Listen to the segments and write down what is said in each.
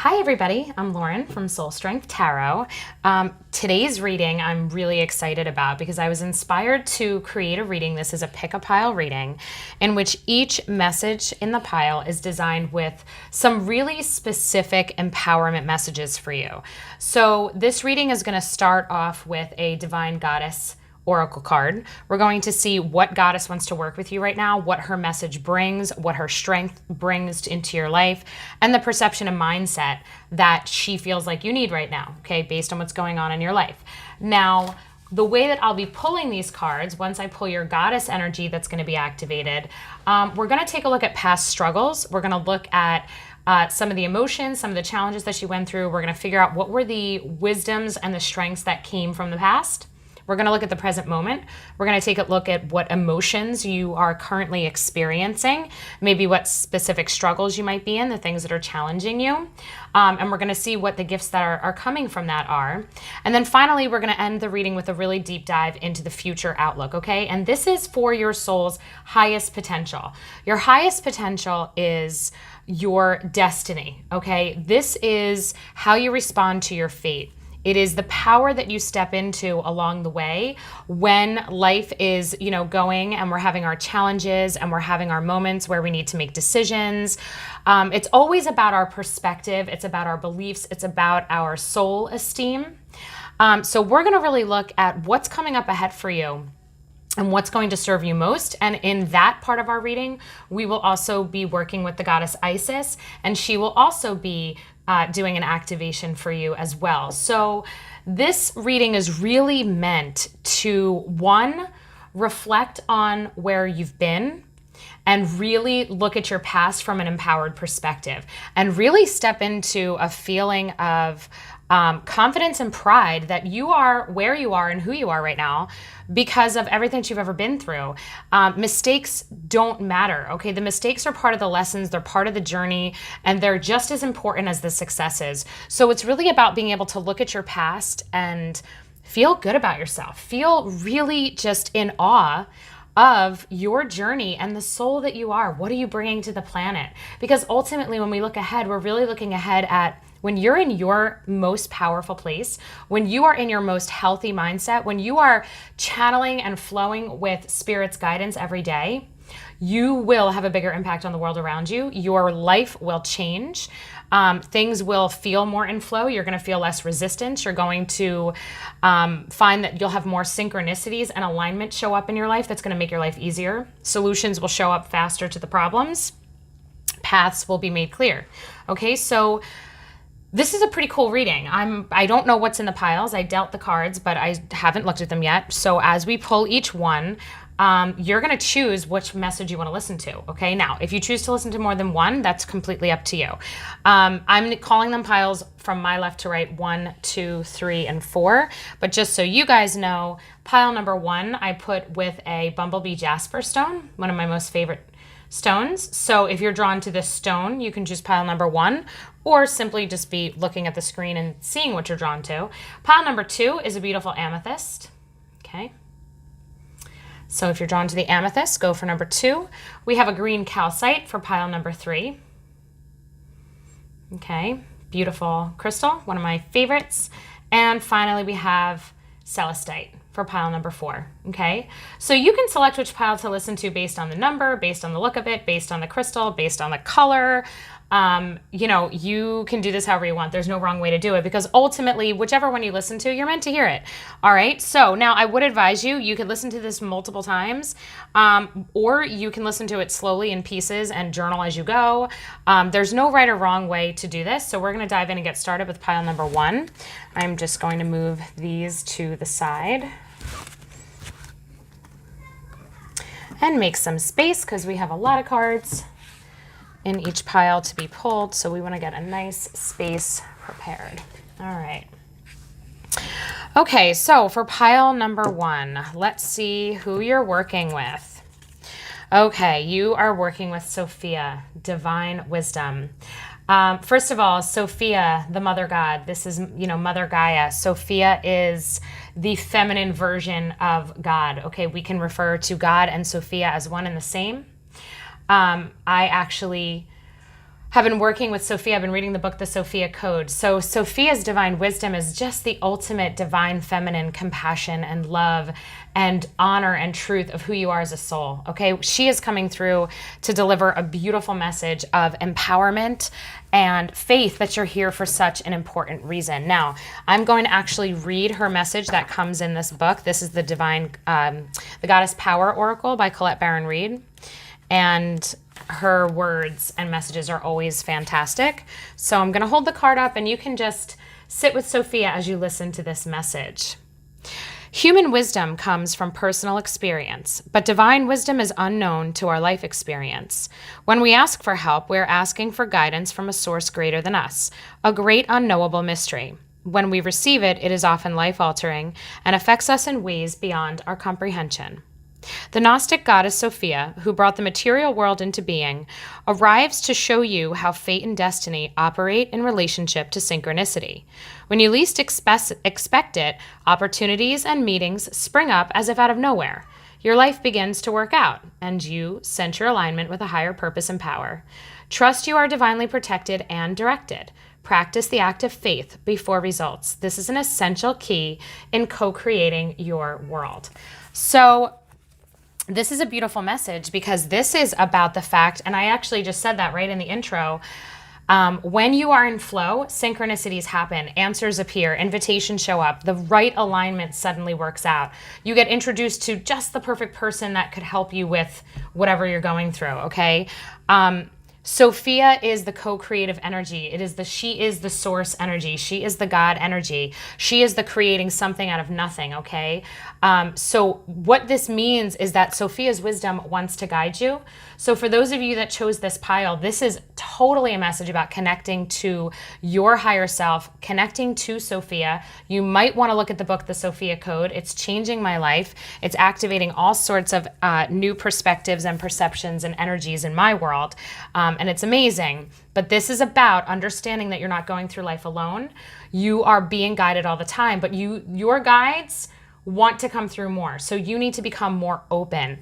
Hi everybody, I'm Lauren from Soul Strength Tarot. Today's reading I'm really excited about because I was inspired to create a reading. This is a pick-a-pile reading in which each message in the pile is designed with some really specific empowerment messages for you. So this reading is going to start off with a Divine Goddess Oracle card. We're going to see what goddess wants to work with you right now, what her message brings, what her strength brings into your life, and the perception and mindset that she feels like you need right now, okay, based on what's going on in your life. Now, the way that I'll be pulling these cards, once I pull your goddess energy that's going to be activated, we're going to take a look at past struggles. We're going to look at some of the emotions, some of the challenges that she went through. We're going to figure out what were the wisdoms and the strengths that came from the past. We're going to look at the present moment. We're going to take a look at what emotions you are currently experiencing, maybe what specific struggles you might be in, the things that are challenging you. And we're going to see what the gifts that are coming from that are. And then finally, we're going to end the reading with a really deep dive into the future outlook, okay? And this is for your soul's highest potential. Your highest potential is your destiny, okay? This is how you respond to your fate. It is the power that you step into along the way when life is, going and we're having our challenges and we're having our moments where we need to make decisions. It's always about our perspective. It's about our beliefs. It's about our soul esteem. So we're going to really look at what's coming up ahead for you and what's going to serve you most. And in that part of our reading, we will also be working with the goddess Isis, and she will also be doing an activation for you as well. So this reading is really meant to, one, reflect on where you've been and really look at your past from an empowered perspective and really step into a feeling of confidence and pride that you are where you are and who you are right now because of everything that you've ever been through. Mistakes don't matter, okay? The mistakes are part of the lessons, they're part of the journey, and they're just as important as the successes. So it's really about being able to look at your past and feel good about yourself. Feel really just in awe of your journey and the soul that you are. What are you bringing to the planet? Because ultimately, when we look ahead, we're really looking ahead at when you're in your most powerful place, when you are in your most healthy mindset, when you are channeling and flowing with Spirit's guidance every day, you will have a bigger impact on the world around you. Your life will change. Things will feel more in flow. You're going to feel less resistance. You're going to find that you'll have more synchronicities and alignment show up in your life that's going to make your life easier. Solutions will show up faster to the problems. Paths will be made clear. Okay, so this is a pretty cool reading. I don't know what's in the piles. I dealt the cards, but I haven't looked at them yet. So as we pull each one, you're going to choose which message you want to listen to. Okay. Now, if you choose to listen to more than one, that's completely up to you. I'm calling them piles from my left to right, 1, 2, 3, and 4. But just so you guys know, pile number 1, I put with a Bumblebee Jasper stone, one of my most favorite stones. So if you're drawn to this stone, you can choose pile number 1, or simply just be looking at the screen and seeing what you're drawn to. Pile number 2 is a beautiful amethyst. Okay. So if you're drawn to the amethyst, go for number 2. We have a green calcite for pile number 3. Okay, beautiful crystal, one of my favorites. And finally, we have Celestite for pile number 4, okay? So you can select which pile to listen to based on the number, based on the look of it, based on the crystal, based on the color. You can do this however you want. There's no wrong way to do it because ultimately, whichever one you listen to, you're meant to hear it. All right. So now I would advise you could listen to this multiple times, or you can listen to it slowly in pieces and journal as you go. There's no right or wrong way to do this. So we're going to dive in and get started with pile number 1. I'm just going to move these to the side and make some space because we have a lot of cards in each pile to be pulled, so we want to get a nice space prepared. All right. Okay, so for pile number 1, let's see who you're working with. Okay, you are working with Sophia, Divine Wisdom. First of all, Sophia, the Mother God, this is, Mother Gaia. Sophia is the feminine version of God. Okay, we can refer to God and Sophia as one and the same. I actually have been working with Sophia. I've been reading the book, The Sophia Code. So Sophia's divine wisdom is just the ultimate divine feminine compassion and love and honor and truth of who you are as a soul, okay? She is coming through to deliver a beautiful message of empowerment and faith that you're here for such an important reason. Now, I'm going to actually read her message that comes in this book. This is the the Goddess Power Oracle by Colette Baron Reid. And her words and messages are always fantastic. So I'm going to hold the card up and you can just sit with Sophia as you listen to this message. Human wisdom comes from personal experience, but divine wisdom is unknown to our life experience. When we ask for help, we're asking for guidance from a source greater than us, a great unknowable mystery. When we receive it, it is often life-altering and affects us in ways beyond our comprehension. The Gnostic goddess Sophia, who brought the material world into being, arrives to show you how fate and destiny operate in relationship to synchronicity. When you least expect it, opportunities and meetings spring up as if out of nowhere. Your life begins to work out, and you sense your alignment with a higher purpose and power. Trust you are divinely protected and directed. Practice the act of faith before results. This is an essential key in co-creating your world. So, this is a beautiful message because this is about the fact, and I actually just said that right in the intro, when you are in flow, synchronicities happen, answers appear, invitations show up, the right alignment suddenly works out. You get introduced to just the perfect person that could help you with whatever you're going through, okay? Sophia is the co-creative energy. She is the source energy. She is the God energy. She is the creating something out of nothing, okay? So what this means is that Sophia's wisdom wants to guide you. So for those of you that chose this pile, this is totally a message about connecting to your higher self, connecting to Sophia. You might want to look at the book, The Sophia Code. It's changing my life. It's activating all sorts of new perspectives and perceptions and energies in my world. And it's amazing. But this is about understanding that you're not going through life alone. You are being guided all the time, but your guides want to come through more. So you need to become more open.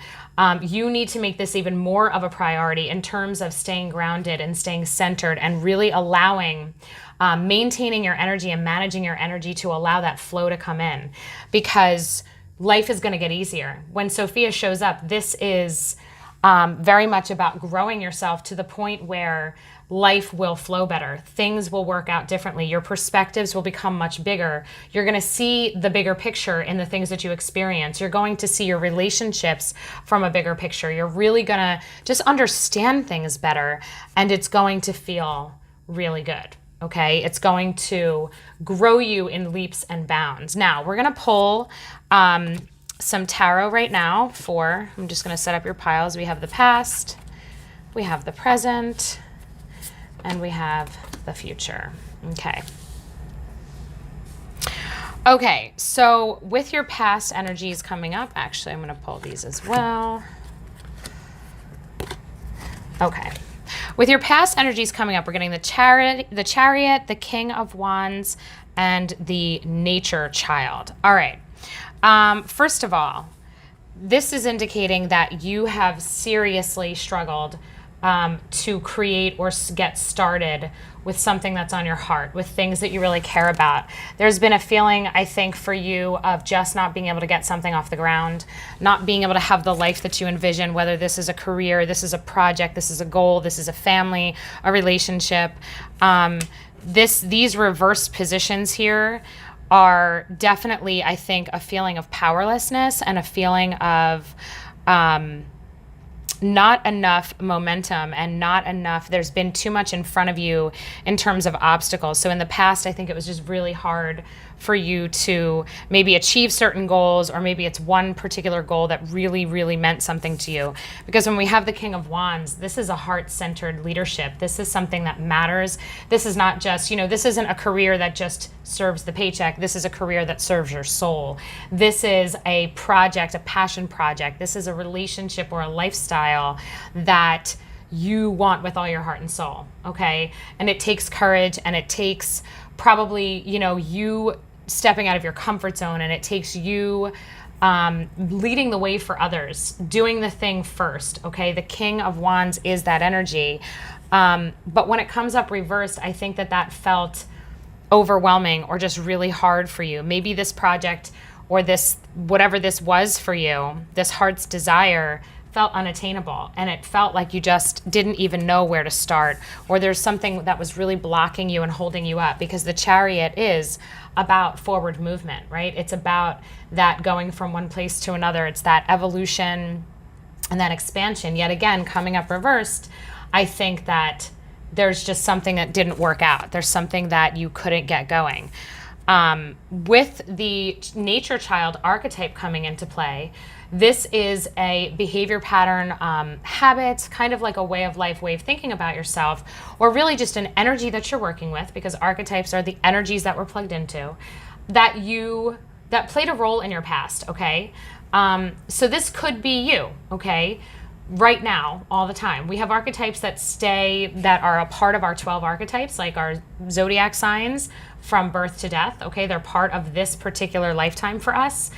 You need to make this even more of a priority in terms of staying grounded and staying centered and really allowing, maintaining your energy and managing your energy to allow that flow to come in, because life is going to get easier. When Sophia shows up, this is very much about growing yourself to the point where life will flow better. Things will work out differently. Your perspectives will become much bigger. You're going to see the bigger picture in the things that you experience. You're going to see your relationships from a bigger picture. You're really going to just understand things better, and it's going to feel really good. Okay? It's going to grow you in leaps and bounds. Now, we're going to pull some tarot right now I'm just going to set up your piles. We have the past, we have the present, and we have the future. Okay, so with your past energies coming up, actually, I'm going to pull these as well. Okay. With your past energies coming up, we're getting the Chariot, the King of Wands, and the Nature Child. All right. First of all, this is indicating that you have seriously struggled to create or get started with something that's on your heart, with things that you really care about. There's been a feeling, I think, for you of just not being able to get something off the ground, not being able to have the life that you envision, whether this is a career, this is a project, this is a goal, this is a family, a relationship. These reversed positions here are definitely, I think, a feeling of powerlessness and a feeling of not enough momentum and not enough, there's been too much in front of you in terms of obstacles. So in the past, I think it was just really hard for you to maybe achieve certain goals, or maybe it's one particular goal that really, really meant something to you. Because when we have the King of Wands, this is a heart-centered leadership. This is something that matters. This is not just, this isn't a career that just serves the paycheck. This is a career that serves your soul. This is a project, a passion project. This is a relationship or a lifestyle that you want with all your heart and soul, okay? And it takes courage, and it takes probably, you stepping out of your comfort zone, and it takes you leading the way for others, doing the thing first, okay? The King of Wands is that energy. But when it comes up reversed, I think that felt overwhelming or just really hard for you. Maybe this project or this, whatever this was for you, this heart's desire felt unattainable, and it felt like you just didn't even know where to start, or there's something that was really blocking you and holding you up, because the Chariot is about forward movement, right? It's about that going from one place to another. It's that evolution and that expansion. Yet again, coming up reversed, I think that there's just something that didn't work out. There's something that you couldn't get going. With the nature child archetype coming into play, this is a behavior pattern, habits, kind of like a way of life, way of thinking about yourself, or really just an energy that you're working with, because archetypes are the energies that we're plugged into, that played a role in your past, okay? So this could be you, okay? Right now, all the time. We have archetypes that are a part of our 12 archetypes, like our zodiac signs from birth to death, okay? They're part of this particular lifetime for us.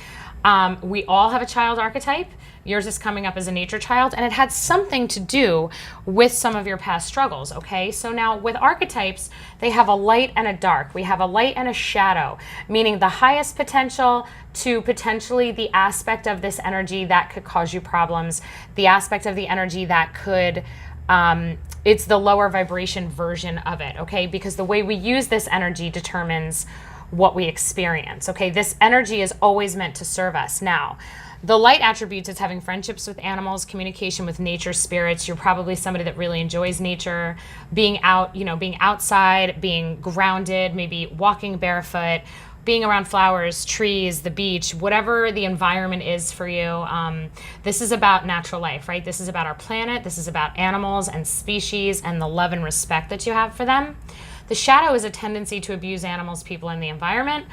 We all have a child archetype. Yours is coming up as a nature child, and it had something to do with some of your past struggles, okay? So now with archetypes, they have a light and a dark. We have a light and a shadow, meaning the highest potential to potentially the aspect of this energy that could cause you problems, the aspect of the energy that could, it's the lower vibration version of it, okay? Because the way we use this energy determines what we experience, okay? This energy is always meant to serve us. Now, the light attributes is having friendships with animals, communication with nature spirits. You're probably somebody that really enjoys nature, being out, being outside, being grounded, maybe walking barefoot, being around flowers, trees, the beach, whatever the environment is for you. This is about natural life, right? This is about our planet. This is about animals and species and the love and respect that you have for them. The shadow is a tendency to abuse animals, people, and the environment.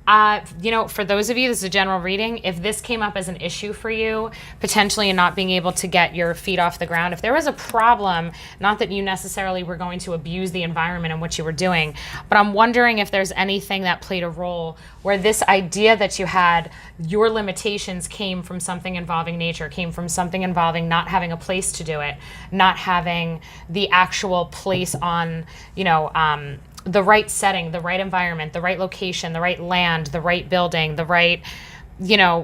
For those of you, this is a general reading. If this came up as an issue for you, potentially in not being able to get your feet off the ground, if there was a problem, not that you necessarily were going to abuse the environment and what you were doing, but I'm wondering if there's anything that played a role where this idea that you had, your limitations came from something involving nature, came from something involving not having a place to do it, not having the actual place on, the right setting, the right environment, the right location, the right land, the right building, the right,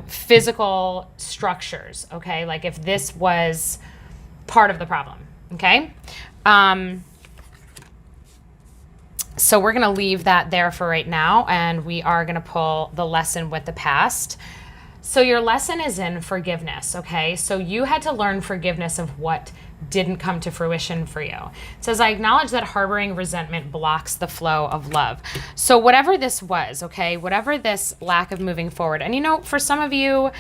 physical structures, okay? Like if this was part of the problem, okay? So we're gonna leave that there for right now, and we are gonna pull the lesson with the past. So your lesson is in forgiveness, okay? So you had to learn forgiveness of what didn't come to fruition for you. It says, I acknowledge that harboring resentment blocks the flow of love. So whatever this was, okay, whatever this lack of moving forward, and for some of you,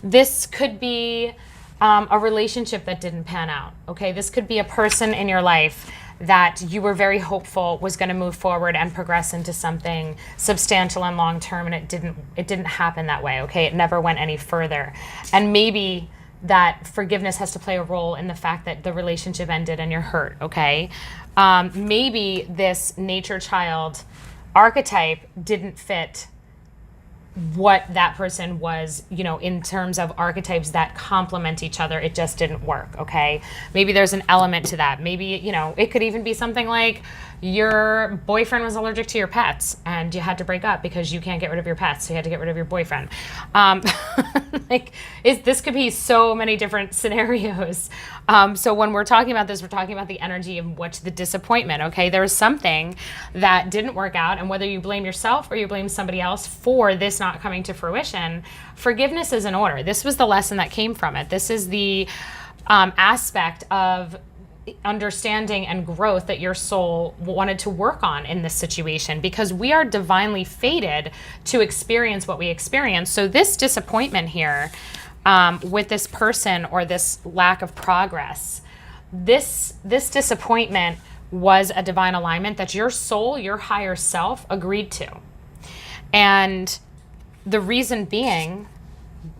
this could be a relationship that didn't pan out, okay? This could be a person in your life that you were very hopeful was going to move forward and progress into something substantial and long-term, and it didn't happen that way, okay? It never went any further. And maybe that forgiveness has to play a role in the fact that the relationship ended and you're hurt, okay? Maybe this nature child archetype didn't fit what that person was, in terms of archetypes that complement each other. It just didn't work, okay? Maybe there's an element to that. Maybe, it could even be something like your boyfriend was allergic to your pets and you had to break up because you can't get rid of your pets, so you had to get rid of your boyfriend. This could be so many different scenarios. So when we're talking about this, we're talking about the energy of what's the disappointment, okay? There was something that didn't work out, and whether you blame yourself or you blame somebody else for this not coming to fruition, forgiveness is in order. This was the lesson that came from it. This is the aspect of understanding and growth that your soul wanted to work on in this situation, because we are divinely fated to experience what we experience. So this disappointment here with this person or this lack of progress, this disappointment was a divine alignment that your soul, your higher self, agreed to. And the reason being,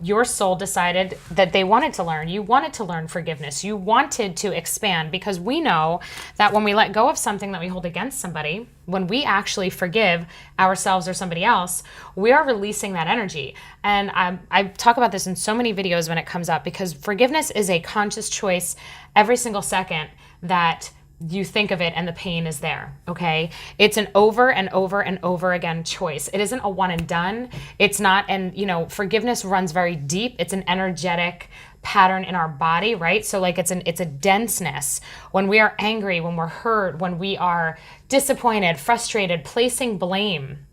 your soul decided that they wanted to learn. You wanted to learn forgiveness. You wanted to expand, because we know that when we let go of something that we hold against somebody, when we actually forgive ourselves or somebody else, we are releasing that energy. And I talk about this in so many videos when it comes up, because forgiveness is a conscious choice every single second that you think of it and the pain is there, okay? It's an over and over and over again choice. It isn't a one and done. It's not, and forgiveness runs very deep. It's an energetic pattern in our body, right? So like it's a denseness. When we are angry, when we're hurt, when we are disappointed, frustrated, placing blame,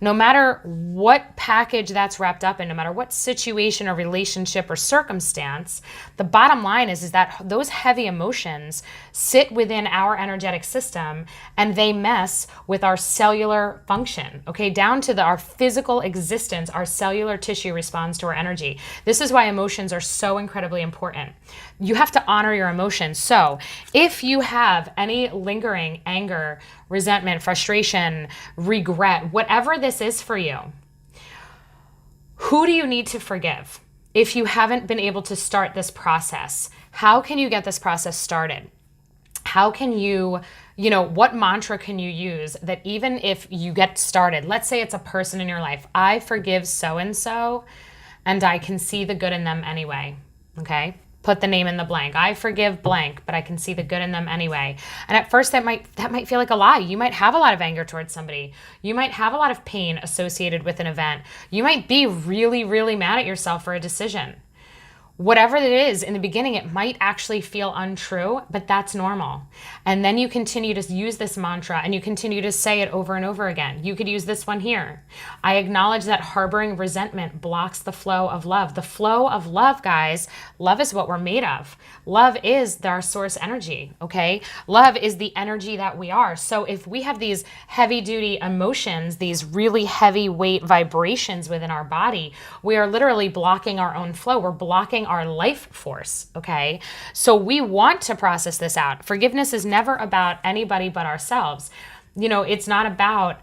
no matter what package that's wrapped up in, no matter what situation or relationship or circumstance, the bottom line is that those heavy emotions sit within our energetic system and they mess with our cellular function, okay? Down to our physical existence, our cellular tissue responds to our energy. This is why emotions are so incredibly important. You have to honor your emotions. So if you have any lingering anger, resentment, frustration, regret, whatever this is for you, who do you need to forgive? If you haven't been able to start this process, how can you get this process started? How can you, what mantra can you use that even if you get started, let's say it's a person in your life, I forgive so-and-so and I can see the good in them anyway, okay? Put the name in the blank. I forgive blank, but I can see the good in them anyway. And at first that might feel like a lie. You might have a lot of anger towards somebody. You might have a lot of pain associated with an event. You might be really, really mad at yourself for a decision. Whatever it is, in the beginning, it might actually feel untrue, but that's normal. And then you continue to use this mantra and you continue to say it over and over again. You could use this one here. I acknowledge that harboring resentment blocks the flow of love. The flow of love, guys, love is what we're made of. Love is our source energy, okay? Love is the energy that we are. So if we have these heavy duty emotions, these really heavy weight vibrations within our body, we are literally blocking our own flow. We're blocking our life force, okay? So we want to process this out. Forgiveness is never about anybody but ourselves. It's not about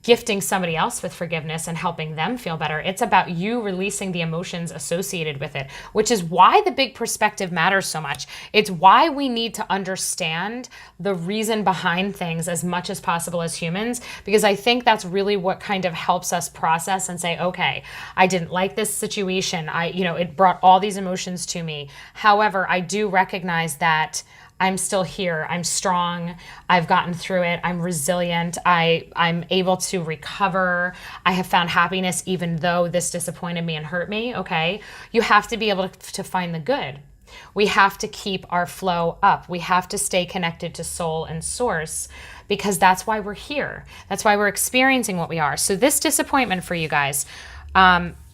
gifting somebody else with forgiveness and helping them feel better. It's about you releasing the emotions associated with it, which is why the big perspective matters so much. It's why we need to understand the reason behind things as much as possible as humans, because I think that's really what kind of helps us process and say, okay, I didn't like this situation. It brought all these emotions to me. However, I do recognize that I'm still here. I'm strong. I've gotten through it. I'm resilient. I'm able to recover. I have found happiness even though this disappointed me and hurt me, okay? You have to be able to find the good. We have to keep our flow up. We have to stay connected to soul and source because that's why we're here. That's why we're experiencing what we are. So this disappointment for you guys,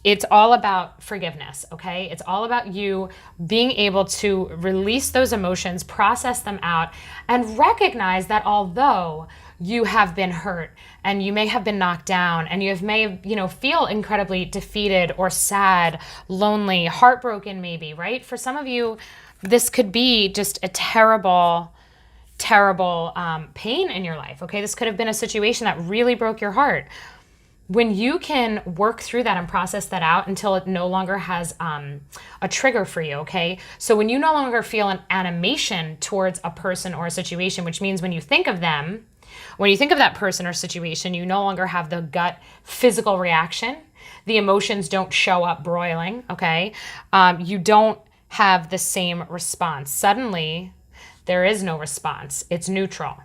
it's all about forgiveness, okay? It's all about you being able to release those emotions, process them out, and recognize that although you have been hurt and you may have been knocked down and feel incredibly defeated or sad, lonely, heartbroken maybe, right? For some of you, this could be just a terrible pain in your life, okay? This could have been a situation that really broke your heart. When you can work through that and process that out until it no longer has a trigger for you, okay? So when you no longer feel an animation towards a person or a situation, which means when you think of them, when you think of that person or situation, you no longer have the gut physical reaction. The emotions don't show up broiling, okay? You don't have the same response. Suddenly, there is no response. It's neutral.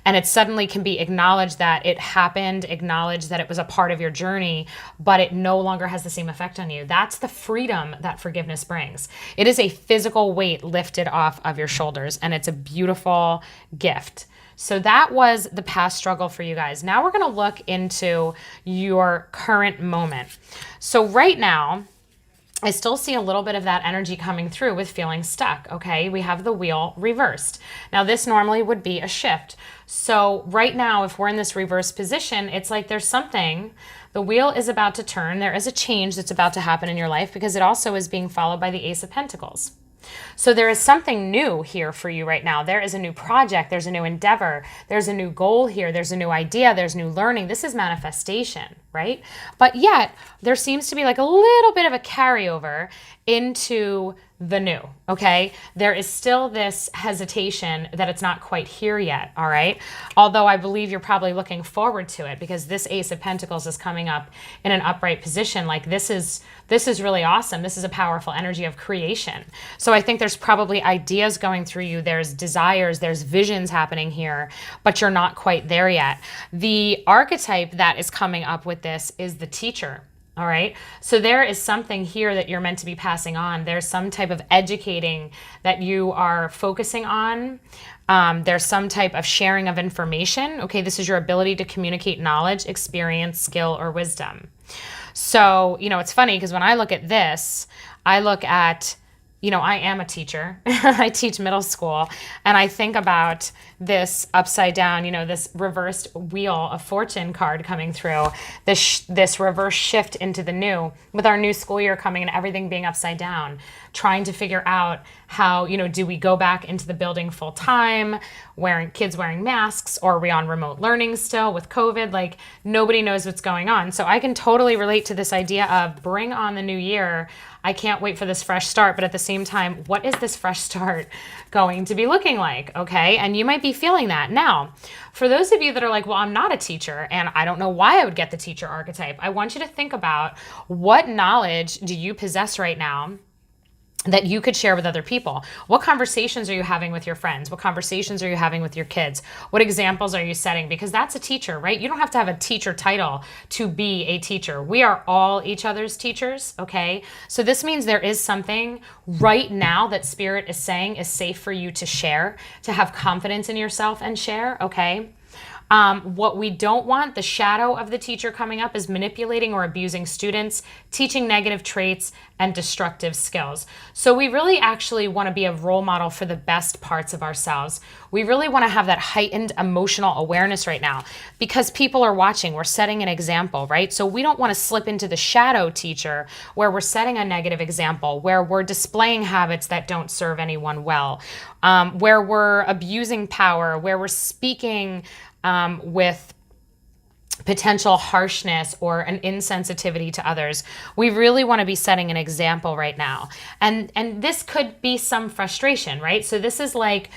And it suddenly can be acknowledged that it happened, acknowledged that it was a part of your journey, but it no longer has the same effect on you. That's the freedom that forgiveness brings. It is a physical weight lifted off of your shoulders, and it's a beautiful gift. So that was the past struggle for you guys. Now we're going to look into your current moment. So right now, I still see a little bit of that energy coming through with feeling stuck, okay? We have the wheel reversed. Now this normally would be a shift. So right now, if we're in this reverse position, it's like there's something, the wheel is about to turn. There is a change that's about to happen in your life because it also is being followed by the Ace of Pentacles. So there is something new here for you right now. There is a new project. There's a new endeavor. There's a new goal here. There's a new idea. There's new learning. This is manifestation, right? But yet there seems to be like a little bit of a carryover into the new, okay? There is still this hesitation that it's not quite here yet, all right? Although I believe you're probably looking forward to it because this Ace of Pentacles is coming up in an upright position. Like this is really awesome. This is a powerful energy of creation. So I think there's probably ideas going through you. There's desires, there's visions happening here, but you're not quite there yet. The archetype that is coming up with this is the teacher. All right. So there is something here that you're meant to be passing on. There's some type of educating that you are focusing on. There's some type of sharing of information. Okay. This is your ability to communicate knowledge, experience, skill, or wisdom. So, it's funny because when I look at this, I look at, I am a teacher. I teach middle school. And I think about this upside down, this reversed wheel of fortune card coming through, this reverse shift into the new, with our new school year coming and everything being upside down, trying to figure out how, do we go back into the building full time, kids wearing masks, or are we on remote learning still with COVID? Like nobody knows what's going on. So I can totally relate to this idea of bring on the new year. I can't wait for this fresh start, but at the same time, what is this fresh start going to be looking like? Okay. And you might be feeling that. Now, for those of you that are like, well, I'm not a teacher and I don't know why I would get the teacher archetype, I want you to think about what knowledge do you possess right now that you could share with other people? What conversations are you having with your friends? What conversations are you having with your kids? What examples are you setting? Because that's a teacher, right? You don't have to have a teacher title to be a teacher. We are all each other's teachers, okay? So this means there is something right now that Spirit is saying is safe for you to share, to have confidence in yourself and share, okay? What we don't want, the shadow of the teacher coming up, is manipulating or abusing students, teaching negative traits, and destructive skills. So we really actually want to be a role model for the best parts of ourselves. We really want to have that heightened emotional awareness right now because people are watching. We're setting an example, right? So we don't want to slip into the shadow teacher where we're setting a negative example, where we're displaying habits that don't serve anyone well, where we're abusing power, where we're speaking with potential harshness or an insensitivity to others. We really want to be setting an example right now. And this could be some frustration, right? So this is like,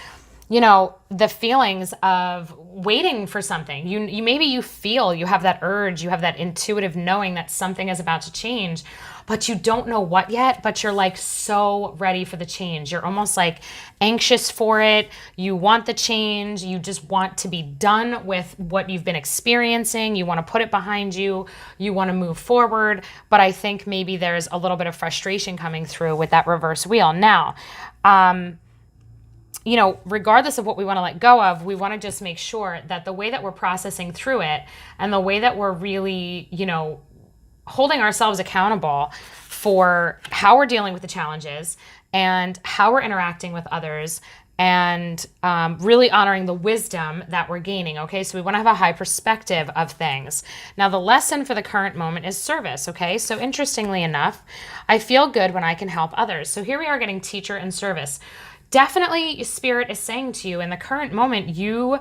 the feelings of waiting for something. You maybe you feel, you have that urge, you have that intuitive knowing that something is about to change, but you don't know what yet, but you're like so ready for the change. You're almost like anxious for it. You want the change. You just want to be done with what you've been experiencing. You want to put it behind you. You want to move forward. But I think maybe there's a little bit of frustration coming through with that reverse wheel. Now, regardless of what we want to let go of, we want to just make sure that the way that we're processing through it and the way that we're really, holding ourselves accountable for how we're dealing with the challenges and how we're interacting with others and really honoring the wisdom that we're gaining, okay? So we want to have a high perspective of things. Now, the lesson for the current moment is service, okay? So interestingly enough, I feel good when I can help others. So here we are getting teacher and service. Definitely, Spirit is saying to you in the current moment, you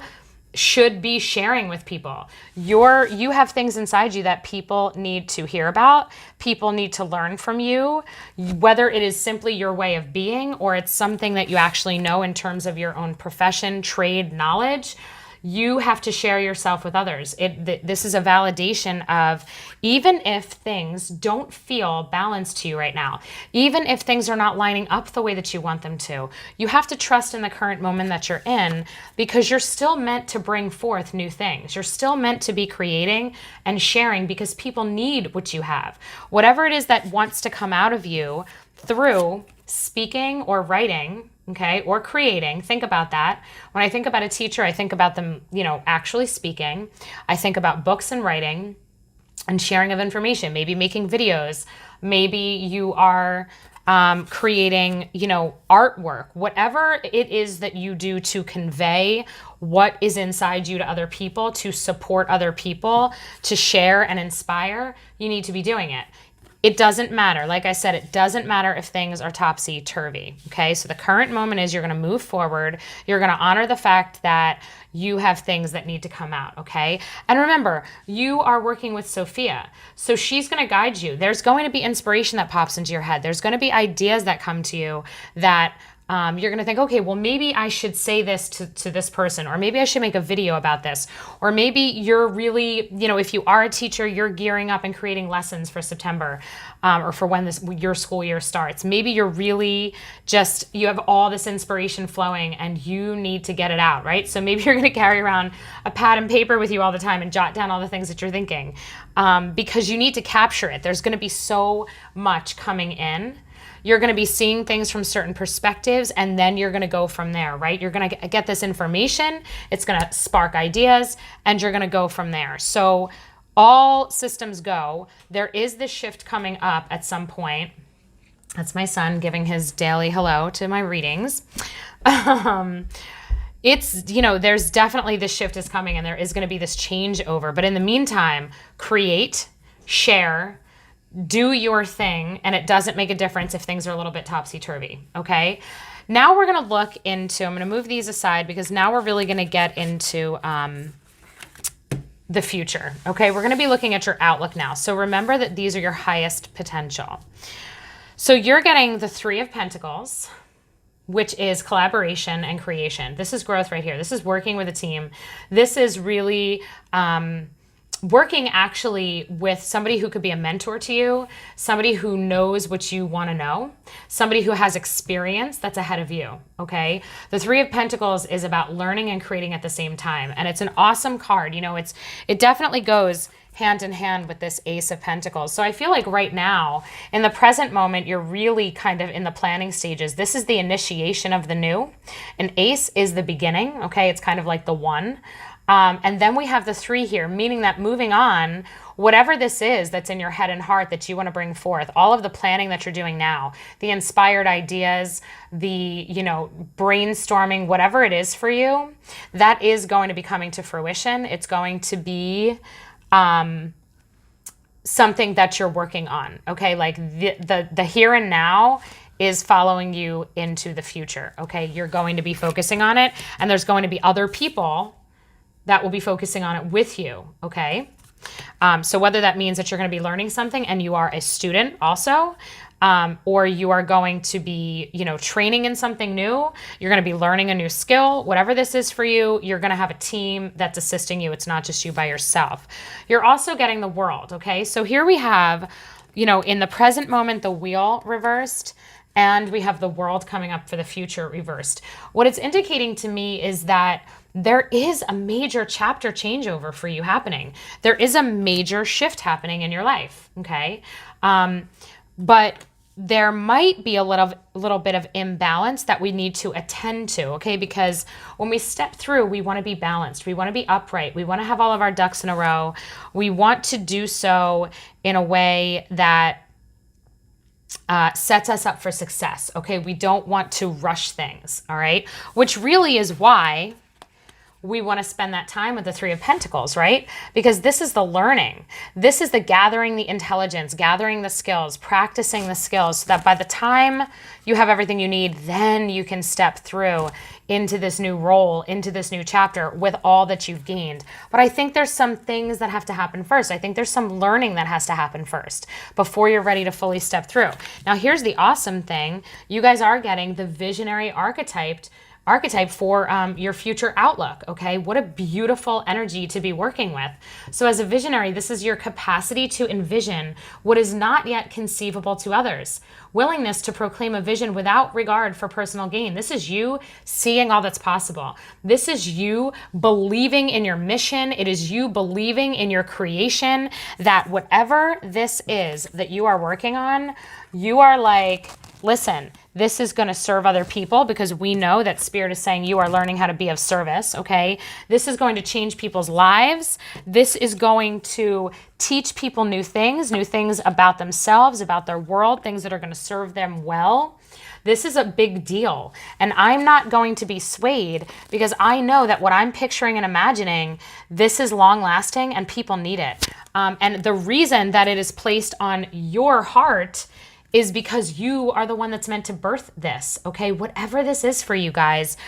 should be sharing with people. You have things inside you that people need to hear about. People need to learn from you, whether it is simply your way of being or it's something that you actually know in terms of your own profession, trade, knowledge. You have to share yourself with others. This is a validation of even if things don't feel balanced to you right now, even if things are not lining up the way that you want them to, you have to trust in the current moment that you're in because you're still meant to bring forth new things. You're still meant to be creating and sharing because people need what you have. Whatever it is that wants to come out of you through speaking or writing, okay, or creating. Think about that. When I think about a teacher, I think about them, actually speaking. I think about books and writing and sharing of information, maybe making videos. Maybe you are creating, artwork, whatever it is that you do to convey what is inside you to other people, to support other people, to share and inspire, you need to be doing it. It doesn't matter. Like I said, it doesn't matter if things are topsy-turvy, okay? So the current moment is you're going to move forward. You're going to honor the fact that you have things that need to come out, okay? And remember, you are working with Sophia, so she's going to guide you. There's going to be inspiration that pops into your head. There's going to be ideas that come to you that you're going to think, okay, well, maybe I should say this to this person, or maybe I should make a video about this, or maybe you're really, if you are a teacher, you're gearing up and creating lessons for September, or for when your school year starts. Maybe you're really you have all this inspiration flowing and you need to get it out, right? So maybe you're going to carry around a pad and paper with you all the time and jot down all the things that you're thinking, because you need to capture it. There's going to be so much coming in. You're going to be seeing things from certain perspectives, and then you're going to go from there, right? You're going to get this information. It's going to spark ideas, and you're going to go from there. So all systems go. There is this shift coming up at some point. That's my son giving his daily hello to my readings. There's definitely this shift is coming, and there is going to be this changeover. But in the meantime, create, share, do your thing, and it doesn't make a difference if things are a little bit topsy-turvy, okay? Now we're going to look into, I'm going to move these aside because now we're really going to get into the future, okay? We're going to be looking at your outlook now. So remember that these are your highest potential. So you're getting the Three of Pentacles, which is collaboration and creation. This is growth right here. This is working with a team. This is really working actually with somebody who could be a mentor to you, somebody who knows what you want to know, somebody who has experience that's ahead of you, okay? The Three of Pentacles is about learning and creating at the same time, and it's an awesome card. It definitely goes hand in hand with this Ace of Pentacles. So I feel like right now, in the present moment, you're really kind of in the planning stages. This is the initiation of the new. An Ace is the beginning, okay? It's kind of like the one. And then we have the Three here, meaning that moving on, whatever this is that's in your head and heart that you want to bring forth, all of the planning that you're doing now, the inspired ideas, the, brainstorming, whatever it is for you, that is going to be coming to fruition. It's going to be something that you're working on, okay? Like the here and now is following you into the future, okay? You're going to be focusing on it, and there's going to be other people that will be focusing on it with you, okay? So whether that means that you're going to be learning something and you are a student also, or you are going to be, training in something new, you're going to be learning a new skill, whatever this is for you, you're going to have a team that's assisting you. It's not just you by yourself. You're also getting the World, okay? So here we have, in the present moment, the Wheel reversed, and we have the World coming up for the future reversed. What it's indicating to me is that there is a major chapter changeover for you happening. There is a major shift happening in your life, okay? But there might be a little bit of imbalance that we need to attend to, okay? Because when we step through, we want to be balanced. We want to be upright. We want to have all of our ducks in a row. We want to do so in a way that sets us up for success, okay? We don't want to rush things, all right? Which really is why we want to spend that time with the Three of Pentacles, right? Because this is the learning. This is the gathering the intelligence, gathering the skills, practicing the skills, so that by the time you have everything you need, then you can step through into this new role, into this new chapter with all that you've gained. But I think there's some things that have to happen first. I think there's some learning that has to happen first before you're ready to fully step through. Now, here's the awesome thing. You guys are getting the visionary archetype for your future outlook, okay? What a beautiful energy to be working with. So as a visionary, this is your capacity to envision what is not yet conceivable to others. Willingness to proclaim a vision without regard for personal gain. This is you seeing all that's possible. This is you believing in your mission. It is you believing in your creation, that whatever this is that you are working on, you are like, listen, this is going to serve other people, because we know that Spirit is saying you are learning how to be of service, okay? This is going to change people's lives. This is going to teach people new things about themselves, about their world, things that are going to serve them well. This is a big deal. And I'm not going to be swayed because I know that what I'm picturing and imagining, this is long lasting and people need it. And the reason that it is placed on your heart is because you are the one that's meant to birth this, okay? Whatever this is for you guys,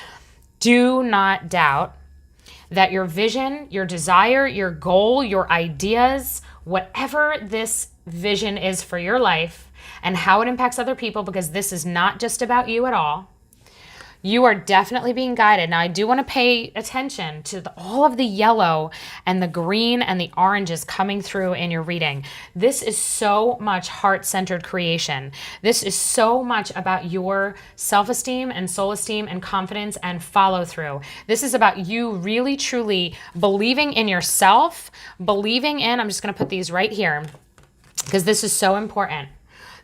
do not doubt that your vision, your desire, your goal, your ideas, whatever this vision is for your life and how it impacts other people, because this is not just about you at all. You are definitely being guided. Now, I do want to pay attention to all of the yellow and the green and the oranges coming through in your reading. This is so much heart-centered creation. This is so much about your self-esteem and soul-esteem and confidence and follow-through. This is about you really, truly believing in yourself, believing in, I'm just going to put these right here because this is so important.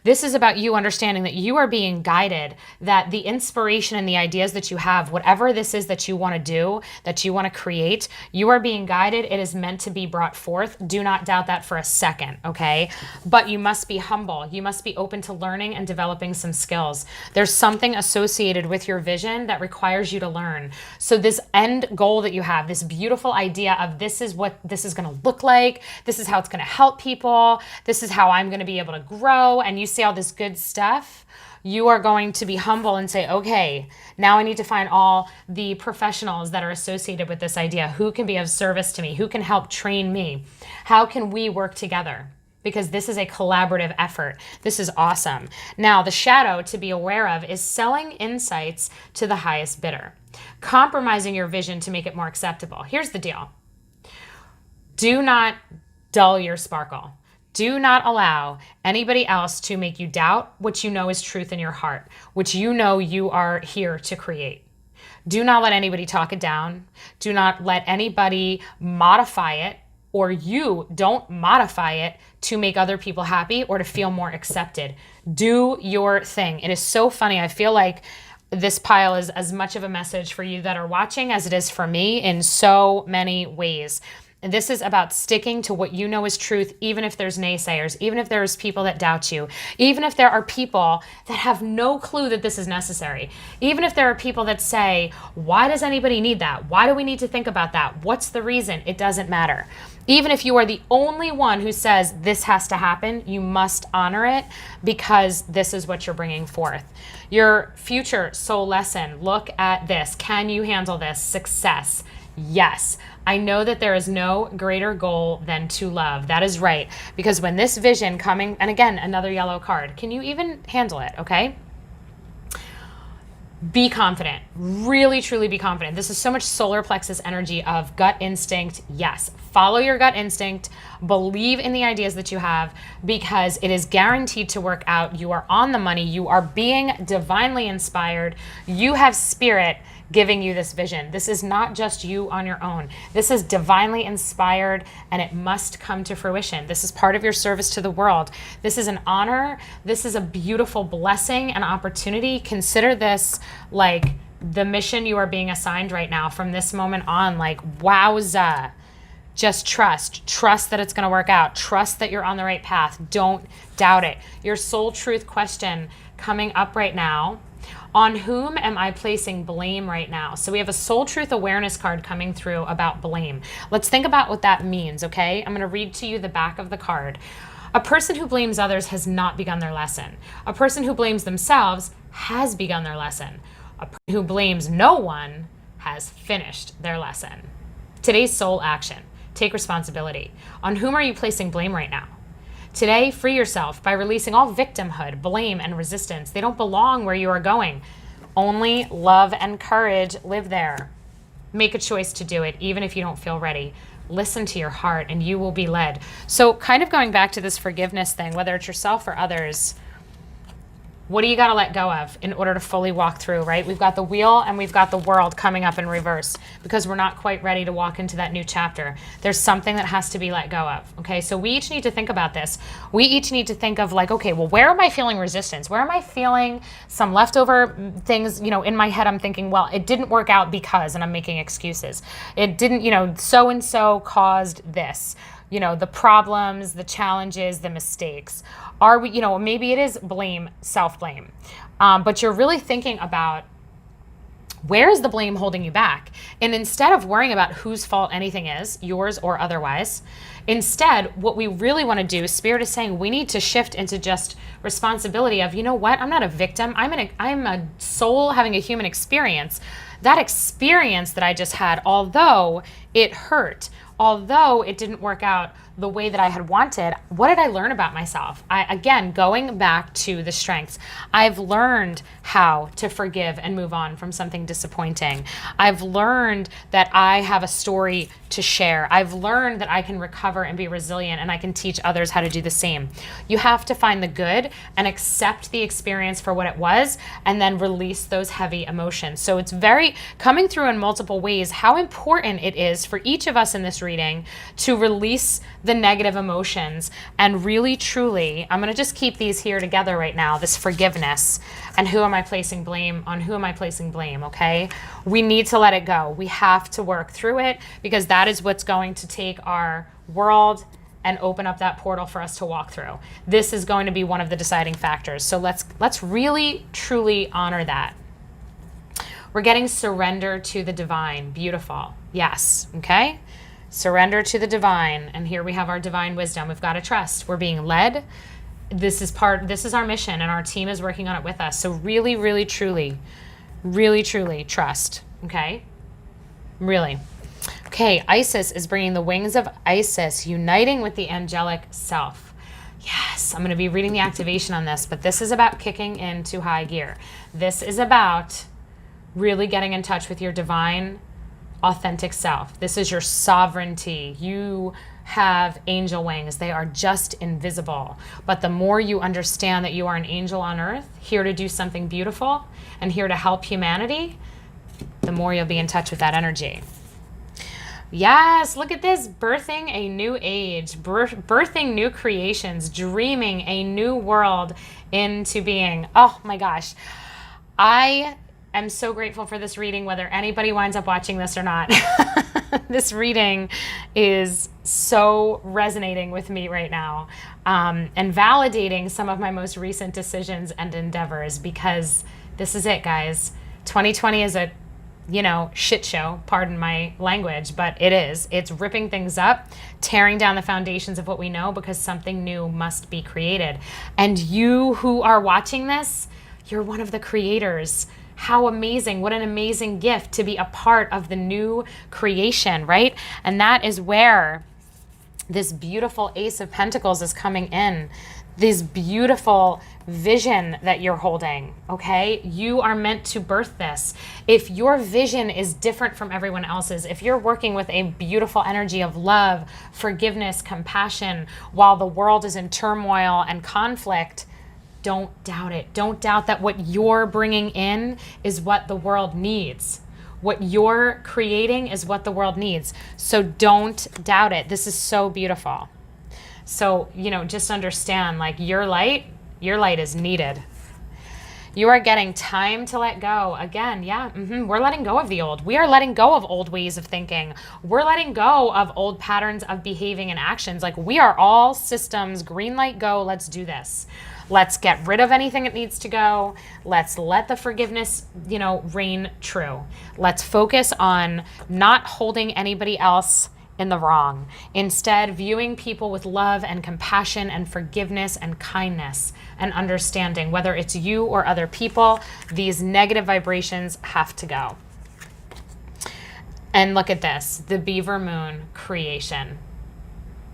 This is about you understanding that you are being guided, that the inspiration and the ideas that you have, whatever this is that you want to do, that you want to create, you are being guided. It is meant to be brought forth. Do not doubt that for a second, okay? But you must be humble. You must be open to learning and developing some skills. There's something associated with your vision that requires you to learn. So this end goal that you have, this beautiful idea of this is what this is going to look like, this is how it's going to help people, this is how I'm going to be able to grow, and you see all this good stuff, you are going to be humble and say, okay, now I need to find all the professionals that are associated with this idea. Who can be of service to me? Who can help train me? How can we work together? Because this is a collaborative effort. This is awesome. Now, the shadow to be aware of is selling insights to the highest bidder, compromising your vision to make it more acceptable. Here's the deal. Do not dull your sparkle. Do not allow anybody else to make you doubt what you know is truth in your heart, which you know you are here to create. Do not let anybody talk it down. Do not let anybody modify it, or you don't modify it to make other people happy or to feel more accepted. Do your thing. It is so funny. I feel like this pile is as much of a message for you that are watching as it is for me in so many ways. And this is about sticking to what you know is truth, even if there's naysayers, even if there's people that doubt you, even if there are people that have no clue that this is necessary, even if there are people that say, why does anybody need that? Why do we need to think about that? What's the reason? It doesn't matter. Even if you are the only one who says this has to happen, you must honor it because this is what you're bringing forth. Your future soul lesson, look at this. Can you handle this? Success. Yes. I know that there is no greater goal than to love. That is right. Because when this vision coming, and again, another yellow card, can you even handle it? Okay. Be confident. Really, truly be confident. This is so much solar plexus energy of gut instinct. Yes. Follow your gut instinct. Believe in the ideas that you have because it is guaranteed to work out. You are on the money. You are being divinely inspired. You have spirit giving you this vision. This is not just you on your own. This is divinely inspired and it must come to fruition. This is part of your service to the world. This is an honor. This is a beautiful blessing and opportunity. Consider this like the mission you are being assigned right now from this moment on. Like, wowza. Just trust that it's going to work out. Trust that you're on the right path. Don't doubt it. Your soul truth question coming up right now. On whom am I placing blame right now? So we have a soul truth awareness card coming through about blame. Let's think about what that means, okay? I'm going to read to you the back of the card. A person who blames others has not begun their lesson. A person who blames themselves has begun their lesson. A person who blames no one has finished their lesson. Today's soul action. Take responsibility. On whom are you placing blame right now? Today, free yourself by releasing all victimhood, blame, and resistance. They don't belong where you are going. Only love and courage live there. Make a choice to do it, even if you don't feel ready. Listen to your heart, and you will be led. So kind of going back to this forgiveness thing, whether it's yourself or others, what do you got to let go of in order to fully walk through, right? We've got the wheel and we've got the world coming up in reverse because we're not quite ready to walk into that new chapter. There's something that has to be let go of, okay? So we each need to think about this. We each need to think of like, okay, well, where am I feeling resistance? Where am I feeling some leftover things, in my head I'm thinking, well, it didn't work out because, and I'm making excuses. It didn't, so-and-so caused this. The problems, the challenges, the mistakes. Are we, maybe it is blame, self-blame. But you're really thinking about, where is the blame holding you back? And instead of worrying about whose fault anything is, yours or otherwise, instead, what we really want to do, Spirit is saying, we need to shift into just responsibility of, you know what? I'm not a victim. I'm a soul having a human experience. That experience that I just had, although it hurt, although it didn't work out the way that I had wanted, what did I learn about myself? Again, going back to the strengths, I've learned how to forgive and move on from something disappointing. I've learned that I have a story to share. I've learned that I can recover and be resilient, and I can teach others how to do the same. You have to find the good and accept the experience for what it was, and then release those heavy emotions. So it's very coming through in multiple ways how important it is for each of us in this reading to release the negative emotions and really truly, I'm going to just keep these here together right now, this forgiveness and who am I placing blame on, who am I placing blame, okay? We need to let it go. We have to work through it, because that is what's going to take our world and open up that portal for us to walk through. This is going to be one of the deciding factors. So let's really truly honor that. We're getting surrender to the divine. Beautiful. Yes. Okay. Surrender to the divine. And here we have our divine wisdom. We've got to trust. We're being led. This is our mission, and our team is working on it with us. So really, really, truly trust. Okay. Really. Okay. Isis is bringing the wings of Isis, uniting with the angelic self. Yes, I'm going to be reading the activation on this, but this is about kicking into high gear. This is about really getting in touch with your divine, authentic self. This is your sovereignty. You have angel wings. They are just invisible. But the more you understand that you are an angel on earth, here to do something beautiful and here to help humanity, the more you'll be in touch with that energy. Yes, look at this. Birthing a new age, birthing new creations, dreaming a new world into being. Oh my gosh. I'm so grateful for this reading, whether anybody winds up watching this or not. This reading is so resonating with me right now, and validating some of my most recent decisions and endeavors, because this is it, guys. 2020 is a, shit show, pardon my language, but it is. It's ripping things up, tearing down the foundations of what we know, because something new must be created. And you who are watching this, you're one of the creators. How amazing. What an amazing gift to be a part of the new creation, right? And that is where this beautiful Ace of Pentacles is coming in. This beautiful vision that you're holding, okay? You are meant to birth this. If your vision is different from everyone else's, if you're working with a beautiful energy of love, forgiveness, compassion, while the world is in turmoil and conflict, don't doubt it. Don't doubt that what you're bringing in is what the world needs. What you're creating is what the world needs. So don't doubt it. This is so beautiful. So, just understand, like, your light is needed. You are getting time to let go. Again, we're letting go of the old. We are letting go of old ways of thinking. We're letting go of old patterns of behaving and actions. Like, we are all systems, green light, go, let's do this. Let's get rid of anything that needs to go. Let's let the forgiveness, reign true. Let's focus on not holding anybody else in the wrong. Instead, viewing people with love and compassion and forgiveness and kindness and understanding. Whether it's you or other people, these negative vibrations have to go. And look at this, the beaver moon creation.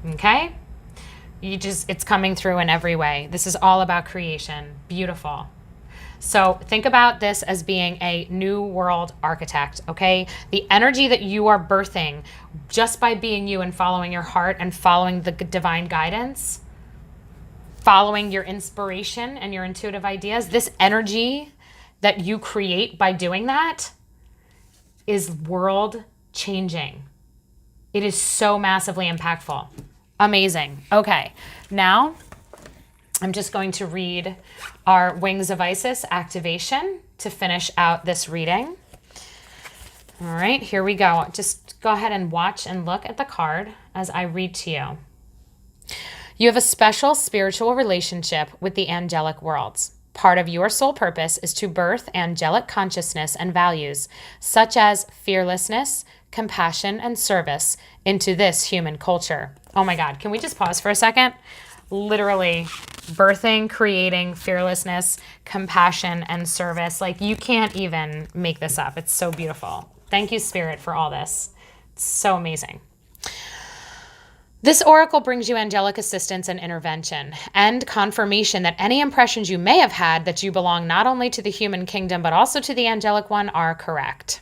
Okay? It's coming through in every way. This is all about creation. Beautiful. So think about this as being a new world architect, okay? The energy that you are birthing just by being you and following your heart and following the divine guidance, following your inspiration and your intuitive ideas, this energy that you create by doing that is world changing. It is so massively impactful. Amazing. Okay, now I'm just going to read our Wings of Isis activation to finish out this reading. All right, here we go. Just go ahead and watch and look at the card as I read to you. You have a special spiritual relationship with the angelic worlds. Part of your soul purpose is to birth angelic consciousness and values, such as fearlessness, compassion, and service, into this human culture. Oh my God, can we just pause for a second? Literally birthing, creating fearlessness, compassion, and service. Like, you can't even make this up. It's so beautiful. Thank you, Spirit, for all this. It's so amazing. This oracle brings you angelic assistance and intervention and confirmation that any impressions you may have had that you belong not only to the human kingdom but also to the angelic one are correct.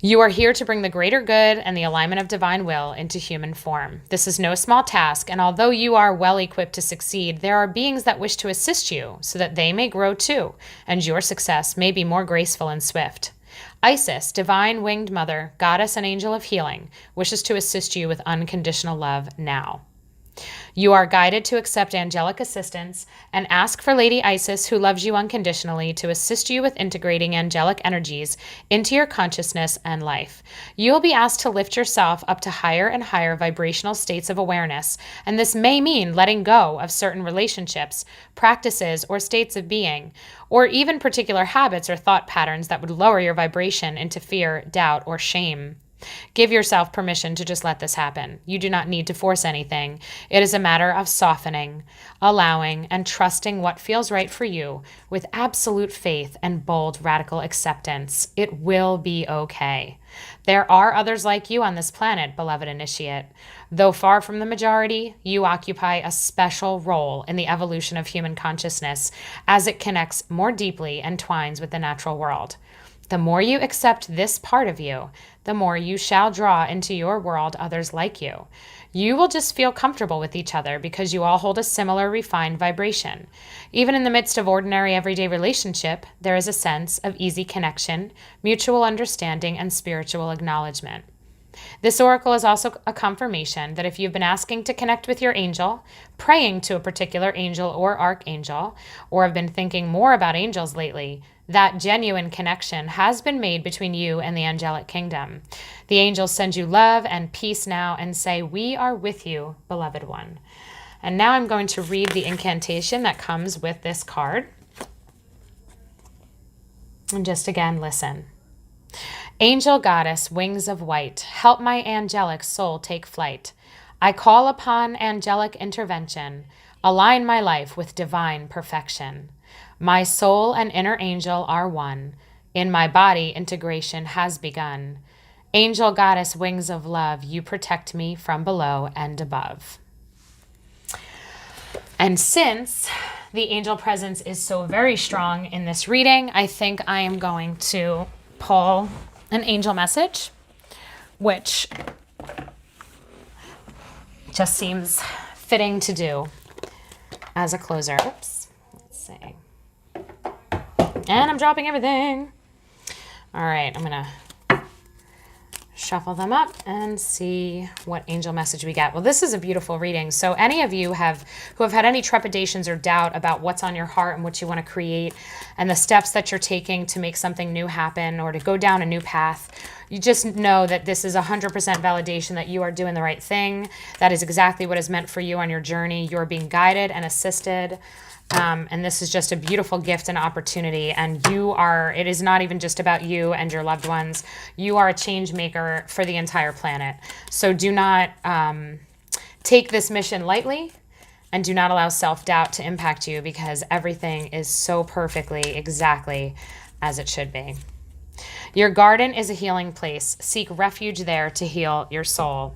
You are here to bring the greater good and the alignment of divine will into human form. This is no small task, and although you are well equipped to succeed, there are beings that wish to assist you so that they may grow too, and your success may be more graceful and swift. Isis, divine winged mother, goddess and angel of healing, wishes to assist you with unconditional love now. You are guided to accept angelic assistance and ask for Lady Isis, who loves you unconditionally, to assist you with integrating angelic energies into your consciousness and life. You will be asked to lift yourself up to higher and higher vibrational states of awareness, and this may mean letting go of certain relationships, practices, or states of being, or even particular habits or thought patterns that would lower your vibration into fear, doubt, or shame. Give yourself permission to just let this happen. You do not need to force anything. It is a matter of softening, allowing, and trusting what feels right for you with absolute faith and bold, radical acceptance. It will be okay. There are others like you on this planet, beloved initiate. Though far from the majority, you occupy a special role in the evolution of human consciousness as it connects more deeply and twines with the natural world. The more you accept this part of you, the more you shall draw into your world others like you. You will just feel comfortable with each other because you all hold a similar refined vibration. Even in the midst of ordinary everyday relationship, there is a sense of easy connection, mutual understanding, and spiritual acknowledgement. This oracle is also a confirmation that if you've been asking to connect with your angel, praying to a particular angel or archangel, or have been thinking more about angels lately, that genuine connection has been made between you and the angelic kingdom. The angels send you love and peace now and say, "We are with you, beloved one." And now I'm going to read the incantation that comes with this card. And just again, listen. Angel goddess, wings of white, help my angelic soul take flight. I call upon angelic intervention. Align my life with divine perfection. My soul and inner angel are one. In my body, integration has begun. Angel goddess, wings of love, you protect me from below and above. And since the angel presence is so very strong in this reading, I think I am going to pull an angel message, which just seems fitting to do as a closer. Oops, let's see. And I'm dropping everything. All right, I'm gonna shuffle them up and see what angel message we get. Well, this is a beautiful reading. So any of you who have had any trepidations or doubt about what's on your heart and what you want to create and the steps that you're taking to make something new happen or to go down a new path, you just know that this is 100% validation that you are doing the right thing. That is exactly what is meant for you on your journey. You're being guided and assisted. And this is just a beautiful gift and opportunity. And it is not even just about you and your loved ones. You are a change maker for the entire planet. So do not take this mission lightly and do not allow self-doubt to impact you, because everything is so perfectly exactly as it should be. Your garden is a healing place. Seek refuge there to heal your soul.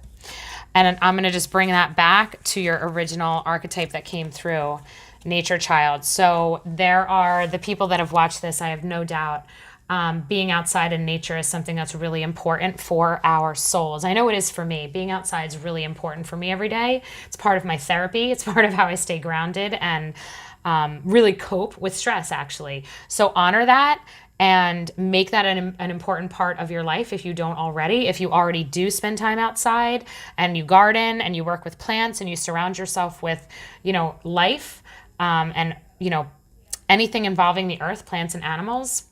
And I'm going to just bring that back to your original archetype that came through. Nature child. So there are the people that have watched this, I have no doubt, being outside in nature is something that's really important for our souls. I know it is for me. Being outside is really important for me every day. It's part of my therapy. It's part of how I stay grounded and really cope with stress, actually. So honor that and make that an important part of your life if you don't already. If you already do spend time outside and you garden and you work with plants and you surround yourself with, life, and anything involving the earth, plants and animals,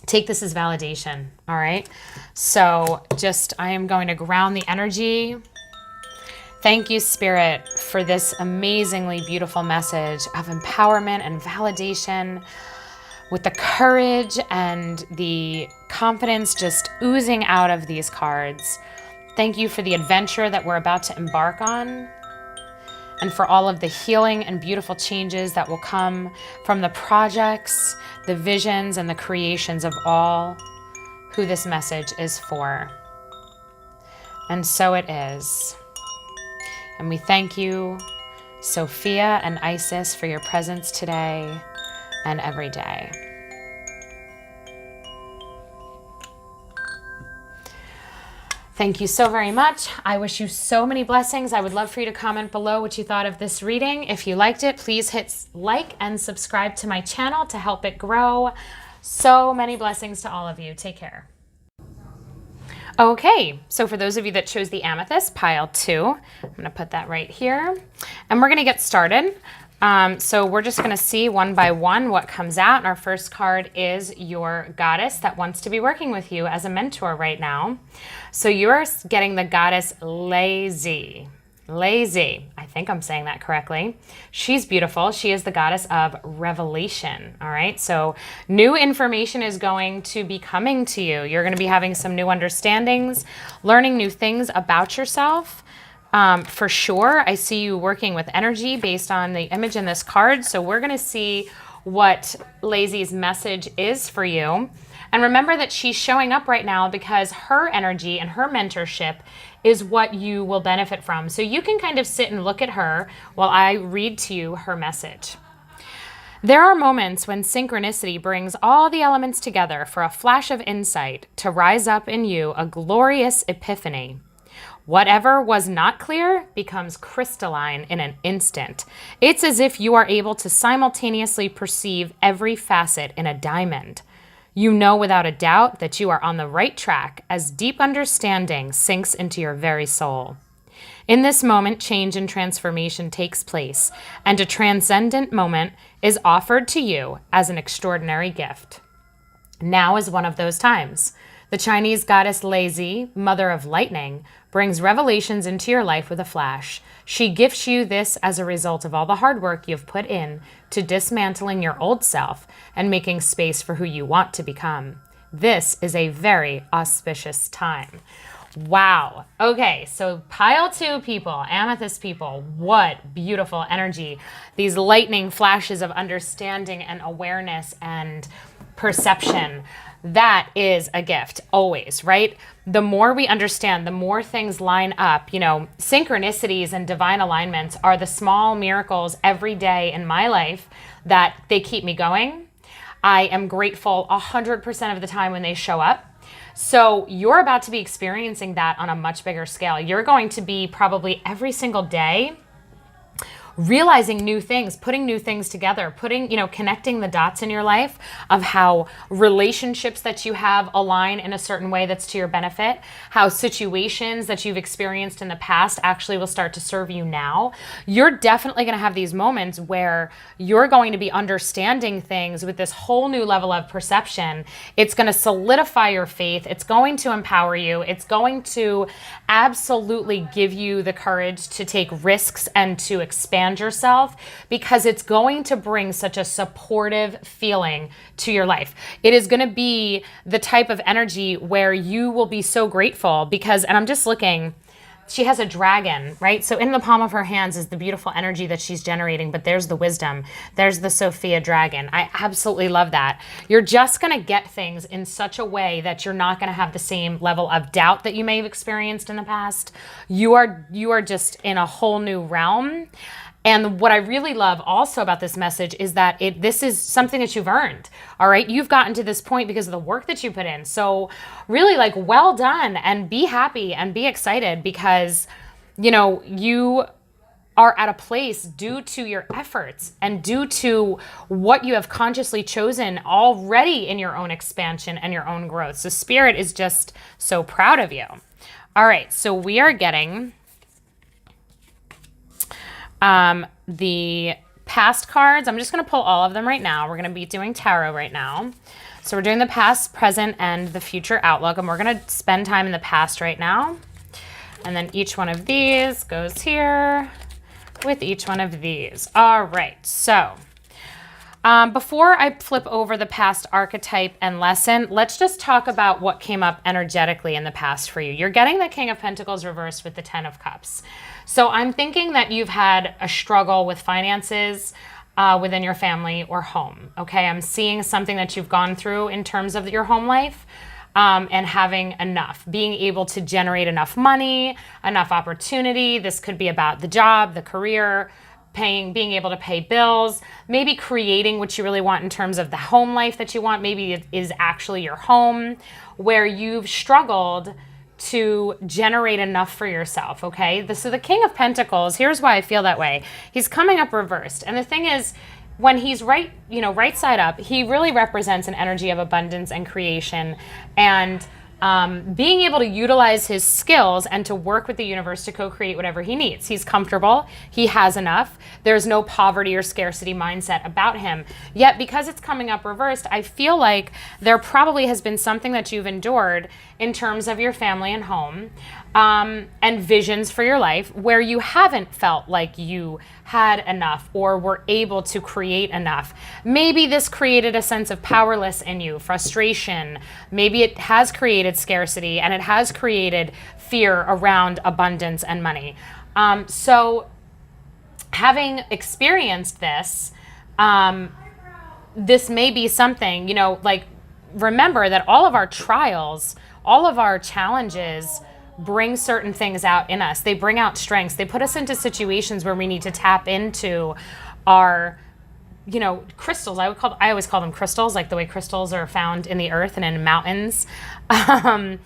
take this as validation. All right. So I am going to ground the energy Thank you, Spirit, for this amazingly beautiful message of empowerment and validation, with the courage and the confidence just oozing out of these cards. Thank you for the adventure that we're about to embark on, and for all of the healing and beautiful changes that will come from the projects, the visions, and the creations of all who this message is for. And so it is. And we thank you, Sophia and Isis, for your presence today and every day. Thank you so very much. I wish you so many blessings. I would love for you to comment below what you thought of this reading. If you liked it, please hit like and subscribe to my channel to help it grow. So many blessings to all of you. Take care. Okay, so for those of you that chose the Amethyst, pile 2, I'm going to put that right here. And we're going to get started. So we're just going to see one by one what comes out. And our first card is your goddess that wants to be working with you as a mentor right now. So you're getting the goddess Lazy. Lazy. I think I'm saying that correctly. She's beautiful. She is the goddess of revelation. All right. So new information is going to be coming to you. You're going to be having some new understandings, learning new things about yourself. For sure, I see you working with energy based on the image in this card. So we're going to see what Lazy's message is for you. And remember that she's showing up right now because her energy and her mentorship is what you will benefit from. So you can kind of sit and look at her while I read to you her message. There are moments when synchronicity brings all the elements together for a flash of insight to rise up in you a glorious epiphany. Whatever was not clear becomes crystalline in an instant. It's as if you are able to simultaneously perceive every facet in a diamond. You know without a doubt that you are on the right track as deep understanding sinks into your very soul. In this moment, change and transformation takes place, and a transcendent moment is offered to you as an extraordinary gift. Now is one of those times. The Chinese goddess Lazy, mother of lightning, brings revelations into your life with a flash. She gifts you this as a result of all the hard work you've put in to dismantling your old self and making space for who you want to become. This is a very auspicious time. Wow. Okay, so pile 2 people, Amethyst people, what beautiful energy. These lightning flashes of understanding and awareness and perception. That is a gift, always, right? The more we understand, the more things line up. You know, synchronicities and divine alignments are the small miracles every day in my life that they keep me going. I am grateful 100% of the time when they show up. So you're about to be experiencing that on a much bigger scale. You're going to be probably every single day realizing new things, putting new things together, connecting the dots in your life of how relationships that you have align in a certain way that's to your benefit, how situations that you've experienced in the past actually will start to serve you now. You're definitely going to have these moments where you're going to be understanding things with this whole new level of perception. It's going to solidify your faith. It's going to empower you. It's going to absolutely give you the courage to take risks and to expand yourself, because it's going to bring such a supportive feeling to your life. It is going to be the type of energy where you will be so grateful because, and I'm just looking, she has a dragon, right? So in the palm of her hands is the beautiful energy that she's generating, but there's the wisdom. There's the Sophia dragon. I absolutely love that. You're just going to get things in such a way that you're not going to have the same level of doubt that you may have experienced in the past. You are just in a whole new realm. And what I really love also about this message is that this is something that you've earned, all right? You've gotten to this point because of the work that you put in. So really, well done, and be happy and be excited because, you are at a place due to your efforts and due to what you have consciously chosen already in your own expansion and your own growth. So Spirit is just so proud of you. All right, so we are getting the past cards. I'm just going to pull all of them right now. We're going to be doing tarot right now. So we're doing the past, present, and the future outlook, and we're going to spend time in the past right now. And then each one of these goes here with each one of these. All right, so before I flip over the past archetype and lesson, let's just talk about what came up energetically in the past for you. You're getting the King of Pentacles reversed with the Ten of Cups. So I'm thinking that you've had a struggle with finances within your family or home, okay? I'm seeing something that you've gone through in terms of your home life. And having enough, being able to generate enough money, enough opportunity. This could be about the job, the career, being able to pay bills, maybe creating what you really want in terms of the home life that you want. Maybe it is actually your home where you've struggled to generate enough for yourself, okay? So the King of Pentacles, here's why I feel that way. He's coming up reversed. And the thing is, when he's right side up, he really represents an energy of abundance and creation and being able to utilize his skills and to work with the universe to co-create whatever he needs. He's comfortable. He has enough. There's no poverty or scarcity mindset about him. Yet because it's coming up reversed, I feel like there probably has been something that you've endured in terms of your family and home and visions for your life where you haven't felt like you had enough or were able to create enough. Maybe this created a sense of powerless in you, frustration. Maybe it has created scarcity and it has created fear around abundance and money. So having experienced this, this may be something, like remember that all of our trials, all of our challenges bring certain things out in us. They bring out strengths. They put us into situations where we need to tap into our, crystals. I always call them crystals, like the way crystals are found in the earth and in mountains. I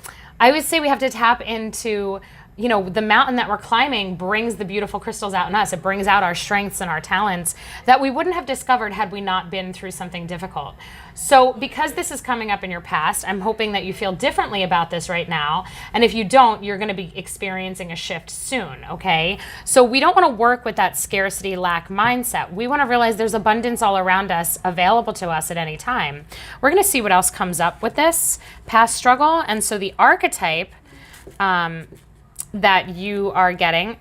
would say we have to tap into, the mountain that we're climbing brings the beautiful crystals out in us. It brings out our strengths and our talents that we wouldn't have discovered had we not been through something difficult. So because this is coming up in your past, I'm hoping that you feel differently about this right now. And if you don't, you're going to be experiencing a shift soon, okay? So we don't want to work with that scarcity lack mindset. We want to realize there's abundance all around us available to us at any time. We're going to see what else comes up with this past struggle. And so the archetype, that you are getting.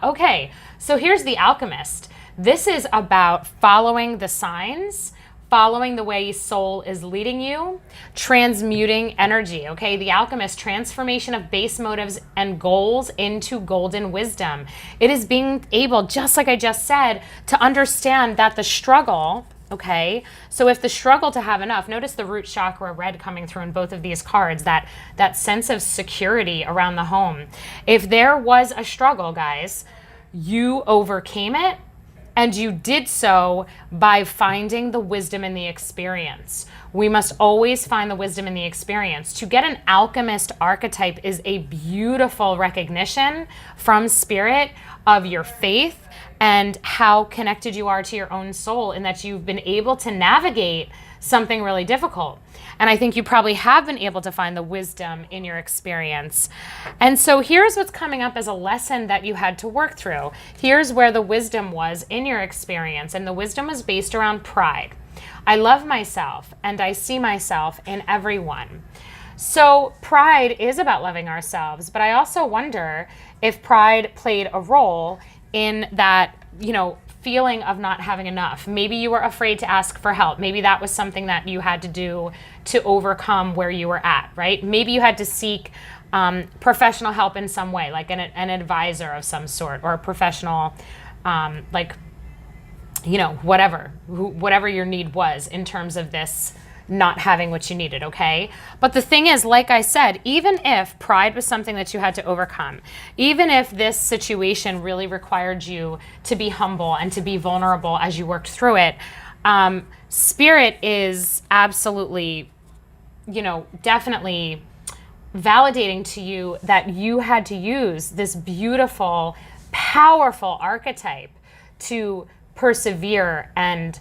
Okay. So here's the Alchemist. This is about following the signs, following the way soul is leading you, transmuting energy, okay? The Alchemist, transformation of base motives and goals into golden wisdom. It is being able, just like I just said, to understand that the struggle, okay? So if the struggle to have enough, notice the root chakra red coming through in both of these cards, that sense of security around the home. If there was a struggle, guys, you overcame it, and you did so by finding the wisdom in the experience. We must always find the wisdom in the experience. To get an alchemist archetype is a beautiful recognition from spirit of your faith and how connected you are to your own soul, and that you've been able to navigate something really difficult. And I think you probably have been able to find the wisdom in your experience. And so here's what's coming up as a lesson that you had to work through. Here's where the wisdom was in your experience. And the wisdom is based around pride. I love myself and I see myself in everyone. So pride is about loving ourselves, but I also wonder if pride played a role in that, feeling of not having enough. Maybe you were afraid to ask for help. Maybe that was something that you had to do to overcome where you were at, right? Maybe you had to seek professional help in some way, like an advisor of some sort, or a professional, whatever your need was in terms of this not having what you needed, okay? But the thing is, like I said, even if pride was something that you had to overcome, even if this situation really required you to be humble and to be vulnerable as you worked through it, spirit is absolutely, definitely validating to you that you had to use this beautiful, powerful archetype to persevere and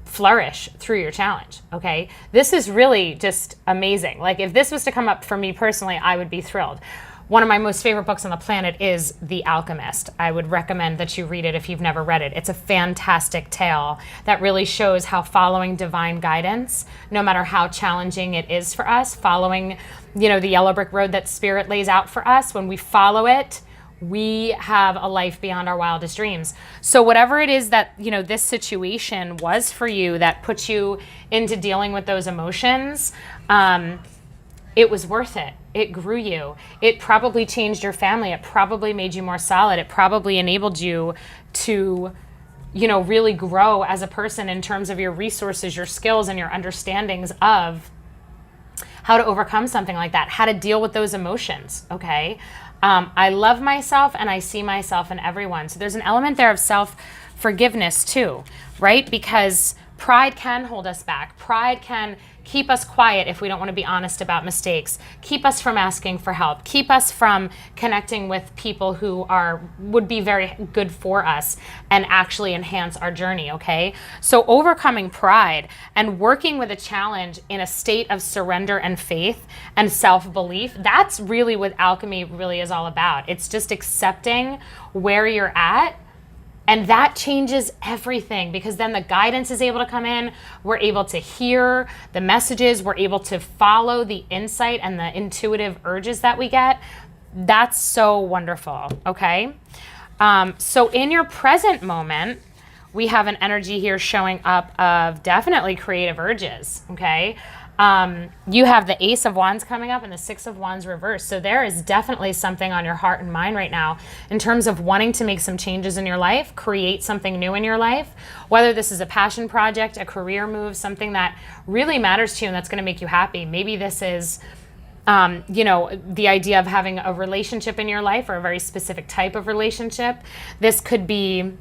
flourish through your challenge, okay? This is really just amazing. Like if this was to come up for me personally, I would be thrilled. one of my most favorite books on the planet is The Alchemist. I would recommend that you read it if you've never read it. It's a fantastic tale that really shows how following divine guidance, no matter how challenging it is for us, following, the yellow brick road that Spirit lays out for us, when we follow it, we have a life beyond our wildest dreams. So whatever it is that, this situation was for you that put you into dealing with those emotions, it was worth it. It grew you. It probably changed your family. It probably made you more solid. It probably enabled you to, really grow as a person in terms of your resources, your skills, and your understandings of how to overcome something like that, how to deal with those emotions, okay? I love myself and I see myself in everyone. So there's an element there of self-forgiveness too, right? Because pride can hold us back. Pride can keep us quiet if we don't want to be honest about mistakes, keep us from asking for help, keep us from connecting with people who would be very good for us and actually enhance our journey, okay? So overcoming pride and working with a challenge in a state of surrender and faith and self-belief, that's really what alchemy really is all about. It's just accepting where you're at. And that changes everything, because then the guidance is able to come in. We're able to hear the messages. We're able to follow the insight and the intuitive urges that we get. That's so wonderful, okay? So in your present moment, we have an energy here showing up of definitely creative urges, okay? You have the Ace of Wands coming up and the Six of Wands reversed. So there is definitely something on your heart and mind right now in terms of wanting to make some changes in your life, create something new in your life, whether this is a passion project, a career move, something that really matters to you and that's going to make you happy. Maybe this is, the idea of having a relationship in your life or a very specific type of relationship. This could be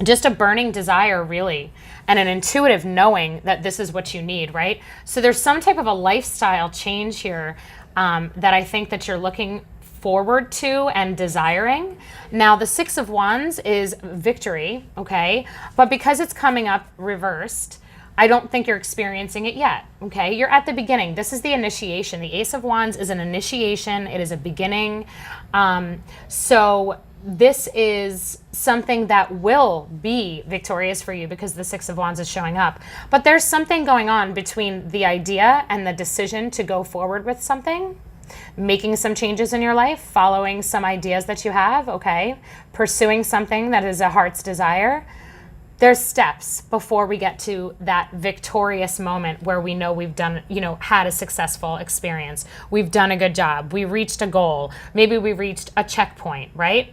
just a burning desire, really, and an intuitive knowing that this is what you need, right? So there's some type of a lifestyle change here that I think that you're looking forward to and desiring. Now, the Six of Wands is victory, okay? But because it's coming up reversed, I don't think you're experiencing it yet, okay? You're at the beginning. This is the initiation. The Ace of Wands is an initiation. It is a beginning. So this is something that will be victorious for you because the Six of Wands is showing up. But there's something going on between the idea and the decision to go forward with something, making some changes in your life, following some ideas that you have, okay? Pursuing something that is a heart's desire. There's steps before we get to that victorious moment where we know we've done, had a successful experience. We've done a good job. We reached a goal. Maybe we reached a checkpoint, right?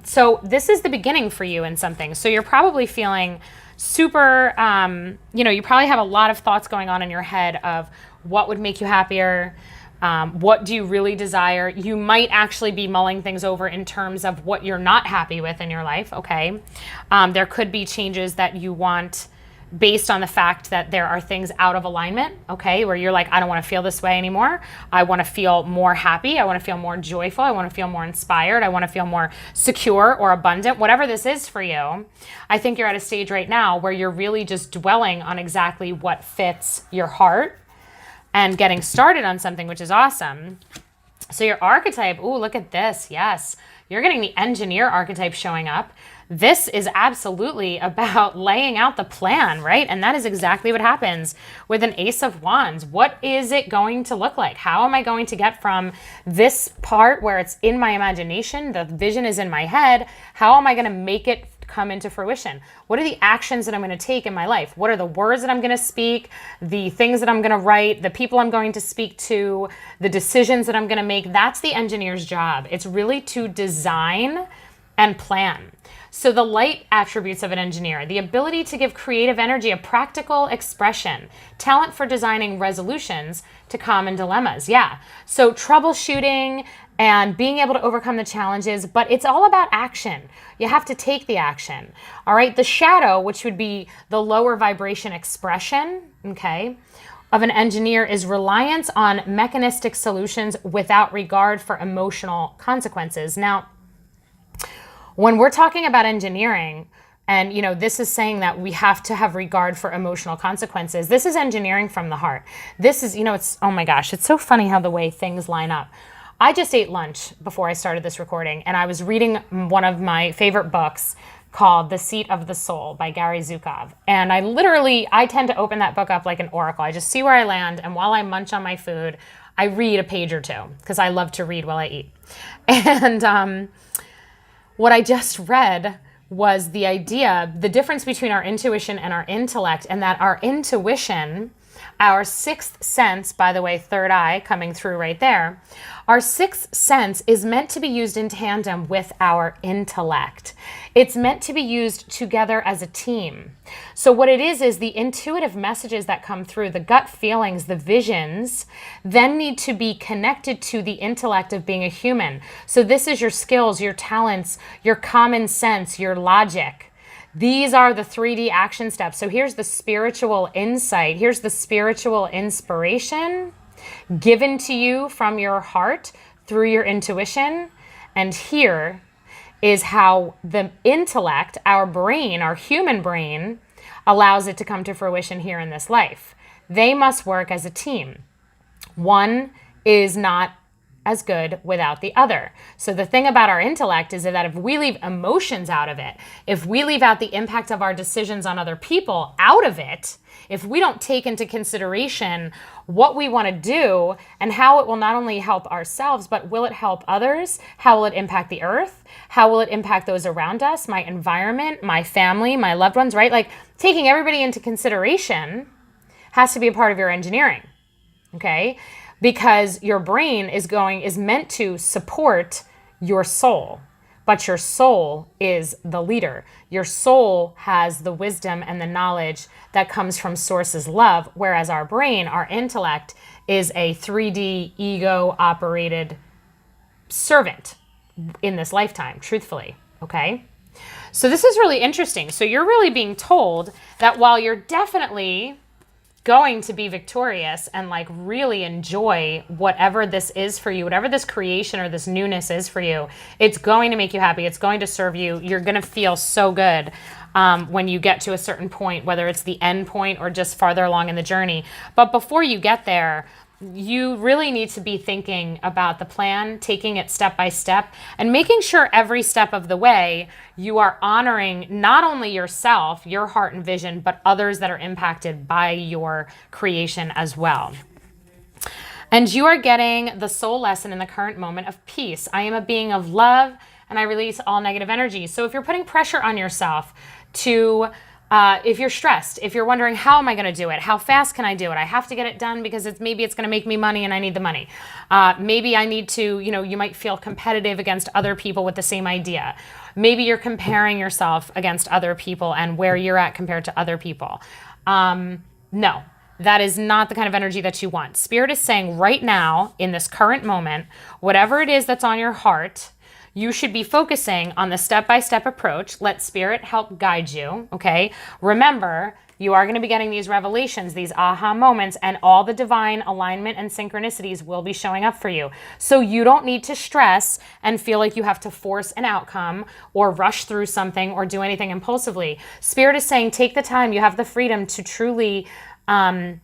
So this is the beginning for you in something. So you're probably feeling super, you probably have a lot of thoughts going on in your head of what would make you happier. What do you really desire? You might actually be mulling things over in terms of what you're not happy with in your life, okay? There could be changes that you want based on the fact that there are things out of alignment, okay, where you're like, I don't want to feel this way anymore. I want to feel more happy. I want to feel more joyful. I want to feel more inspired. I want to feel more secure or abundant, whatever this is for you. I think you're at a stage right now where you're really just dwelling on exactly what fits your heart and getting started on something, which is awesome. So your archetype, ooh, look at this. Yes, you're getting the engineer archetype showing up. This is absolutely about laying out the plan, right? And that is exactly what happens with an Ace of Wands. What is it going to look like? How am I going to get from this part where it's in my imagination, the vision is in my head, how am I going to make it come into fruition? What are the actions that I'm going to take in my life? What are the words that I'm going to speak, the things that I'm going to write, the people I'm going to speak to, the decisions that I'm going to make? That's the engineer's job. It's really to design and plan. So the light attributes of an engineer, the ability to give creative energy a practical expression, talent for designing resolutions to common dilemmas. Yeah. So troubleshooting and being able to overcome the challenges, but it's all about action. You have to take the action. All right. The shadow, which would be the lower vibration expression, okay, of an engineer is reliance on mechanistic solutions without regard for emotional consequences. Now, when we're talking about engineering, and this is saying that we have to have regard for emotional consequences, this is engineering from the heart. This is, it's, oh my gosh, it's so funny how the way things line up. I just ate lunch before I started this recording, and I was reading one of my favorite books called The Seat of the Soul by Gary Zukov. And I tend to open that book up like an oracle. I just see where I land, and while I munch on my food, I read a page or two because I love to read while I eat. And what I just read was the idea, the difference between our intuition and our intellect, and that our intuition, our sixth sense, by the way, third eye coming through right there, our sixth sense is meant to be used in tandem with our intellect. It's meant to be used together as a team. So what it is the intuitive messages that come through, the gut feelings, the visions, then need to be connected to the intellect of being a human. So this is your skills, your talents, your common sense, your logic. These are the 3D action steps. So here's the spiritual insight. Here's the spiritual inspiration given to you from your heart through your intuition. And here is how the intellect, our brain, our human brain, allows it to come to fruition here in this life. They must work as a team. One is not as good without the other. So the thing about our intellect is that if we leave emotions out of it, if we leave out the impact of our decisions on other people out of it, if we don't take into consideration what we want to do and how it will not only help ourselves, but will it help others? How will it impact the earth? How will it impact those around us, my environment, my family, my loved ones, right? Like taking everybody into consideration has to be a part of your engineering, okay? Because your brain is meant to support your soul, but your soul is the leader. Your soul has the wisdom and the knowledge that comes from Source's love, whereas our brain, our intellect, is a 3D ego-operated servant in this lifetime, truthfully, okay? So this is really interesting. So you're really being told that while you're definitely going to be victorious and like really enjoy whatever this is for you, whatever this creation or this newness is for you, it's going to make you happy. It's going to serve you. You're going to feel so good when you get to a certain point, whether it's the end point or just farther along in the journey. But before you get there, you really need to be thinking about the plan, taking it step by step, and making sure every step of the way you are honoring not only yourself, your heart and vision, but others that are impacted by your creation as well. And you are getting the soul lesson in the current moment of peace. I am a being of love, and I release all negative energy. So if you're putting pressure on yourself to if you're stressed, if you're wondering, how am I going to do it? How fast can I do it? I have to get it done because maybe it's going to make me money and I need the money. Maybe I need to, you might feel competitive against other people with the same idea. Maybe you're comparing yourself against other people and where you're at compared to other people. No, that is not the kind of energy that you want. Spirit is saying right now, in this current moment, whatever it is that's on your heart, you should be focusing on the step-by-step approach. Let Spirit help guide you, okay? Remember, you are going to be getting these revelations, these aha moments, and all the divine alignment and synchronicities will be showing up for you. So you don't need to stress and feel like you have to force an outcome or rush through something or do anything impulsively. Spirit is saying take the time. You have the freedom to truly plan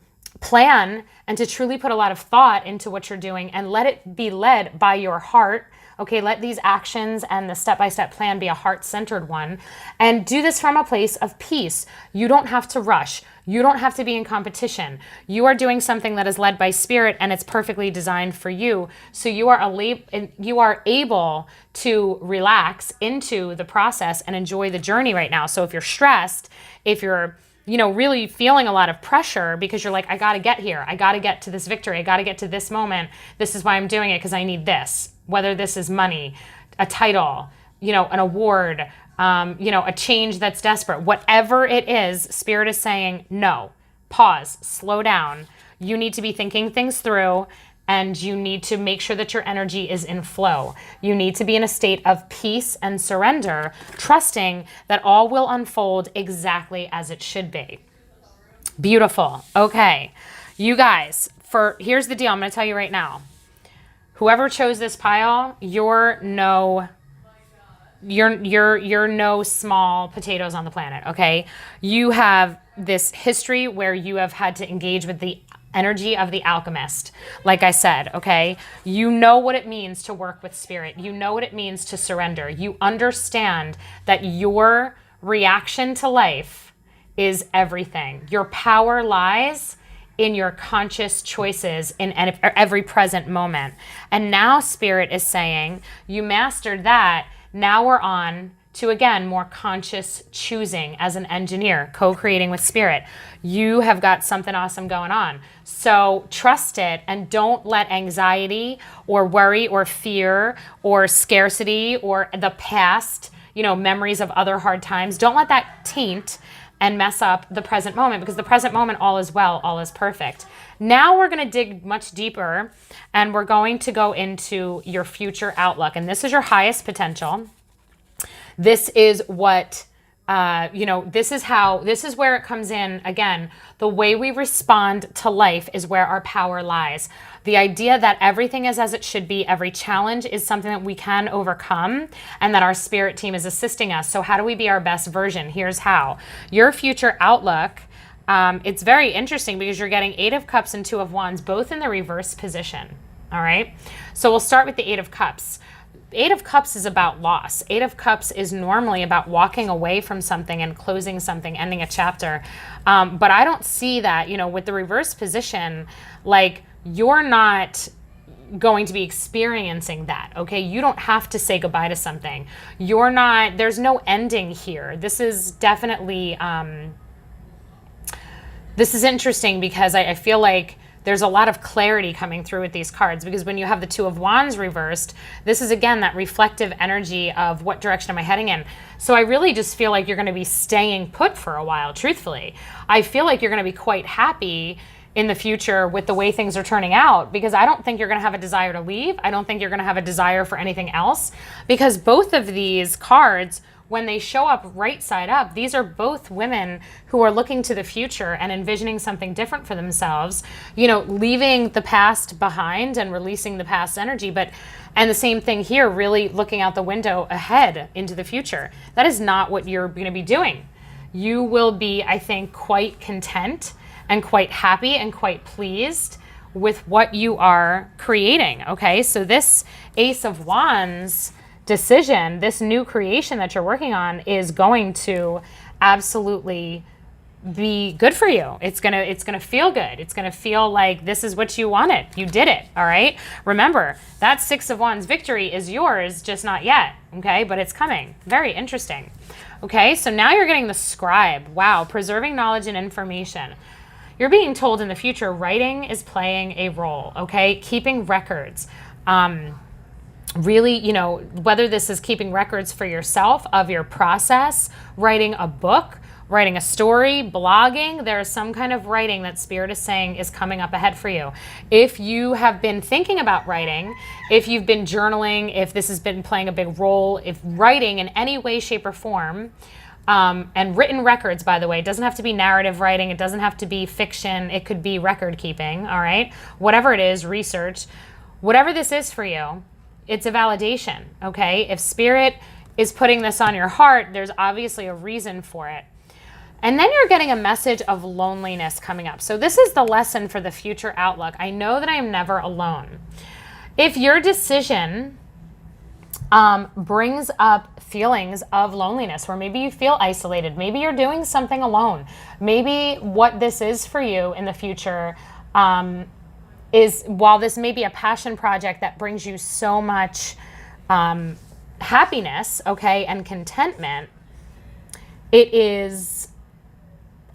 and to truly put a lot of thought into what you're doing and let it be led by your heart. Okay, let these actions and the step-by-step plan be a heart-centered one. And do this from a place of peace. You don't have to rush. You don't have to be in competition. You are doing something that is led by Spirit and it's perfectly designed for you. So you are able to relax into the process and enjoy the journey right now. So if you're stressed, if you're really feeling a lot of pressure because you're like, I got to get here. I got to get to this victory. I got to get to this moment. This is why I'm doing it because I need this. Whether this is money, a title, an award, a change that's desperate, whatever it is, Spirit is saying, no, pause, slow down. You need to be thinking things through and you need to make sure that your energy is in flow. You need to be in a state of peace and surrender, trusting that all will unfold exactly as it should be. Beautiful. Okay. You guys, here's the deal. I'm going to tell you right now. Whoever chose this pile, you're no small potatoes on the planet, okay? You have this history where you have had to engage with the energy of the alchemist. Like I said, okay, you know what it means to work with spirit. You know what it means to surrender. You understand that your reaction to life is everything. Your power lies in your conscious choices in every present moment. And now spirit is saying, you mastered that. Now we're on to, again, more conscious choosing as an engineer, co-creating with spirit. You have got something awesome going on. So trust it and don't let anxiety or worry or fear or scarcity or the past, memories of other hard times, don't let that taint and mess up the present moment, because the present moment, all is well, all is perfect. Now we're going to dig much deeper and we're going to go into your future outlook. And this is your highest potential. This is what, this is where it comes in. Again, the way we respond to life is where our power lies. The idea that everything is as it should be, every challenge is something that we can overcome, and that our spirit team is assisting us. So how do we be our best version? Here's how. Your future outlook, it's very interesting because you're getting 8 of Cups and 2 of Wands, both in the reverse position. All right. So we'll start with the 8 of Cups. 8 of Cups is about loss. 8 of Cups is normally about walking away from something and closing something, ending a chapter. But I don't see that, with the reverse position, like you're not going to be experiencing that, okay? You don't have to say goodbye to something. There's no ending here. This is definitely, this is interesting because I feel like there's a lot of clarity coming through with these cards, because when you have the 2 of Wands reversed, this is, again, that reflective energy of what direction am I heading in. So I really just feel like you're going to be staying put for a while, truthfully. I feel like you're going to be quite happy in the future with the way things are turning out, because I don't think you're going to have a desire to leave. I don't think you're going to have a desire for anything else, because both of these cards, when they show up right side up, these are both women who are looking to the future and envisioning something different for themselves, leaving the past behind and releasing the past energy. And the same thing here, really looking out the window ahead into the future. That is not what you're going to be doing. You will be, I think, quite content and quite happy and quite pleased with what you are creating. Okay, so this Ace of Wands decision, this new creation that you're working on, is going to absolutely be good for you. It's gonna feel good. It's gonna feel like this is what you wanted. You did it. All right. Remember, that 6 of Wands victory is yours, just not yet. Okay, but it's coming. Very interesting. Okay, so now you're getting the Scribe. Wow, preserving knowledge and information. You're being told in the future writing is playing a role. Okay, keeping records. Really, whether this is keeping records for yourself of your process, writing a book, writing a story, blogging, there's some kind of writing that Spirit is saying is coming up ahead for you. If you have been thinking about writing, if you've been journaling, if this has been playing a big role, if writing in any way, shape, or form, and written records, by the way, it doesn't have to be narrative writing, it doesn't have to be fiction, it could be record keeping, all right? Whatever it is, research, whatever this is for you, it's a validation, okay? If Spirit is putting this on your heart, there's obviously a reason for it. And then you're getting a message of loneliness coming up. So this is the lesson for the future outlook. I know that I am never alone. If your decision brings up feelings of loneliness, where maybe you feel isolated, maybe you're doing something alone, maybe what this is for you in the future is, while this may be a passion project that brings you so much happiness, okay, and contentment, it is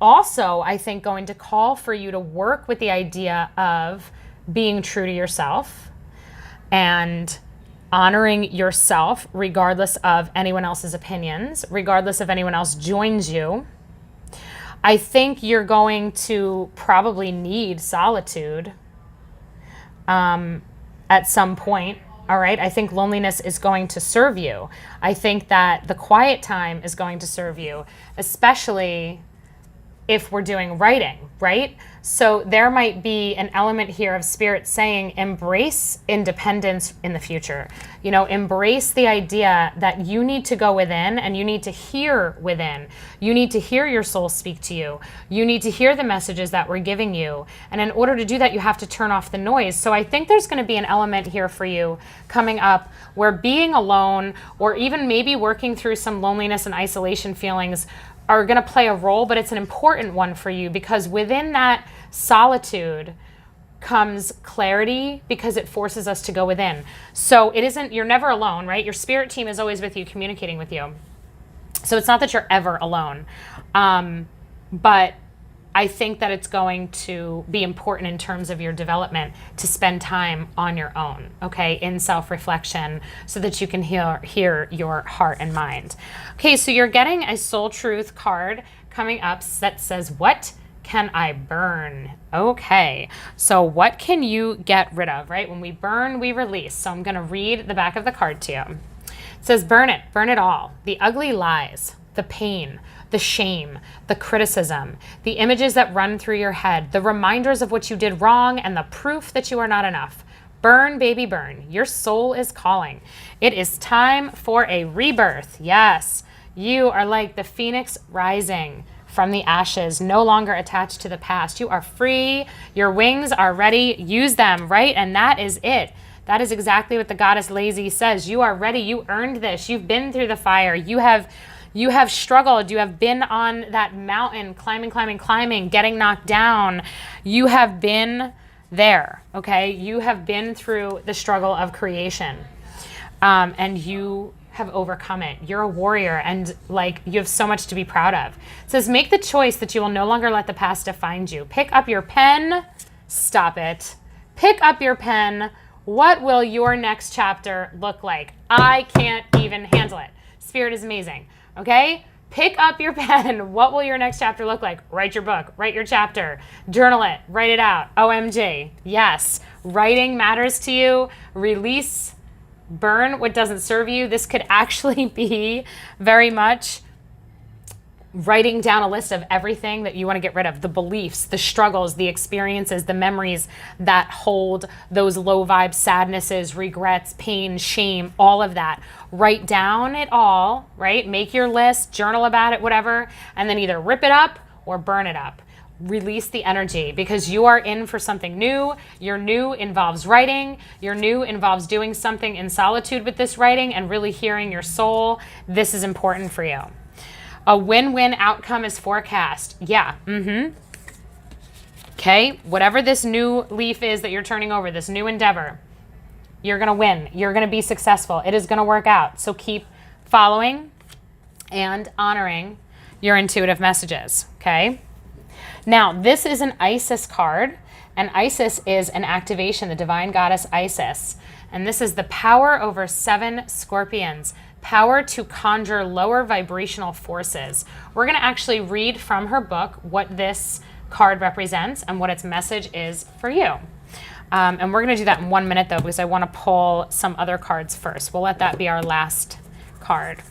also, I think, going to call for you to work with the idea of being true to yourself and honoring yourself regardless of anyone else's opinions, regardless if anyone else joins you. I think you're going to probably need solitude at some point, all right? I think loneliness is going to serve you. I think that the quiet time is going to serve you, especially if we're doing writing, right? So there might be an element here of spirit saying, embrace independence in the future. You know, embrace the idea that you need to go within and you need to hear within. You need to hear your soul speak to you. You need to hear the messages that we're giving you. And in order to do that, you have to turn off the noise. So I think there's going to be an element here for you coming up where being alone, or even maybe working through some loneliness and isolation feelings, are going to play a role, but it's an important one for you, because within that solitude comes clarity, because it forces us to go within. So it isn't, you're never alone, right? Your spirit team is always with you, communicating with you. So it's not that you're ever alone. But I think that it's going to be important in terms of your development to spend time on your own, okay, in self-reflection, so that you can hear your heart and mind. Okay, so you're getting a soul truth card coming up that says, what can I burn? Okay, so what can you get rid of, right? When we burn, we release. So I'm going to read the back of the card to you. It says, burn it all. The ugly lies, the pain, the shame, the criticism, the images that run through your head, the reminders of what you did wrong, and the proof that you are not enough. Burn, baby, burn. Your soul is calling. It is time for a rebirth. Yes, you are like the phoenix rising from the ashes, no longer attached to the past. You are free. Your wings are ready. Use them, right? And that is it. That is exactly what the goddess Lazy says. You are ready. You earned this. You've been through the fire. You have struggled. You have been on that mountain, climbing, getting knocked down. You have been there, okay? You have been through the struggle of creation, and you have overcome it. You're a warrior, and like, you have so much to be proud of. It says, make the choice that you will no longer let the past define you. Pick up your pen. Stop it. Pick up your pen. What will your next chapter look like? I can't even handle it. Spirit is amazing. Okay? Pick up your pen. What will your next chapter look like? Write your book. Write your chapter. Journal it. Write it out. OMG. Yes. Writing matters to you. Release. Burn what doesn't serve you. This could actually be very much writing down a list of everything that you want to get rid of, the beliefs, the struggles, the experiences, the memories that hold those low vibe sadnesses, regrets, pain, shame, all of that. Write down it all, right? Make your list, journal about it, whatever, and then either rip it up or burn it up. Release the energy, because you are in for something new. Your new involves writing. Your new involves doing something in solitude with this writing and really hearing your soul. This is important for you. A win-win outcome is forecast. Yeah. Okay. Whatever this new leaf is that you're turning over, this new endeavor, you're going to win. You're going to be successful. It is going to work out. So keep following and honoring your intuitive messages. Okay. Now, this is an Isis card, and Isis is an activation, the divine goddess Isis. And this is the power over 7 scorpions. Power to conjure lower vibrational forces. We're going to actually read from her book what this card represents and what its message is for you. And we're going to do that in 1 minute, though, because I want to pull some other cards first. We'll let that be our last card.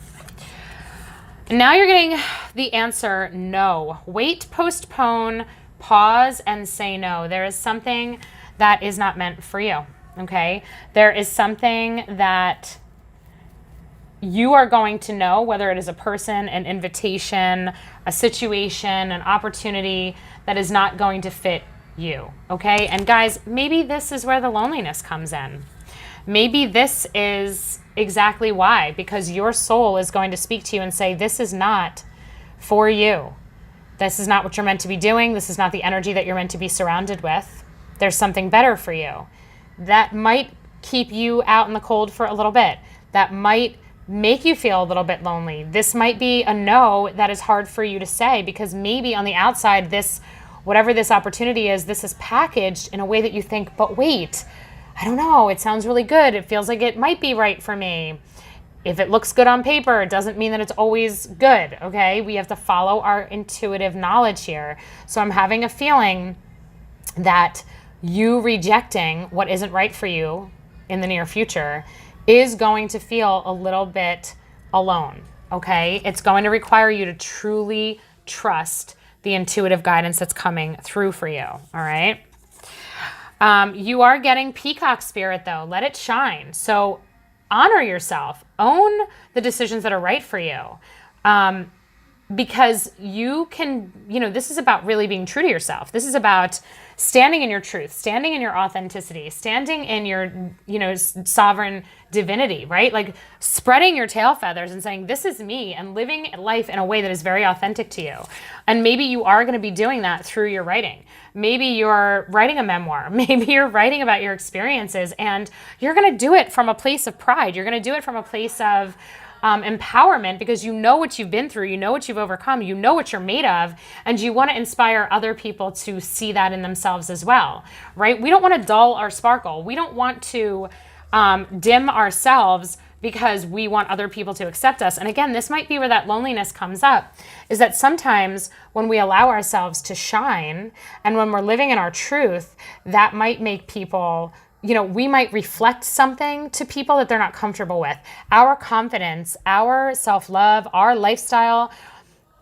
And now you're getting the answer, no. Wait, postpone, pause, and say no. There is something that is not meant for you, okay? There is something that you are going to know, whether it is a person, an invitation, a situation, an opportunity that is not going to fit you, okay? And guys, maybe this is where the loneliness comes in. Maybe this is exactly why, because your soul is going to speak to you and say, this is not for you. This is not what you're meant to be doing. This is not the energy that you're meant to be surrounded with. There's something better for you. That might keep you out in the cold for a little bit. That might make you feel a little bit lonely. This might be a no that is hard for you to say, because maybe on the outside, this, whatever this opportunity is, this is packaged in a way that you think, but wait, I don't know, it sounds really good. It feels like it might be right for me. If it looks good on paper, it doesn't mean that it's always good, okay? We have to follow our intuitive knowledge here. So I'm having a feeling that you rejecting what isn't right for you in the near future is going to feel a little bit alone, okay? It's going to require you to truly trust the intuitive guidance that's coming through for you, all right? You are getting peacock spirit though. Let it shine. So honor yourself. Own the decisions that are right for you. Because you can, this is about really being true to yourself. This is about standing in your truth, standing in your authenticity, standing in your, sovereign divinity, right? Like spreading your tail feathers and saying, this is me, and living life in a way that is very authentic to you. And maybe you are going to be doing that through your writing. Maybe you're writing a memoir. Maybe you're writing about your experiences, and you're going to do it from a place of pride. You're going to do it from a place of empowerment, because you know what you've been through, you know what you've overcome, you know what you're made of, and you want to inspire other people to see that in themselves as well, right? We don't want to dull our sparkle. We don't want to dim ourselves because we want other people to accept us. And again, this might be where that loneliness comes up, is that sometimes when we allow ourselves to shine and when we're living in our truth, that might make people, we might reflect something to people that they're not comfortable with. Our confidence, our self-love, our lifestyle,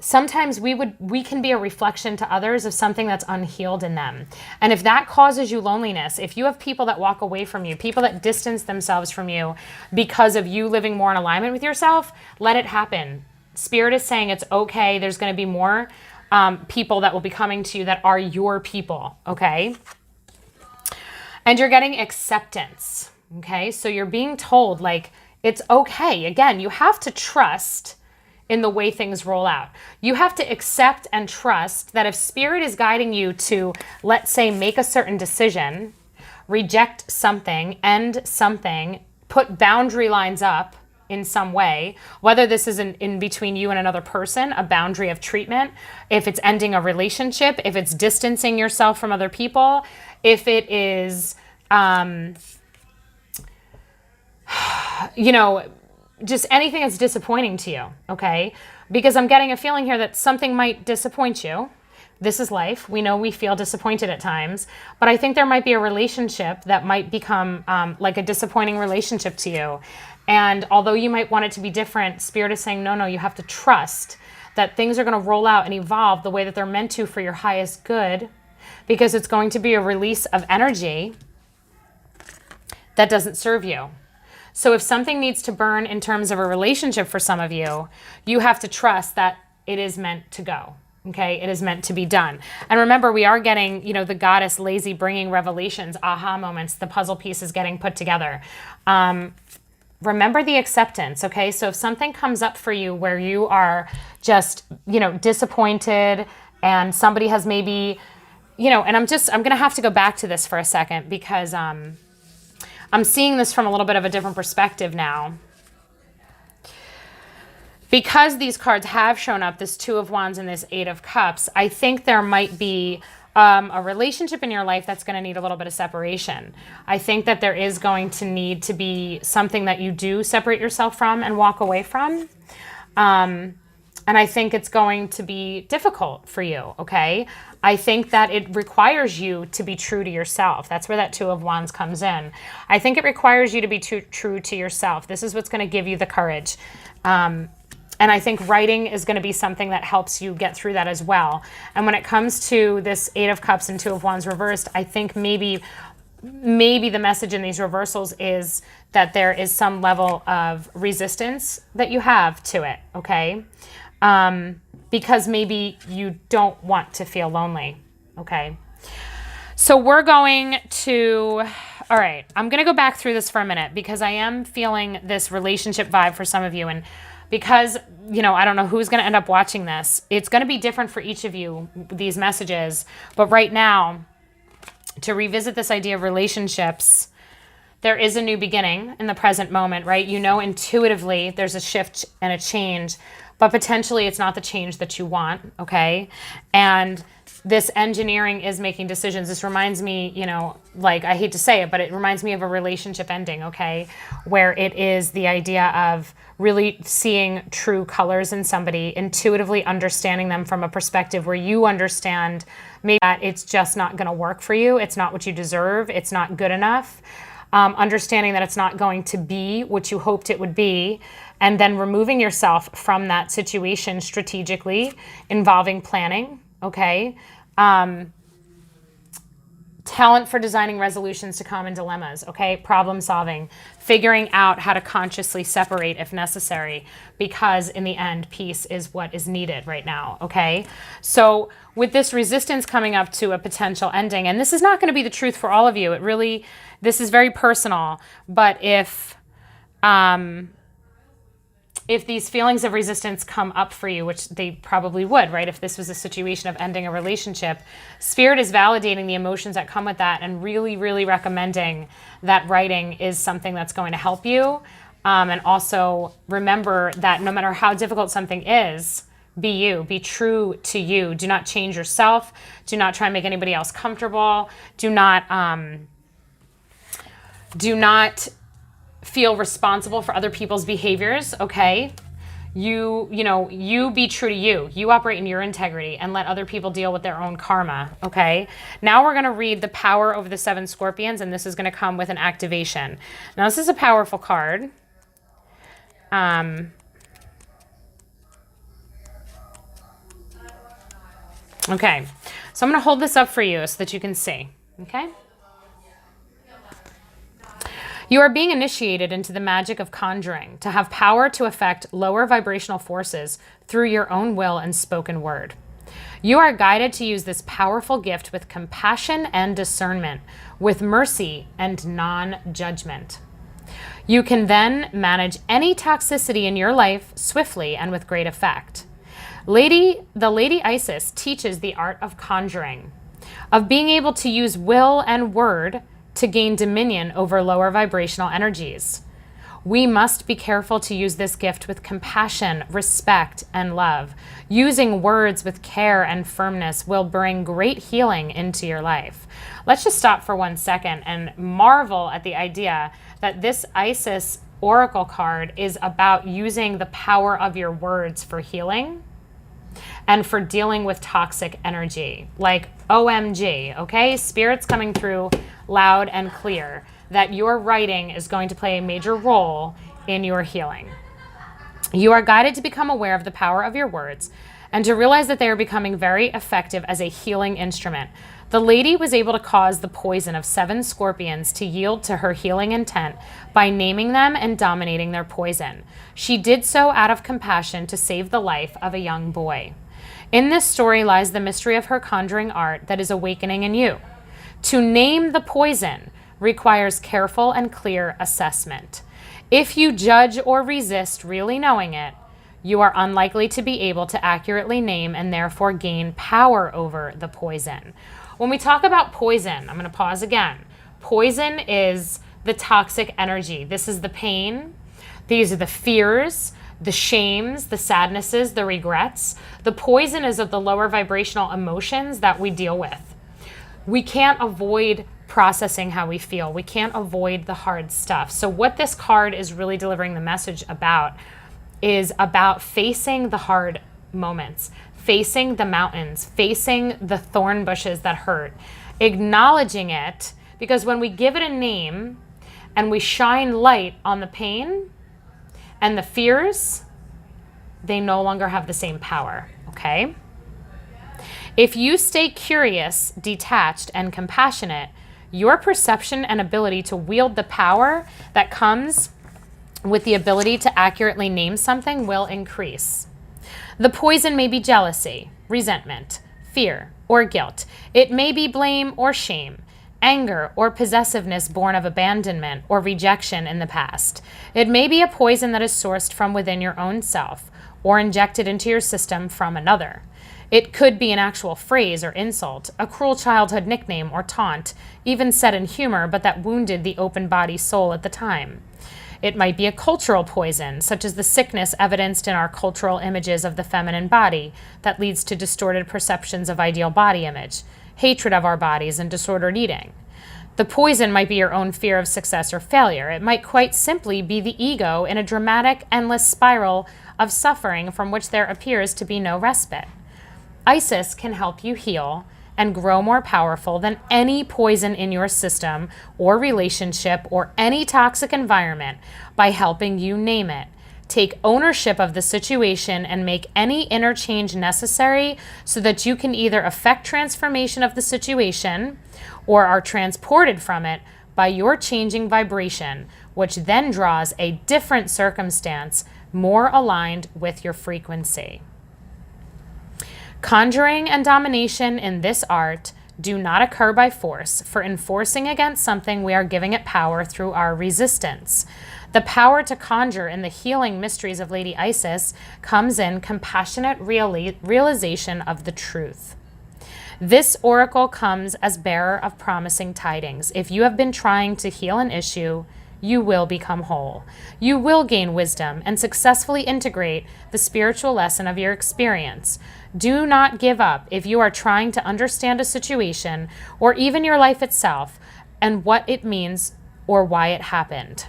sometimes we can be a reflection to others of something that's unhealed in them. And if that causes you loneliness, if you have people that walk away from you, people that distance themselves from you because of you living more in alignment with yourself, let it happen. Spirit is saying it's okay. There's going to be more people that will be coming to you that are your people, okay? And you're getting acceptance, okay? So you're being told, like, it's okay. Again, you have to trust in the way things roll out. You have to accept and trust that if Spirit is guiding you to, let's say, make a certain decision, reject something, end something, put boundary lines up in some way, whether this is in between you and another person, a boundary of treatment, if it's ending a relationship, if it's distancing yourself from other people, if it is, just anything that's disappointing to you, okay? Because I'm getting a feeling here that something might disappoint you. This is life. We know we feel disappointed at times, but I think there might be a relationship that might become like a disappointing relationship to you. And although you might want it to be different, Spirit is saying, no, you have to trust that things are going to roll out and evolve the way that they're meant to for your highest good, because it's going to be a release of energy that doesn't serve you. So if something needs to burn in terms of a relationship for some of you, you have to trust that it is meant to go. Okay, it is meant to be done. And remember, we are getting, the goddess lazy bringing revelations, aha moments, the puzzle pieces getting put together. Remember the acceptance, okay? So if something comes up for you where you are just, disappointed, and somebody has maybe, and I'm going to have to go back to this for a second, because I'm seeing this from a little bit of a different perspective now. Because these cards have shown up, this Two of Wands and this Eight of Cups, I think there might be a relationship in your life that's going to need a little bit of separation. I think that there is going to need to be something that you do separate yourself from and walk away from. And I think it's going to be difficult for you, okay? I think that it requires you to be true to yourself. That's where that Two of Wands comes in. I think it requires you to be true to yourself. This is what's going to give you the courage. And I think writing is going to be something that helps you get through that as well. And when it comes to this Eight of Cups and Two of Wands reversed, I think maybe the message in these reversals is that there is some level of resistance that you have to it, okay? Because maybe you don't want to feel lonely, okay? So we're going to, all right, I'm going to go back through this for a minute, because I am feeling this relationship vibe for some of you. And because, I don't know who's going to end up watching this. It's going to be different for each of you, these messages. But right now, to revisit this idea of relationships, there is a new beginning in the present moment, right? Intuitively there's a shift and a change, but potentially it's not the change that you want, okay? And this engineering is making decisions. This reminds me, I hate to say it, but it reminds me of a relationship ending, okay? Where it is the idea of really seeing true colors in somebody, intuitively understanding them from a perspective where you understand maybe that it's just not going to work for you. It's not what you deserve. It's not good enough. Understanding that it's not going to be what you hoped it would be, and then removing yourself from that situation strategically, involving planning. okay? Talent for designing resolutions to common dilemmas, okay? Problem solving, figuring out how to consciously separate if necessary, because in the end, peace is what is needed right now, okay? So with this resistance coming up to a potential ending, and this is not going to be the truth for all of you, this is very personal, but if these feelings of resistance come up for you, which they probably would, right? If this was a situation of ending a relationship, Spirit is validating the emotions that come with that and really, really recommending that writing is something that's going to help you. And also remember that no matter how difficult something is, be you, be true to you. Do not change yourself. Do not try and make anybody else comfortable. Do not feel responsible for other people's behaviors, okay? You be true to you. You operate in your integrity and let other people deal with their own karma, okay? Now we're going to read the power over the 7 scorpions, and this is going to come with an activation. Now this is a powerful card. Okay, so I'm going to hold this up for you so that you can see, okay? You are being initiated into the magic of conjuring to have power to affect lower vibrational forces through your own will and spoken word. You are guided to use this powerful gift with compassion and discernment, with mercy and non-judgment. You can then manage any toxicity in your life swiftly and with great effect. The Lady Isis teaches the art of conjuring, of being able to use will and word to gain dominion over lower vibrational energies. We must be careful to use this gift with compassion, respect, and love. Using words with care and firmness will bring great healing into your life. Let's just stop for 1 second and marvel at the idea that this Isis Oracle card is about using the power of your words for healing and for dealing with toxic energy. Like, OMG, okay? Spirit's coming through loud and clear that your writing is going to play a major role in your healing. You are guided to become aware of the power of your words and to realize that they are becoming very effective as a healing instrument. The lady was able to cause the poison of 7 scorpions to yield to her healing intent by naming them and dominating their poison. She did so out of compassion to save the life of a young boy. In this story lies the mystery of her conjuring art that is awakening in you. To name the poison requires careful and clear assessment. If you judge or resist really knowing it, you are unlikely to be able to accurately name and therefore gain power over the poison. When we talk about poison, I'm going to pause again. Poison is the toxic energy. This is the pain. These are the fears, the shames, the sadnesses, the regrets. The poison is of the lower vibrational emotions that we deal with. We can't avoid processing how we feel. We can't avoid the hard stuff. So what this card is really delivering the message about is about facing the hard moments, facing the mountains, facing the thorn bushes that hurt, acknowledging it, because when we give it a name and we shine light on the pain and the fears, they no longer have the same power, okay? If you stay curious, detached, and compassionate, your perception and ability to wield the power that comes with the ability to accurately name something will increase. The poison may be jealousy, resentment, fear, or guilt. It may be blame or shame, anger or possessiveness born of abandonment or rejection in the past. It may be a poison that is sourced from within your own self or injected into your system from another. It could be an actual phrase or insult, a cruel childhood nickname or taunt, even said in humor, but that wounded the open body soul at the time. It might be a cultural poison, such as the sickness evidenced in our cultural images of the feminine body that leads to distorted perceptions of ideal body image, hatred of our bodies, and disordered eating. The poison might be your own fear of success or failure. It might quite simply be the ego in a dramatic, endless spiral of suffering from which there appears to be no respite. Isis can help you heal and grow more powerful than any poison in your system or relationship or any toxic environment by helping you name it, Take ownership of the situation and make any inner change necessary so that you can either affect transformation of the situation or are transported from it by your changing vibration, which then draws a different circumstance more aligned with your frequency. Conjuring and domination in this art do not occur by force. For enforcing against something, we are giving it power through our resistance. The power to conjure in the healing mysteries of Lady Isis comes in compassionate realization of the truth. This oracle comes as bearer of promising tidings. If you have been trying to heal an issue, you will become whole. You will gain wisdom and successfully integrate the spiritual lesson of your experience. Do not give up if you are trying to understand a situation or even your life itself and what it means or why it happened.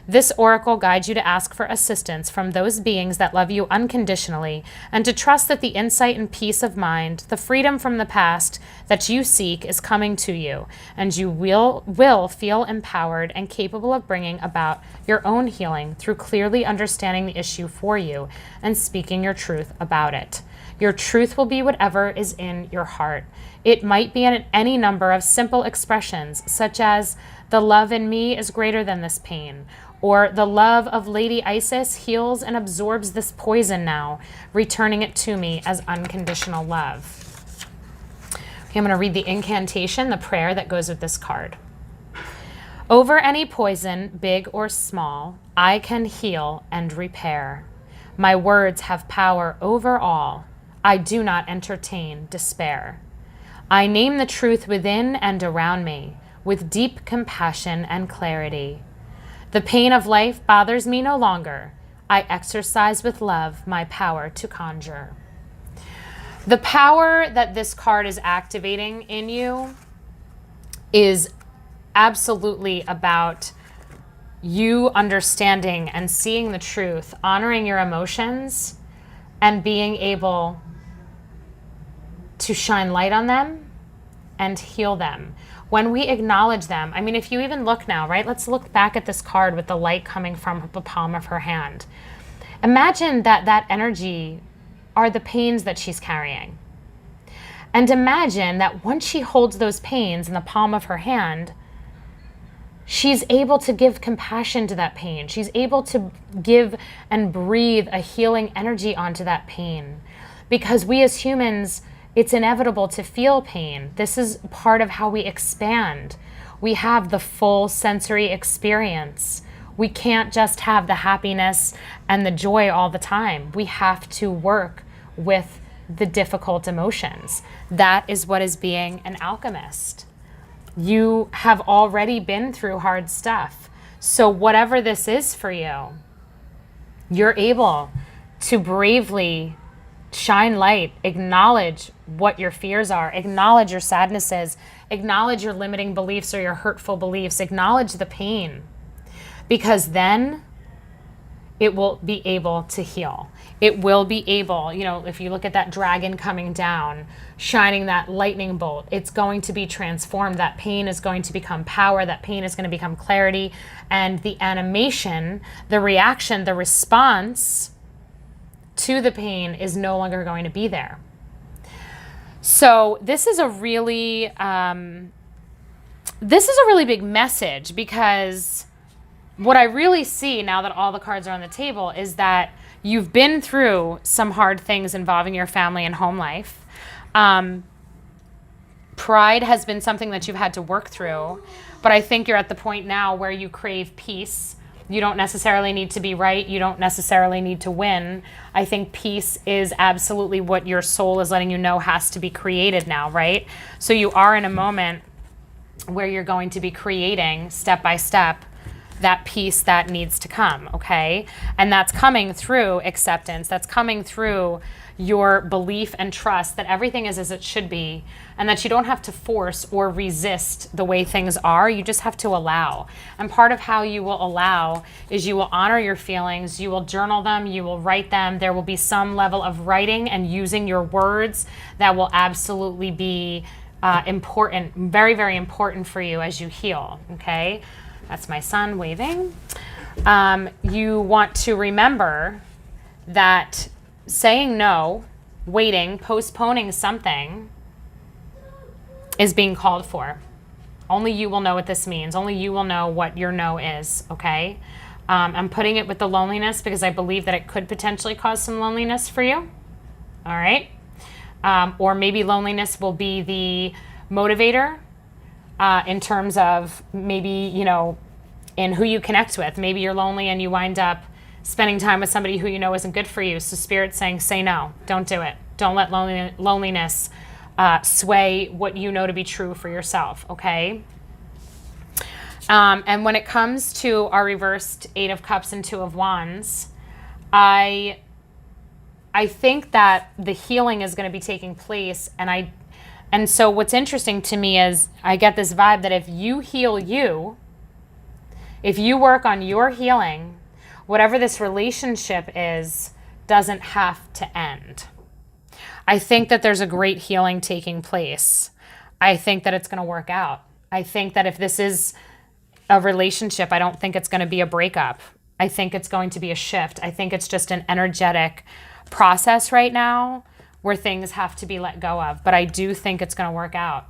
This oracle guides you to ask for assistance from those beings that love you unconditionally and to trust that the insight and peace of mind, the freedom from the past that you seek is coming to you, and you will feel empowered and capable of bringing about your own healing through clearly understanding the issue for you and speaking your truth about it. Your truth will be whatever is in your heart. It might be in any number of simple expressions, such as, "The love in me is greater than this pain," or "The love of Lady Isis heals and absorbs this poison now, returning it to me as unconditional love." Okay, I'm going to read the incantation, the prayer that goes with this card. Over any poison, big or small, I can heal and repair. My words have power over all. I do not entertain despair. I name the truth within and around me with deep compassion and clarity. The pain of life bothers me no longer. I exercise with love my power to conjure. The power that this card is activating in you is absolutely about you understanding and seeing the truth, honoring your emotions, and being able to shine light on them and heal them. When we acknowledge them, I mean, if you even look now, right? Let's look back at this card with the light coming from the palm of her hand. Imagine that that energy are the pains that she's carrying. And imagine that once she holds those pains in the palm of her hand, she's able to give compassion to that pain. She's able to give and breathe a healing energy onto that pain. Because we as humans, it's inevitable to feel pain. This is part of how we expand. We have the full sensory experience. We can't just have the happiness and the joy all the time. We have to work with the difficult emotions. That is what is being an alchemist. You have already been through hard stuff. So whatever this is for you, you're able to bravely shine light, acknowledge what your fears are, acknowledge your sadnesses, acknowledge your limiting beliefs or your hurtful beliefs, acknowledge the pain, because then it will be able to heal. It will be able, you know, if you look at that dragon coming down, shining that lightning bolt, it's going to be transformed. That pain is going to become power. That pain is going to become clarity. And the animation, the reaction, the response to the pain is no longer going to be there. So this is a really big message, because what I really see now that all the cards are on the table is that you've been through some hard things involving your family and home life. Pride has been something that you've had to work through, but I think you're at the point now where you crave peace. You don't necessarily need to be right. You don't necessarily need to win. I think peace is absolutely what your soul is letting you know has to be created now, right? So you are in a moment where you're going to be creating step by step that peace that needs to come, okay? And that's coming through acceptance. That's coming through your belief and trust that everything is as it should be, and that you don't have to force or resist the way things are. You just have to allow. And part of how you will allow is you will honor your feelings, you will journal them, you will write them. There will be some level of writing and using your words that will absolutely be important, very, very important for you as you heal, okay? That's my son waving. You want to remember that saying no, waiting, postponing something is being called for. Only you will know what this means. Only you will know what your no is, okay? I'm putting it with the loneliness because I believe that it could potentially cause some loneliness for you, all right? Or maybe loneliness will be the motivator in terms of maybe, you know, in who you connect with. Maybe you're lonely and you wind up spending time with somebody who you know isn't good for you. So Spirit's saying, say no, don't do it. Don't let loneliness sway what you know to be true for yourself, okay? And when it comes to our reversed 8 of Cups and 2 of Wands, I think that the healing is going to be taking place. And so what's interesting to me is I get this vibe that if you heal you, if you work on your healing, whatever this relationship is, doesn't have to end. I think that there's a great healing taking place. I think that it's going to work out. I think that if this is a relationship, I don't think it's going to be a breakup. I think it's going to be a shift. I think it's just an energetic process right now where things have to be let go of. But I do think it's going to work out.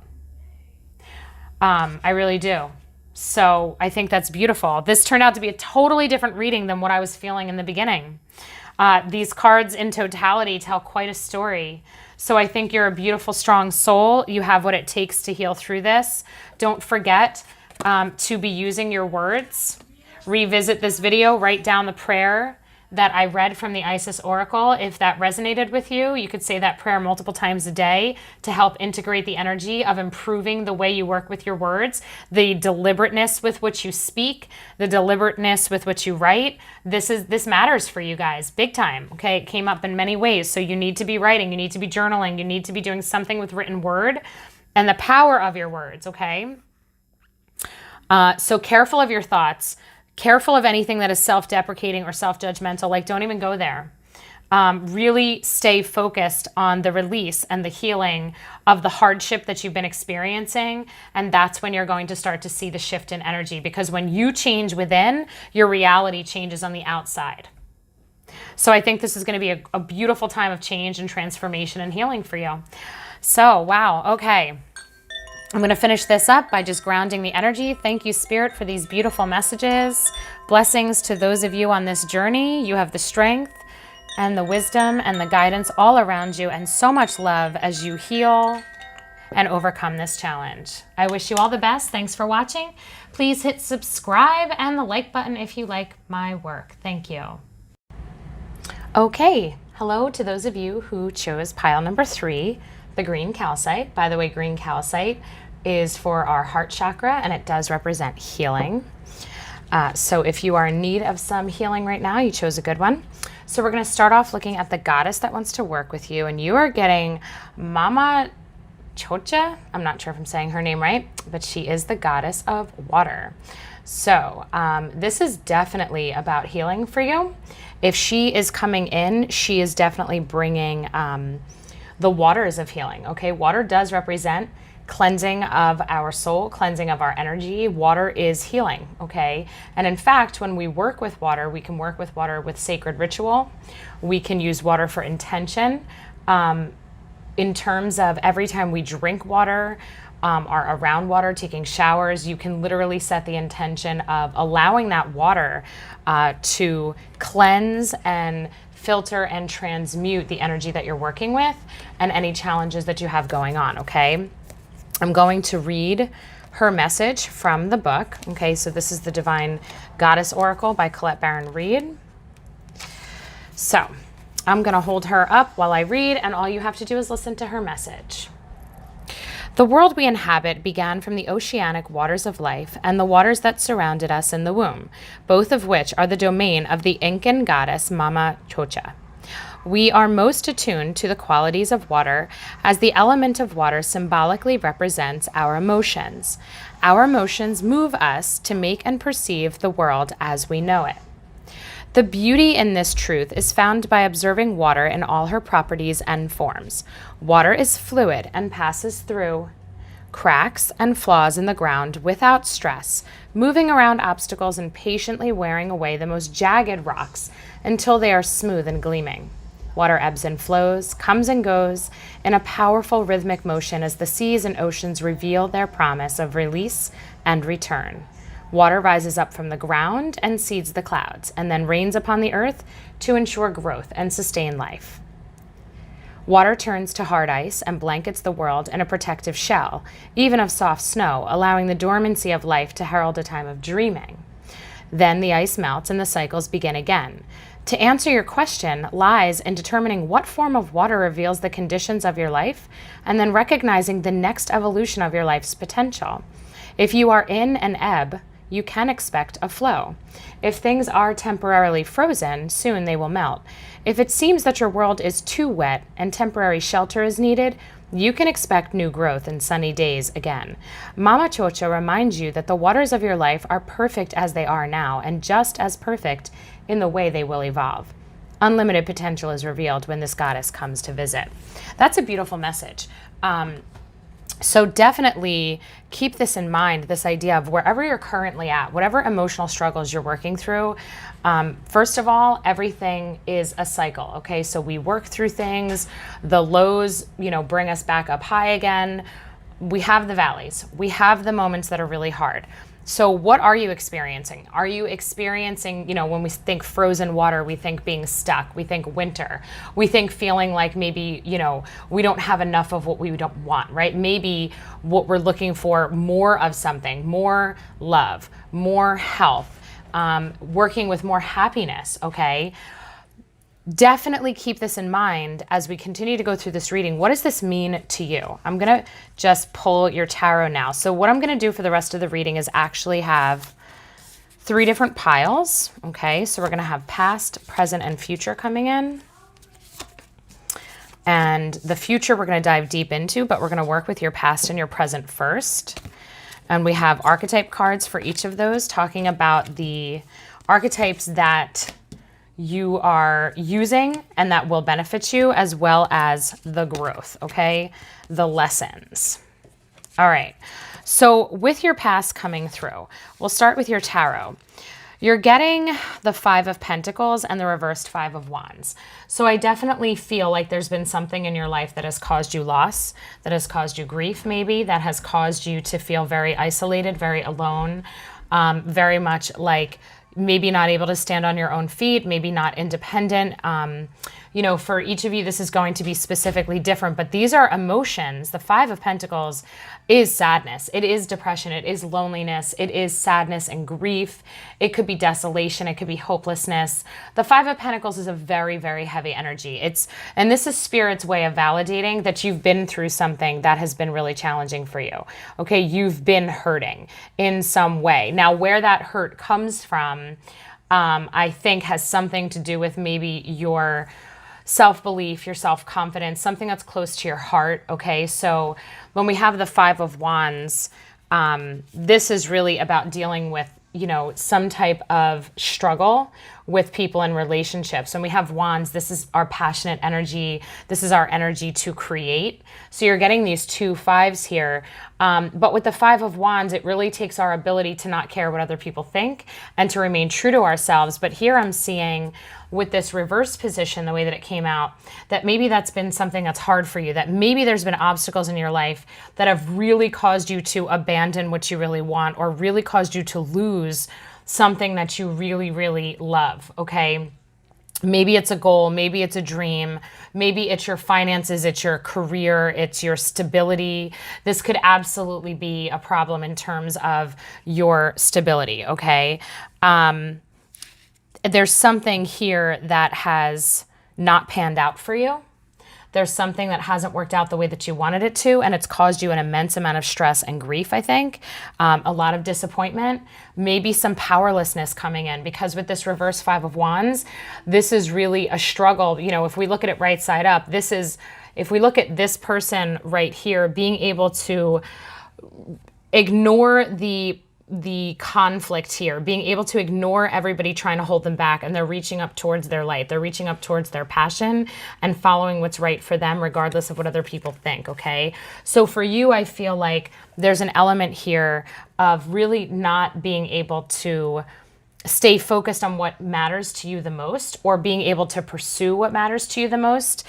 I really do. So I think that's beautiful. This turned out to be a totally different reading than what I was feeling in the beginning. These cards in totality tell quite a story. So I think you're a beautiful, strong soul. You have what it takes to heal through this. Don't forget to be using your words. Revisit this video, write down the prayer that I read from the Isis Oracle. If that resonated with you, you could say that prayer multiple times a day to help integrate the energy of improving the way you work with your words, the deliberateness with which you speak, the deliberateness with which you write. This matters for you guys, big time, okay? It came up in many ways. So you need to be writing, you need to be journaling, you need to be doing something with written word and the power of your words, okay? So careful of your thoughts. Careful of anything that is self-deprecating or self-judgmental. Like, don't even go there. Really stay focused on the release and the healing of the hardship that you've been experiencing. And that's when you're going to start to see the shift in energy. Because when you change within, your reality changes on the outside. So I think this is going to be a beautiful time of change and transformation and healing for you. So, wow. Okay. I'm going to finish this up by just grounding the energy. Thank you, Spirit, for these beautiful messages. Blessings to those of you on this journey. You have the strength and the wisdom and the guidance all around you, and so much love as you heal and overcome this challenge. I wish you all the best. Thanks for watching. Please hit subscribe and the like button if you like my work. Thank you. Okay. Hello to those of you who chose pile number 3, the green calcite. By the way, green calcite is for our heart chakra, and it does represent healing. So if you are in need of some healing right now, you chose a good one. So we're going to start off looking at the goddess that wants to work with you, and you are getting Mama Chocha. I'm not sure if I'm saying her name right, but she is the goddess of water. So this is definitely about healing for you. If she is coming in, she is definitely bringing the waters of healing, okay? Water does represent cleansing of our soul, cleansing of our energy. Water is healing, okay? And in fact, when we work with water, we can work with water with sacred ritual. We can use water for intention. In terms of every time we drink water, are around water, taking showers, you can literally set the intention of allowing that water to cleanse and filter and transmute the energy that you're working with and any challenges that you have going on, okay? I'm going to read her message from the book, okay? So this is the Divine Goddess Oracle by Colette Baron Reed. So I'm going to hold her up while I read, and all you have to do is listen to her message. The world we inhabit began from the oceanic waters of life and the waters that surrounded us in the womb, both of which are the domain of the Incan goddess Mama Chocha. We are most attuned to the qualities of water, as the element of water symbolically represents our emotions. Our emotions move us to make and perceive the world as we know it. The beauty in this truth is found by observing water in all her properties and forms. Water is fluid and passes through cracks and flaws in the ground without stress, moving around obstacles and patiently wearing away the most jagged rocks until they are smooth and gleaming. Water ebbs and flows, comes and goes in a powerful rhythmic motion as the seas and oceans reveal their promise of release and return. Water rises up from the ground and seeds the clouds, and then rains upon the earth to ensure growth and sustain life. Water turns to hard ice and blankets the world in a protective shell, even of soft snow, allowing the dormancy of life to herald a time of dreaming. Then the ice melts and the cycles begin again. To answer your question lies in determining what form of water reveals the conditions of your life, and then recognizing the next evolution of your life's potential. If you are in an ebb, you can expect a flow. If things are temporarily frozen, soon they will melt. If it seems that your world is too wet and temporary shelter is needed, you can expect new growth and sunny days again. Mama Chocha reminds you that the waters of your life are perfect as they are now, and just as perfect in the way they will evolve. Unlimited potential is revealed when this goddess comes to visit. That's a beautiful message. So definitely keep this in mind, this idea of wherever you're currently at, whatever emotional struggles you're working through. First of all, everything is a cycle, okay? So we work through things, the lows, bring us back up high again. We have the valleys. We have the moments that are really hard. So what are you experiencing? Are you experiencing, when we think frozen water, we think being stuck, we think winter, we think feeling like maybe, we don't have enough of what we don't want, right? Maybe what we're looking for, more of something, more love, more health, working with more happiness, okay? Definitely keep this in mind as we continue to go through this reading. What does this mean to you? I'm going to just pull your tarot now. So what I'm going to do for the rest of the reading is actually have 3 different piles. Okay, so we're going to have past, present, and future coming in. And the future we're going to dive deep into, but we're going to work with your past and your present first. And we have archetype cards for each of those, talking about the archetypes that you are using and that will benefit you, as well as the growth, okay? The lessons. All right, so with your past coming through, we'll start with your tarot. You're getting the 5 of Pentacles and the reversed 5 of Wands. So I definitely feel like there's been something in your life that has caused you loss, that has caused you grief maybe, that has caused you to feel very isolated, very alone, very much like maybe not able to stand on your own feet, maybe not independent. For each of you, this is going to be specifically different, but these are emotions. The 5 of Pentacles is sadness. It is depression. It is loneliness. It is sadness and grief. It could be desolation. It could be hopelessness. The 5 of Pentacles is a very, very heavy energy. And this is Spirit's way of validating that you've been through something that has been really challenging for you. Okay, you've been hurting in some way. Now, where that hurt comes from, I think has something to do with maybe your self-belief, your self-confidence, something that's close to your heart, okay? So when we have the 5 of Wands, this is really about dealing with, some type of struggle with people in relationships. When we have Wands, this is our passionate energy. This is our energy to create. So you're getting these 2 5s here. But with the 5 of Wands, it really takes our ability to not care what other people think and to remain true to ourselves. But here I'm seeing with this reverse position, the way that it came out, that maybe that's been something that's hard for you, that maybe there's been obstacles in your life that have really caused you to abandon what you really want, or really caused you to lose something that you really, really love, okay? Maybe it's a goal, maybe it's a dream, maybe it's your finances, it's your career, it's your stability. This could absolutely be a problem in terms of your stability, okay? There's something here that has not panned out for you. There's something that hasn't worked out the way that you wanted it to, and it's caused you an immense amount of stress and grief, I think. A lot of disappointment, maybe some powerlessness coming in, because with this reverse 5 of Wands, this is really a struggle. If we look at it right side up, if we look at this person right here, being able to ignore the the conflict here, being able to ignore everybody trying to hold them back, and they're reaching up towards their light. They're reaching up towards their passion and following what's right for them, regardless of what other people think, okay? So for you, I feel like there's an element here of really not being able to stay focused on what matters to you the most, or being able to pursue what matters to you the most.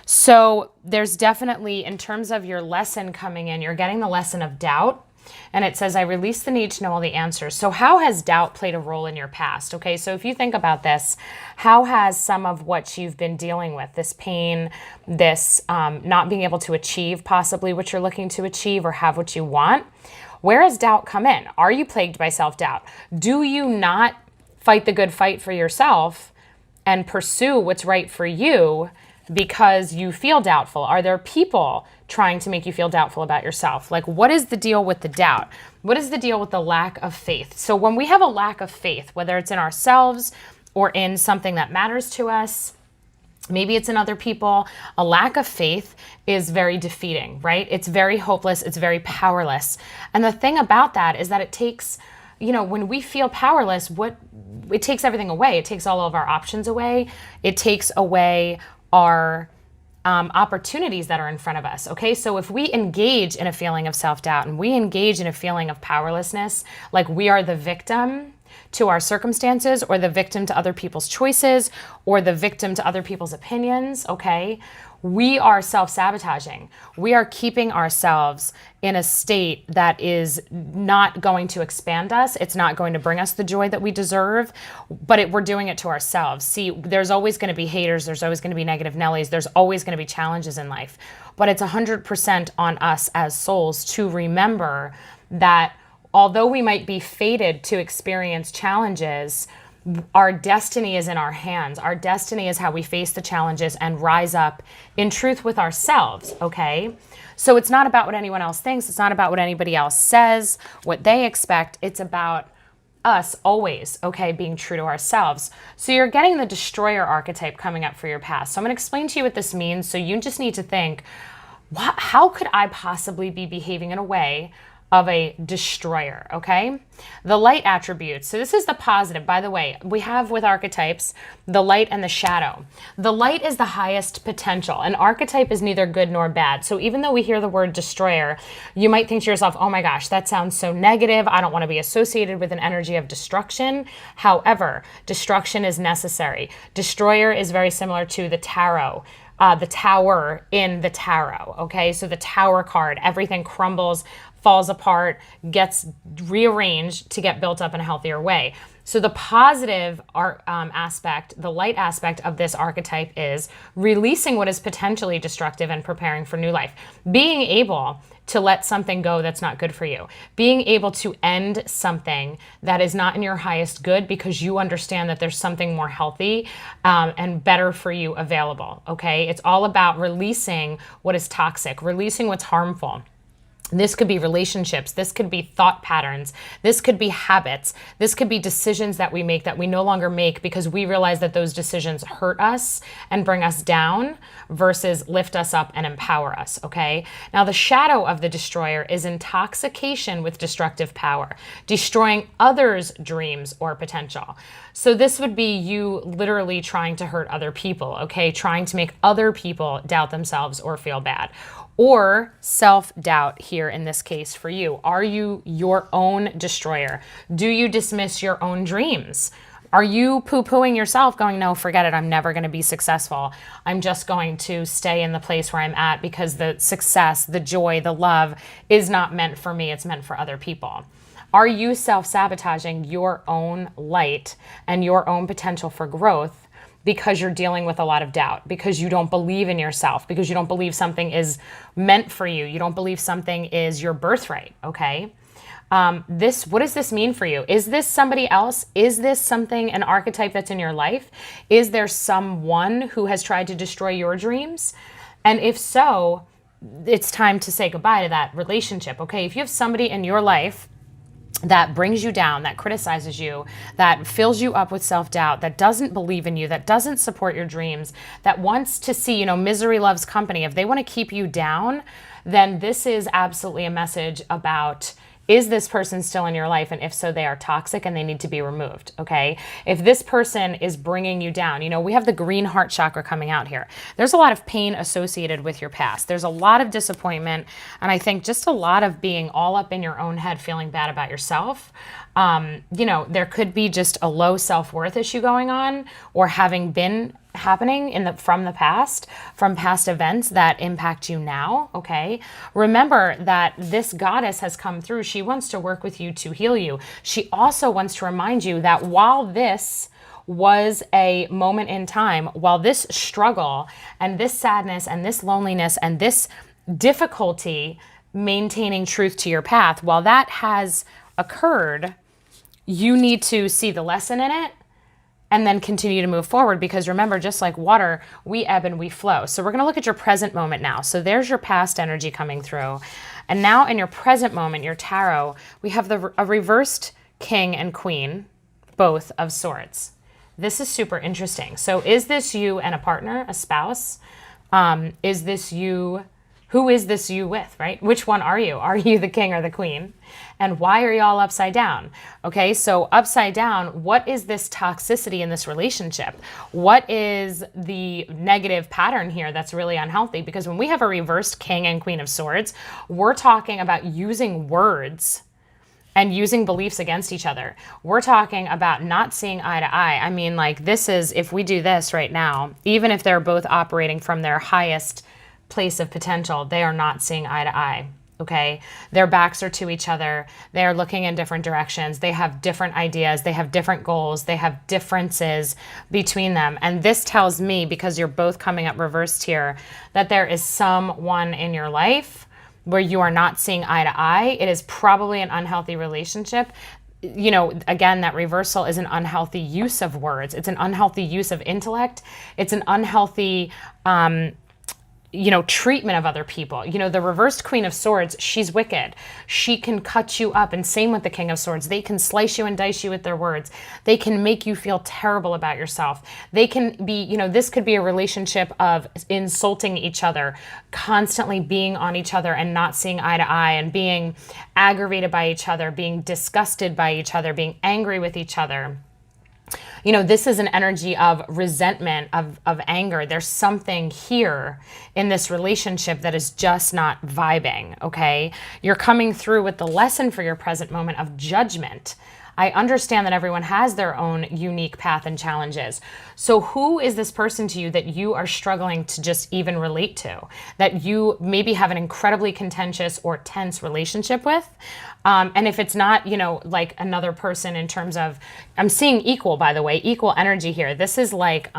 So there's definitely, in terms of your lesson coming in, you're getting the lesson of doubt. And it says, I release the need to know all the answers. So how has doubt played a role in your past? Okay, so if you think about this, how has some of what you've been dealing with, this pain, this not being able to achieve possibly what you're looking to achieve or have what you want, where has doubt come in? Are you plagued by self-doubt? Do you not fight the good fight for yourself and pursue what's right for you because you feel doubtful? Are there people trying to make you feel doubtful about yourself? Like, what is the deal with the doubt? What is the deal with the lack of faith? So when we have a lack of faith, whether it's in ourselves or in something that matters to us, maybe it's in other people, a lack of faith is very defeating, right? It's very hopeless. It's very powerless. And the thing about that is that it takes, when we feel powerless, it takes everything away. It takes all of our options away. It takes away our opportunities that are in front of us. Okay, so if we engage in a feeling of self-doubt and we engage in a feeling of powerlessness, like we are the victim to our circumstances, or the victim to other people's choices, or the victim to other people's opinions, okay, we are self-sabotaging. We are keeping ourselves in a state that is not going to expand us. It's not going to bring us the joy that we deserve, but we're doing it to ourselves. See, there's always going to be haters. There's always going to be negative Nellies. There's always going to be challenges in life. But it's 100% on us as souls to remember that although we might be fated to experience challenges, our destiny is in our hands. Our destiny is how we face the challenges and rise up in truth with ourselves, okay? So it's not about what anyone else thinks. It's not about what anybody else says, what they expect. It's about us always, okay, being true to ourselves. So you're getting the destroyer archetype coming up for your past. So I'm going to explain to you what this means. So you just need to think, how could I possibly be behaving in a way of a destroyer, okay? The light attributes. So this is the positive. By the way, we have with archetypes, the light and the shadow. The light is the highest potential. An archetype is neither good nor bad. So even though we hear the word destroyer, you might think to yourself, oh my gosh, that sounds so negative. I don't want to be associated with an energy of destruction. However, destruction is necessary. Destroyer is very similar to the tarot. The tower in the tarot, okay? So the tower card, everything crumbles, falls apart, gets rearranged to get built up in a healthier way. So the positive aspect, the light aspect of this archetype is releasing what is potentially destructive and preparing for new life. Being able to let something go that's not good for you. Being able to end something that is not in your highest good because you understand that there's something more healthy and better for you available, okay? It's all about releasing what is toxic, releasing what's harmful. This could be relationships. This could be thought patterns. This could be habits. This could be decisions that we make that we no longer make because we realize that those decisions hurt us and bring us down versus lift us up and empower us, okay? Now, the shadow of the destroyer is intoxication with destructive power, destroying others' dreams or potential. So this would be you literally trying to hurt other people, okay? Trying to make other people doubt themselves or feel bad. Or self-doubt here in this case for you. Are you your own destroyer? Do you dismiss your own dreams? Are you poo-pooing yourself going, no, forget it, I'm never gonna be successful. I'm just going to stay in the place where I'm at because the success, the joy, the love is not meant for me, it's meant for other people. Are you self-sabotaging your own light and your own potential for growth because you're dealing with a lot of doubt, because you don't believe in yourself, because you don't believe something is meant for you, you don't believe something is your birthright, okay? What does this mean for you? Is this somebody else? Is this something, an archetype that's in your life? Is there someone who has tried to destroy your dreams? And if so, it's time to say goodbye to that relationship, okay? If you have somebody in your life that brings you down, that criticizes you, that fills you up with self-doubt, that doesn't believe in you, that doesn't support your dreams, that wants to see, misery loves company. If they want to keep you down, then this is absolutely a message about is this person still in your life? And if so, they are toxic and they need to be removed, okay? If this person is bringing you down, you know, we have the green heart chakra coming out here. There's a lot of pain associated with your past. There's a lot of disappointment, and I think just a lot of being all up in your own head, feeling bad about yourself. You know, there could be just a low self-worth issue going on, or having been happening from past events that impact you now, okay? Remember that this goddess has come through. She wants to work with you to heal you. She also wants to remind you that while this was a moment in time, while this struggle and this sadness and this loneliness and this difficulty maintaining truth to your path, while that has occurred, you need to see the lesson in it and then continue to move forward, because remember, just like water, we ebb and we flow. So we're going to look at your present moment now. So there's your past energy coming through. And now in your present moment, your tarot, we have a reversed king and queen, both of swords. This is super interesting. So is this you and a partner, a spouse? Is this you? Who is this you with, right? Which one are you? Are you the king or the queen? And why are you all upside down? Okay, so upside down, what is this toxicity in this relationship? What is the negative pattern here that's really unhealthy? Because when we have a reversed king and queen of swords, we're talking about using words and using beliefs against each other. We're talking about not seeing eye to eye. I mean, like, this is, if we do this right now, even if they're both operating from their highest place of potential, they are not seeing eye to eye, okay? Their backs are to each other. They are looking in different directions. They have different ideas. They have different goals. They have differences between them. And this tells me, because you're both coming up reversed here, that there is someone in your life where you are not seeing eye to eye. It is probably an unhealthy relationship. You know, again, that reversal is an unhealthy use of words. It's an unhealthy use of intellect. It's an unhealthy, you know, treatment of other people. You know, the reversed queen of swords, she's wicked. She can cut you up, and same with the king of swords. They can slice you and dice you with their words. They can make you feel terrible about yourself. They can be, you know, this could be a relationship of insulting each other, constantly being on each other and not seeing eye to eye, and being aggravated by each other, being disgusted by each other, being angry with each other. You know, this is an energy of resentment, of anger. There's something here in this relationship that is just not vibing, okay? You're coming through with the lesson for your present moment of judgment. I understand that everyone has their own unique path and challenges. So who is this person to you that you are struggling to just even relate to, that you maybe have an incredibly contentious or tense relationship with? And if it's not, you know, like another person in terms of, I'm seeing equal, by the way, equal energy here. This is like,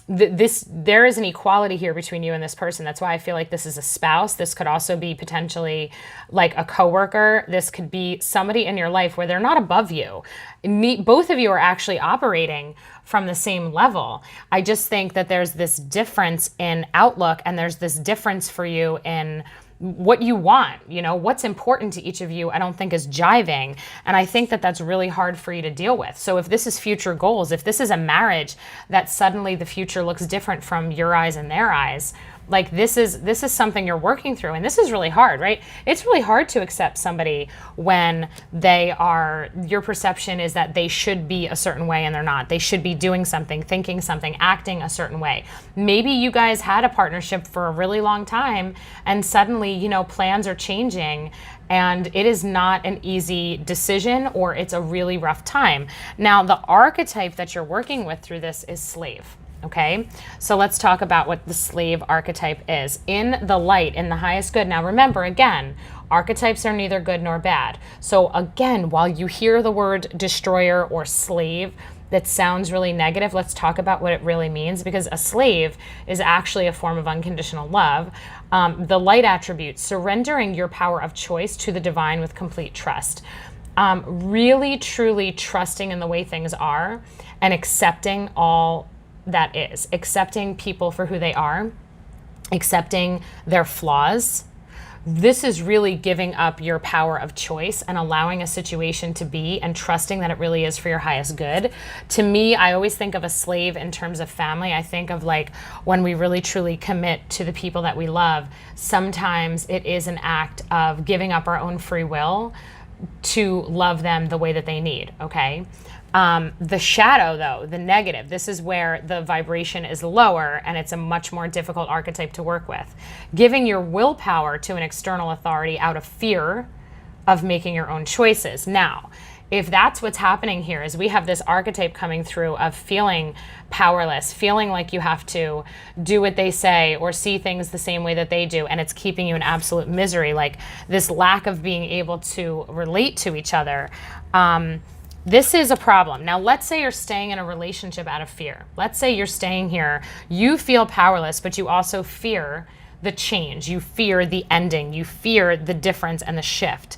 there is an equality here between you and this person. That's why I feel like this is a spouse. This could also be potentially like a coworker. This could be somebody in your life where they're not above you. Both of you are actually operating from the same level. I just think that there's this difference in outlook, and there's this difference for you in what you want, you know, what's important to each of you, I don't think is jiving. And I think that that's really hard for you to deal with. So if this is future goals, if this is a marriage that suddenly the future looks different from your eyes and their eyes, like this is something you're working through, and this is really hard, right? It's really hard to accept somebody when your perception is that they should be a certain way and they're not. They should be doing something, thinking something, acting a certain way. Maybe you guys had a partnership for a really long time, and suddenly, you know, plans are changing, and it is not an easy decision, or it's a really rough time. Now, the archetype that you're working with through this is slave. Okay, so let's talk about what the slave archetype is. In the light, in the highest good. Now remember, again, archetypes are neither good nor bad. So again, while you hear the word destroyer or slave, that sounds really negative, let's talk about what it really means, because a slave is actually a form of unconditional love. The light attribute, surrendering your power of choice to the divine with complete trust. Really, truly trusting in the way things are and accepting all that is, accepting people for who they are, accepting their flaws, This is really giving up your power of choice and allowing a situation to be and trusting that it really is for your highest good. To me, I always think of a slave in terms of family. I think of like when we really truly commit to the people that we love, sometimes it is an act of giving up our own free will to love them the way that they need, okay? The shadow, though, the negative, this is where the vibration is lower and it's a much more difficult archetype to work with. Giving your willpower to an external authority out of fear of making your own choices. Now, if that's what's happening here, is we have this archetype coming through of feeling powerless, feeling like you have to do what they say or see things the same way that they do, and it's keeping you in absolute misery, like this lack of being able to relate to each other. This is a problem. Now, let's say you're staying in a relationship out of fear. Let's say you're staying here, you feel powerless, but you also fear the change. You fear the ending. You fear the difference and the shift.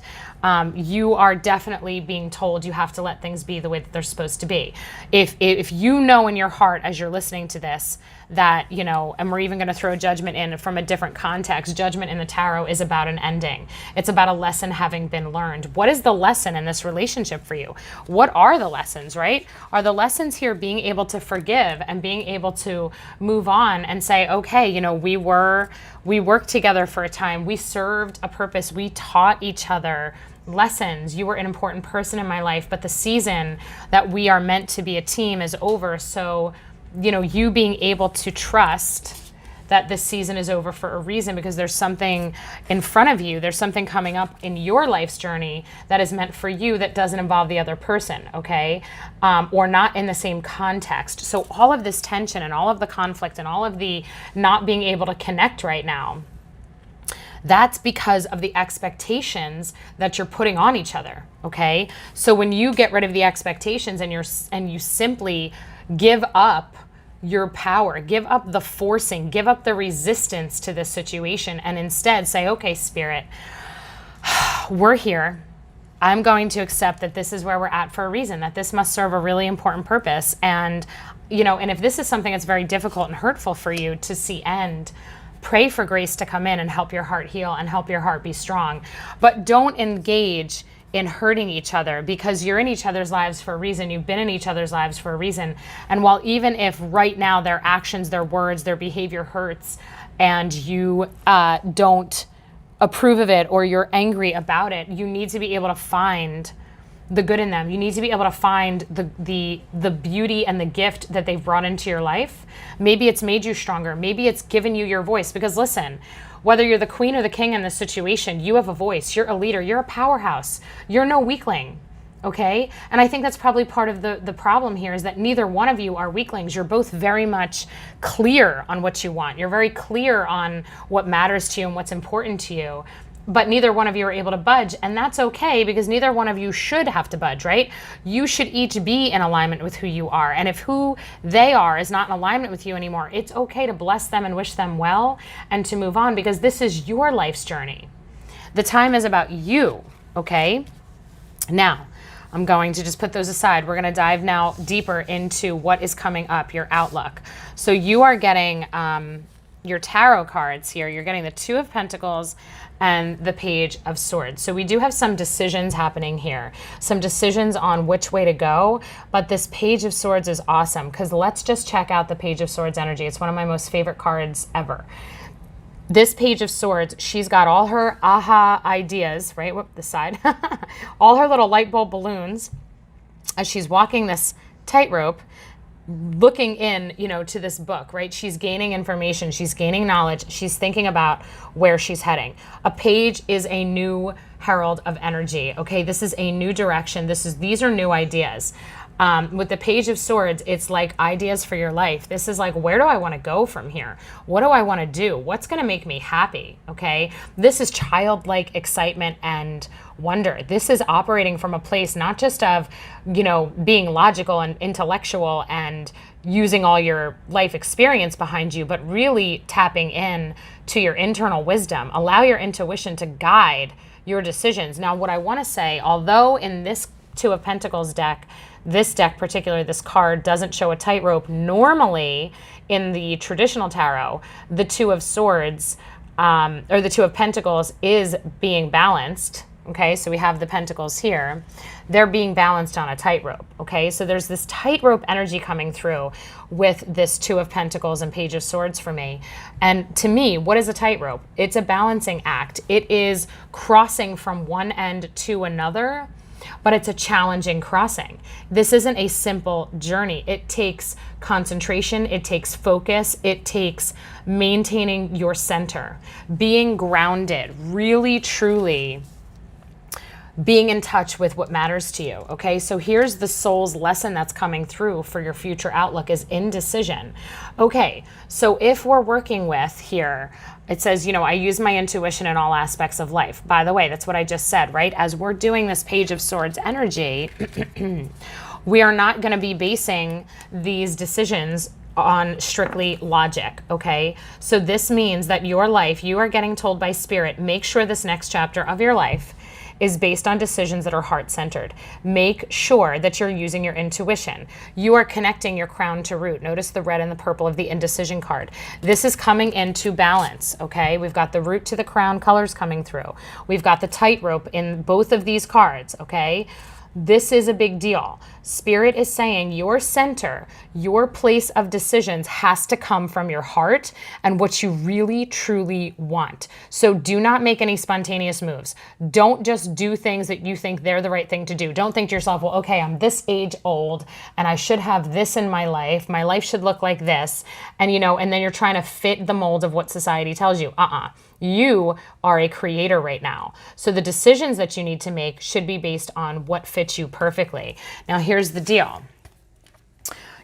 You are definitely being told you have to let things be the way that they're supposed to be. If you know in your heart as you're listening to this that, you know, and we're even going to throw judgment in from a different context, judgment in the tarot is about an ending. It's about a lesson having been learned. What is the lesson in this relationship for you? What are the lessons, right? Are the lessons here being able to forgive and being able to move on and say, okay, you know, we worked together for a time. We served a purpose. We taught each other lessons. You were an important person in my life, but the season that we are meant to be a team is over. So, you know, you being able to trust that this season is over for a reason, because there's something in front of you, there's something coming up in your life's journey that is meant for you that doesn't involve the other person, okay? Or not in the same context. So all of this tension and all of the conflict and all of the not being able to connect right now, that's because of the expectations that you're putting on each other, okay? So when you get rid of the expectations and you simply give up your power, give up the forcing, give up the resistance to this situation, and instead say, okay, Spirit, we're here. I'm going to accept that this is where we're at for a reason, that this must serve a really important purpose. And, you know, and if this is something that's very difficult and hurtful for you to see end, pray for grace to come in and help your heart heal and help your heart be strong. But don't engage in hurting each other, because you're in each other's lives for a reason. You've been in each other's lives for a reason. And while even if right now their actions, their words, their behavior hurts and you don't approve of it or you're angry about it, you need to be able to find the good in them. You need to be able to find the beauty and the gift that they've brought into your life. Maybe it's made you stronger. Maybe it's given you your voice, because listen, whether you're the queen or the king in this situation, you have a voice. You're a leader. You're a powerhouse. You're no weakling, okay? And I think that's probably part of the problem here, is that neither one of you are weaklings. You're both very much clear on what you want. You're very clear on what matters to you and what's important to you. But neither one of you are able to budge, and that's okay, because neither one of you should have to budge, right? You should each be in alignment with who you are. And if who they are is not in alignment with you anymore, it's okay to bless them and wish them well and to move on, because this is your life's journey. The time is about you, okay? Now, I'm going to just put those aside. We're going to dive now deeper into what is coming up, your outlook. So you are getting your tarot cards here. You're getting the Two of Pentacles and the Page of Swords. So we do have some decisions happening here, some decisions on which way to go, but this Page of Swords is awesome, because let's just check out the Page of Swords energy. It's one of my most favorite cards ever. This Page of Swords, she's got all her aha ideas, right? Whoop, this side. All her little light bulb balloons as she's walking this tightrope, looking in, you know, to this book, right? She's gaining information, she's gaining knowledge, she's thinking about where she's heading. A page is a new herald of energy, okay? This is a new direction. These are new ideas. With the Page of Swords, it's like ideas for your life. This is like, where do I want to go from here? What do I want to do? What's going to make me happy? Okay. This is childlike excitement and wonder. This is operating from a place not just of, you know, being logical and intellectual and using all your life experience behind you, but really tapping in to your internal wisdom. Allow your intuition to guide your decisions. Now, what I want to say, although in this Two of Pentacles deck, this deck particularly, this card doesn't show a tightrope. Normally, in the traditional tarot, the Two of Swords or the Two of Pentacles is being balanced. Okay, so we have the pentacles here. They're being balanced on a tightrope. Okay, so there's this tightrope energy coming through with this Two of Pentacles and Page of Swords for me. And to me, what is a tightrope? It's a balancing act. It is crossing from one end to another, but it's a challenging crossing. This isn't a simple journey. It takes concentration, it takes focus, it takes maintaining your center, being grounded, really, truly being in touch with what matters to you. Okay, so here's the soul's lesson that's coming through for your future outlook is indecision. Okay, so if we're working with here, it says, you know, I use my intuition in all aspects of life. By the way, that's what I just said, right? As we're doing this Page of Swords energy, we are not going to be basing these decisions on strictly logic, okay? So this means that your life, you are getting told by Spirit, make sure this next chapter of your life is based on decisions that are heart-centered. Make sure that you're using your intuition. You are connecting your crown to root. Notice the red and the purple of the indecision card. This is coming into balance, okay? We've got the root to the crown colors coming through. We've got the tightrope in both of these cards, okay? This is a big deal. Spirit is saying your center, your place of decisions has to come from your heart and what you really, truly want. So do not make any spontaneous moves. Don't just do things that you think they're the right thing to do. Don't think to yourself, well, okay, I'm this age old and I should have this in my life. My life should look like this. And, you know, and then you're trying to fit the mold of what society tells you. You are a creator right now. So the decisions that you need to make should be based on what fits you perfectly. Now, here's the deal.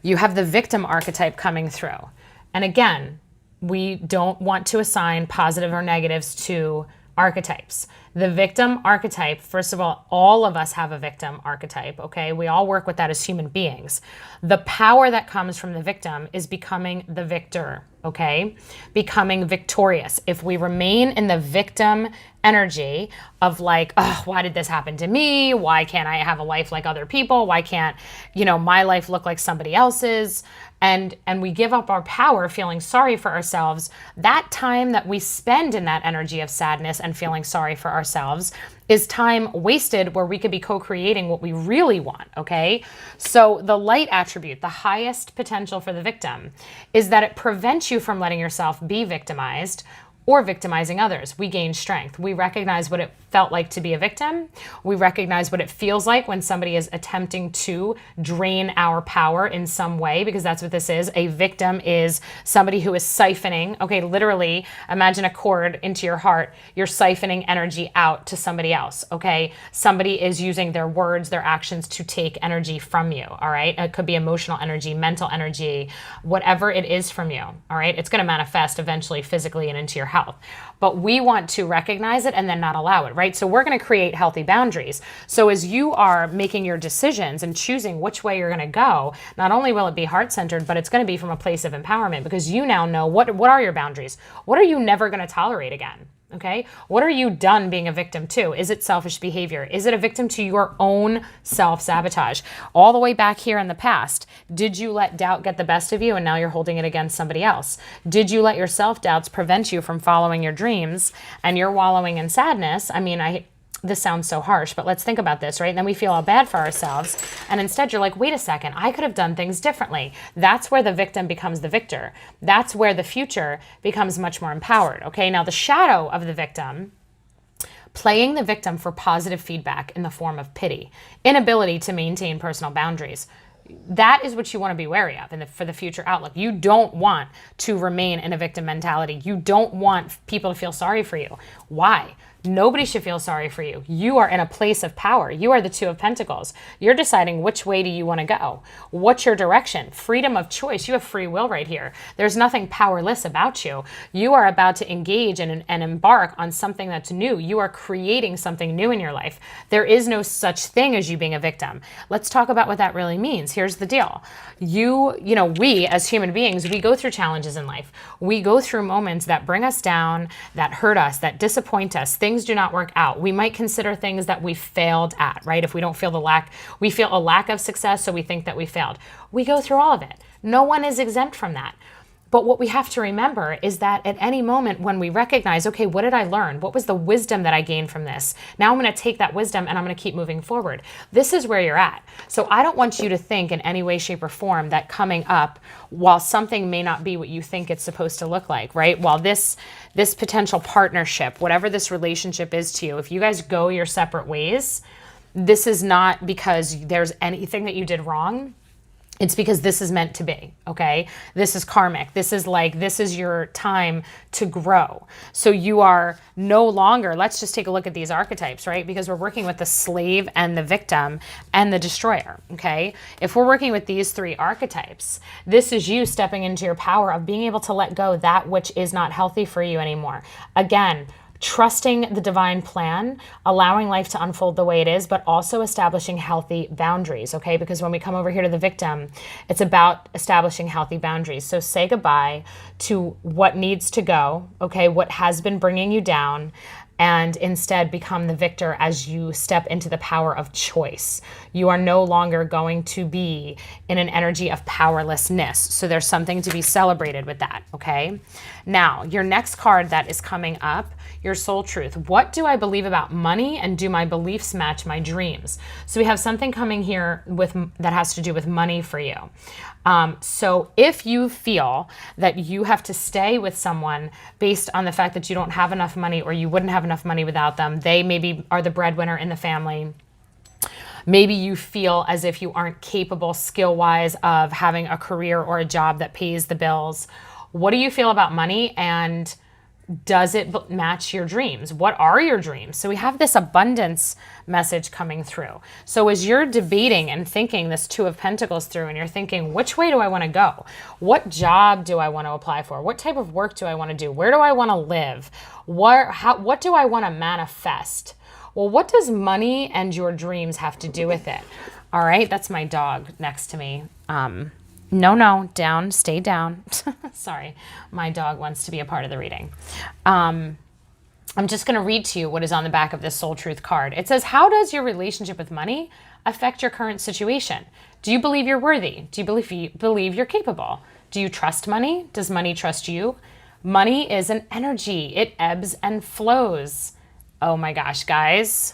You have the victim archetype coming through. And again, we don't want to assign positive or negatives to archetypes. The victim archetype, first of all of us have a victim archetype, okay? We all work with that as human beings. The power that comes from the victim is becoming the victor, okay? Becoming victorious. If we remain in the victim energy of like, oh, why did this happen to me? Why can't I have a life like other people? Why can't, you know, my life look like somebody else's? And we give up our power feeling sorry for ourselves. That time that we spend in that energy of sadness and feeling sorry for ourselves is time wasted where we could be co-creating what we really want, okay? So the light attribute, the highest potential for the victim, is that it prevents you from letting yourself be victimized or victimizing others. We gain strength. We recognize what it felt like to be a victim. We recognize what it feels like when somebody is attempting to drain our power in some way, because that's what this is. A victim is somebody who is siphoning, okay, literally imagine a cord into your heart. You're siphoning energy out to somebody else, okay? Somebody is using their words, their actions to take energy from you, all right? It could be emotional energy, mental energy, whatever it is from you, all right? It's gonna manifest eventually physically and into your health. But we want to recognize it and then not allow it, right? So we're going to create healthy boundaries. So as you are making your decisions and choosing which way you're going to go, not only will it be heart-centered, but it's going to be from a place of empowerment, because you now know what are your boundaries? What are you never going to tolerate again? Okay, what are you done being a victim to? Is it selfish behavior? Is it a victim to your own self-sabotage? All the way back here in the past, did you let doubt get the best of you and now you're holding it against somebody else? Did you let your self-doubts prevent you from following your dreams and you're wallowing in sadness? I mean, this sounds so harsh, but let's think about this, right? And then we feel all bad for ourselves. And instead you're like, wait a second, I could have done things differently. That's where the victim becomes the victor. That's where the future becomes much more empowered, okay? Now the shadow of the victim, playing the victim for positive feedback in the form of pity, inability to maintain personal boundaries. That is what you want to be wary of for the future outlook. You don't want to remain in a victim mentality. You don't want people to feel sorry for you. Why? Nobody should feel sorry for you. You are in a place of power. You are the Two of Pentacles. You're deciding which way do you want to go. What's your direction? Freedom of choice. You have free will right here. There's nothing powerless about you. You are about to engage and embark on something that's new. You are creating something new in your life. There is no such thing as you being a victim. Let's talk about what that really means. Here's the deal. We as human beings, we go through challenges in life. We go through moments that bring us down, that hurt us, that disappoint us. Things do not work out. We might consider things that we failed at, right? If we don't feel we feel a lack of success, so we think that we failed. We go through all of it. No one is exempt from that. But what we have to remember is that at any moment when we recognize, okay, what did I learn? What was the wisdom that I gained from this? Now I'm going to take that wisdom and I'm going to keep moving forward. This is where you're at. So I don't want you to think in any way, shape, or form that coming up, while something may not be what you think it's supposed to look like, right? While this potential partnership, whatever this relationship is to you, if you guys go your separate ways, this is not because there's anything that you did wrong. It's because this is meant to be, okay? This is karmic. This is your time to grow. So you are no longer, let's just take a look at these archetypes, right? Because we're working with the slave and the victim and the destroyer, okay? If we're working with these three archetypes, this is you stepping into your power of being able to let go that which is not healthy for you anymore. Again, trusting the divine plan, allowing life to unfold the way it is, but also establishing healthy boundaries, okay? Because when we come over here to the victim, it's about establishing healthy boundaries. So say goodbye to what needs to go, okay? What has been bringing you down, and instead become the victor as you step into the power of choice. You are no longer going to be in an energy of powerlessness. So there's something to be celebrated with that, okay? Now, your next card that is coming up, your soul truth. What do I believe about money, and do my beliefs match my dreams? So we have something coming here that has to do with money for you. So if you feel that you have to stay with someone based on the fact that you don't have enough money, or you wouldn't have enough money without them, they maybe are the breadwinner in the family. Maybe you feel as if you aren't capable skill-wise of having a career or a job that pays the bills. What do you feel about money, and does it match your dreams? What are your dreams? So we have this abundance message coming through. So as you're debating and thinking this Two of Pentacles through, and you're thinking, which way do I want to go? What job do I want to apply for? What type of work do I want to do? Where do I want to live? What do I want to manifest? Well, what does money and your dreams have to do with it? All right, that's my dog next to me. No, down, stay down. Sorry, my dog wants to be a part of the reading. I'm just going to read to you what is on the back of this Soul Truth card. It says, how does your relationship with money affect your current situation? Do you believe you're worthy? Do you believe you're capable? Do you trust money? Does money trust you? Money is an energy. It ebbs and flows. Oh my gosh, guys.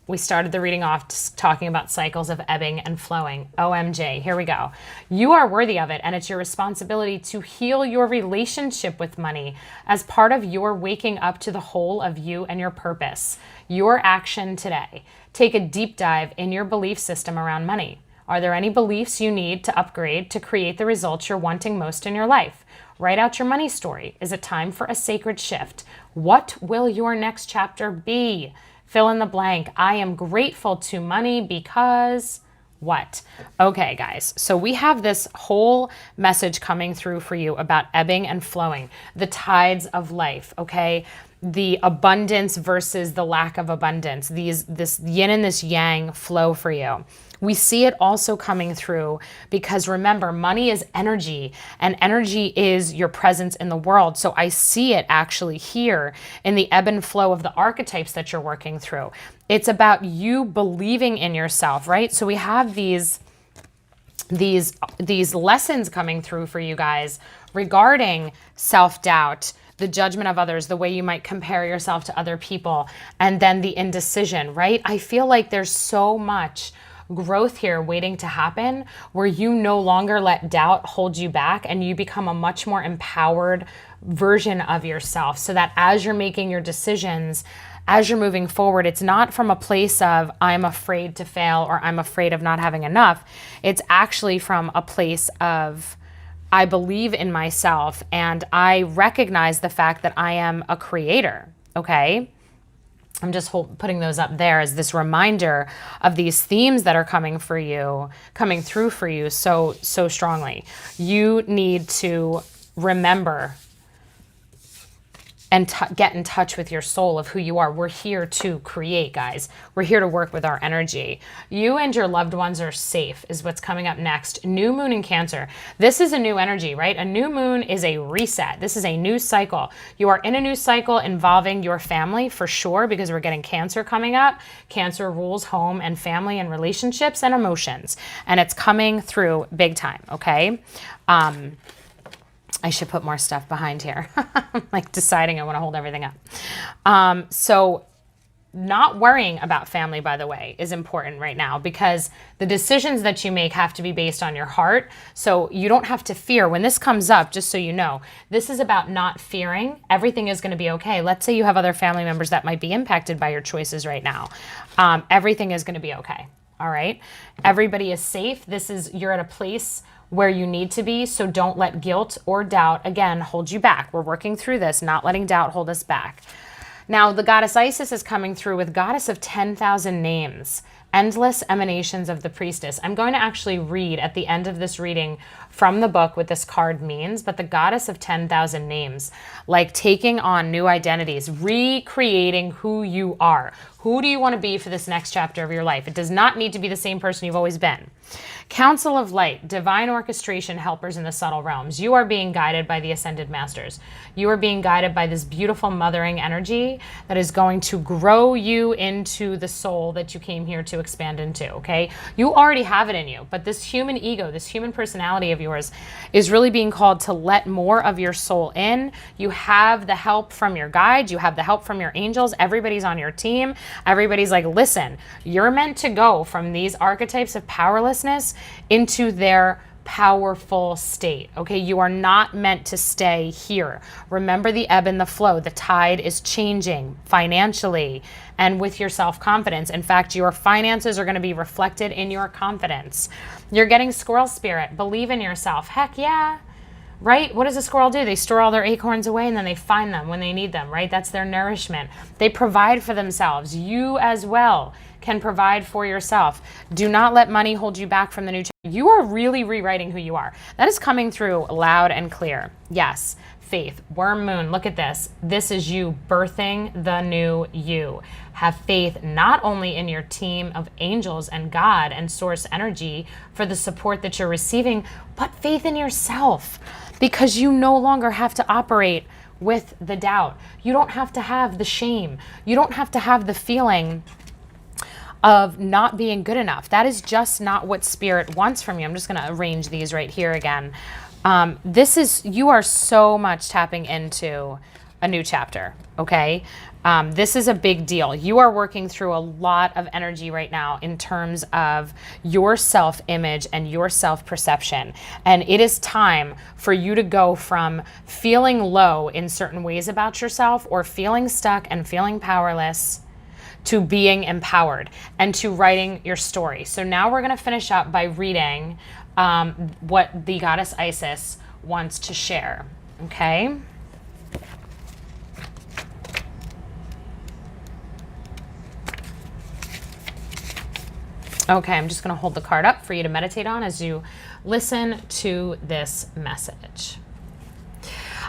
We started the reading off talking about cycles of ebbing and flowing. OMG, here we go. You are worthy of it, and it's your responsibility to heal your relationship with money as part of your waking up to the whole of you and your purpose. Your action today. Take a deep dive in your belief system around money. Are there any beliefs you need to upgrade to create the results you're wanting most in your life? Write out your money story. Is it time for a sacred shift? What will your next chapter be? Fill in the blank. I am grateful to money because what? Okay, guys. So we have this whole message coming through for you about ebbing and flowing, the tides of life, okay? The abundance versus the lack of abundance. This yin and this yang flow for you. We see it also coming through because remember, money is energy, and energy is your presence in the world. So I see it actually here in the ebb and flow of the archetypes that you're working through. It's about you believing in yourself, right? So we have these lessons coming through for you guys regarding self-doubt, the judgment of others, the way you might compare yourself to other people, and then the indecision, right? I feel like there's so much growth here waiting to happen where you no longer let doubt hold you back, and you become a much more empowered version of yourself, so that as you're making your decisions, as you're moving forward, it's not from a place of I'm afraid to fail or I'm afraid of not having enough. It's actually from a place of I believe in myself and I recognize the fact that I am a creator, okay? I'm just putting those up there as this reminder of these themes that are coming through for you so strongly. You need to remember and get in touch with your soul of who you are. We're here to create, guys. We're here to work with our energy. You and your loved ones are safe is what's coming up next. New moon in Cancer. This is a new energy, right? A new moon is a reset. This is a new cycle. You are in a new cycle involving your family for sure, because we're getting Cancer coming up. Cancer rules home and family and relationships and emotions. And it's coming through big time, okay? I should put more stuff behind here. I'm like deciding I want to hold everything up. So not worrying about family, by the way, is important right now, because the decisions that you make have to be based on your heart. So you don't have to fear. When this comes up, just so you know, this is about not fearing. Everything is going to be okay. Let's say you have other family members that might be impacted by your choices right now. Everything is going to be okay. All right. Everybody is safe. You're at a place where you need to be. So don't let guilt or doubt, again, hold you back. We're working through this, not letting doubt hold us back. Now, the goddess Isis is coming through with goddess of 10,000 names, endless emanations of the priestess. I'm going to actually read at the end of this reading from the book what this card means, but the goddess of 10,000 names, like taking on new identities, recreating who you are. Who do you want to be for this next chapter of your life? It does not need to be the same person you've always been. Council of Light, divine orchestration, helpers in the subtle realms. You are being guided by the ascended masters. You are being guided by this beautiful mothering energy that is going to grow you into the soul that you came here to expand into, okay? You already have it in you, but this human ego, this human personality of yours is really being called to let more of your soul in. You have the help from your guides. You have the help from your angels. Everybody's on your team. Everybody's like, listen, you're meant to go from these archetypes of powerlessness into their powerful state. Okay, you are not meant to stay here. Remember the ebb and the flow. The tide is changing financially and with your self-confidence. In fact, your finances are going to be reflected in your confidence. You're getting squirrel spirit. Believe in yourself. Heck yeah. Right? What does a squirrel do? They store all their acorns away and then they find them when they need them, right? That's their nourishment. They provide for themselves. You as well can provide for yourself. Do not let money hold you back from the new chapter. You are really rewriting who you are. That is coming through loud and clear. Yes. Faith. Worm moon. Look at this. This is you birthing the new you. Have faith not only in your team of angels and God and source energy for the support that you're receiving, but faith in yourself, because you no longer have to operate with the doubt. You don't have to have the shame. You don't have to have the feeling of not being good enough. That is just not what spirit wants from you. I'm just going to arrange these right here again. You are so much tapping into a new chapter, okay? This is a big deal. You are working through a lot of energy right now in terms of your self-image and your self-perception. And it is time for you to go from feeling low in certain ways about yourself or feeling stuck and feeling powerless to being empowered and to writing your story. So now we're going to finish up by reading what the goddess Isis wants to share, okay? Okay, I'm just going to hold the card up for you to meditate on as you listen to this message.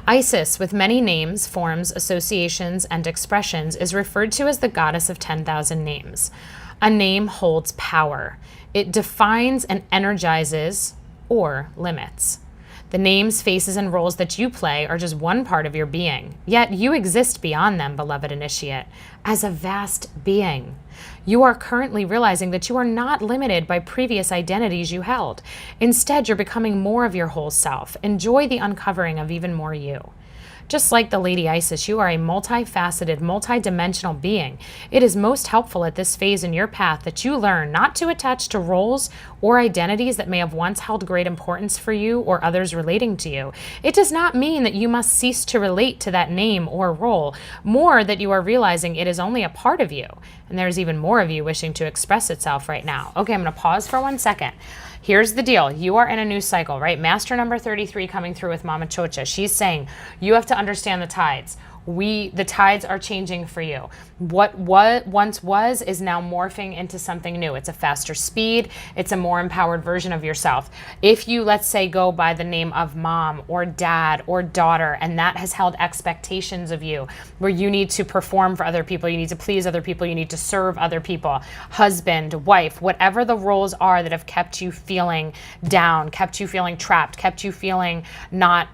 Isis, with many names, forms, associations, and expressions, is referred to as the goddess of 10,000 names. A name holds power. It defines and energizes or limits. The names, faces, and roles that you play are just one part of your being, yet you exist beyond them, beloved initiate, as a vast being. You are currently realizing that you are not limited by previous identities you held. Instead, you're becoming more of your whole self. Enjoy the uncovering of even more you. Just like the Lady Isis, you are a multifaceted, multidimensional being. It is most helpful at this phase in your path that you learn not to attach to roles or identities that may have once held great importance for you or others relating to you. It does not mean that you must cease to relate to that name or role, more that you are realizing it is only a part of you, and there's even more of you wishing to express itself right now. Okay, I'm going to pause for 1 second. Here's the deal. You are in a new cycle, right? Master number 33 coming through with Mama Chocha. She's saying you have to understand the tides. The tides are changing for you. What once was is now morphing into something new. It's a faster speed. It's a more empowered version of yourself. If you, let's say, go by the name of mom or dad or daughter, and that has held expectations of you, where you need to perform for other people, you need to please other people, you need to serve other people, husband, wife, whatever the roles are that have kept you feeling down, kept you feeling trapped, kept you feeling not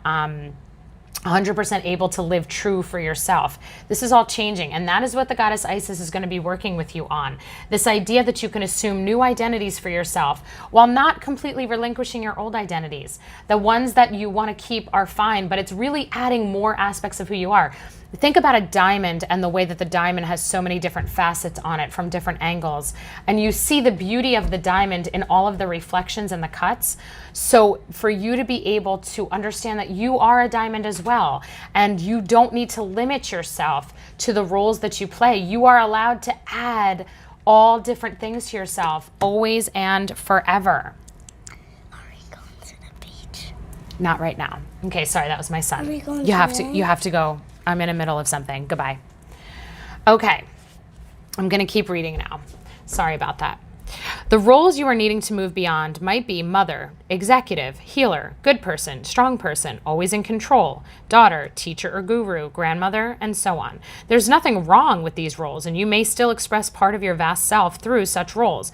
100% able to live true for yourself. This is all changing, and that is what the goddess Isis is going to be working with you on. This idea that you can assume new identities for yourself while not completely relinquishing your old identities. The ones that you want to keep are fine, but it's really adding more aspects of who you are. Think about a diamond and the way that the diamond has so many different facets on it from different angles. And you see the beauty of the diamond in all of the reflections and the cuts. So for you to be able to understand that you are a diamond as well, and you don't need to limit yourself to the roles that you play. You are allowed to add all different things to yourself, always and forever. Are we going to the beach? Not right now. Okay, sorry, that was my son. Are we going You today? have to go. I'm in the middle of something. Goodbye. Okay. I'm going to keep reading now. Sorry about that. The roles you are needing to move beyond might be mother, executive, healer, good person, strong person, always in control, daughter, teacher or guru, grandmother, and so on. There's nothing wrong with these roles, and you may still express part of your vast self through such roles.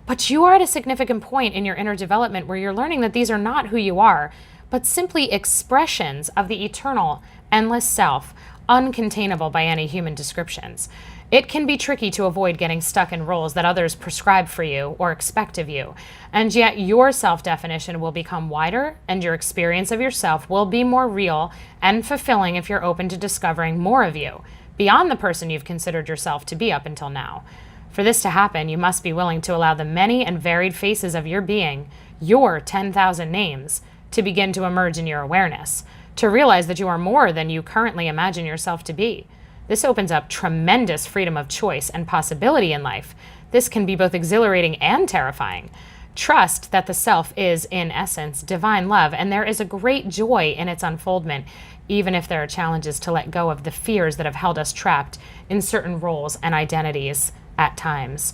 But you are at a significant point in your inner development where you're learning that these are not who you are, but simply expressions of the eternal, endless self, uncontainable by any human descriptions. It can be tricky to avoid getting stuck in roles that others prescribe for you or expect of you, and yet your self-definition will become wider and your experience of yourself will be more real and fulfilling if you're open to discovering more of you, beyond the person you've considered yourself to be up until now. For this to happen, you must be willing to allow the many and varied faces of your being, your 10,000 names, to begin to emerge in your awareness, to realize that you are more than you currently imagine yourself to be. This opens up tremendous freedom of choice and possibility in life. This can be both exhilarating and terrifying. Trust that the self is, in essence, divine love, and there is a great joy in its unfoldment, even if there are challenges to let go of the fears that have held us trapped in certain roles and identities at times.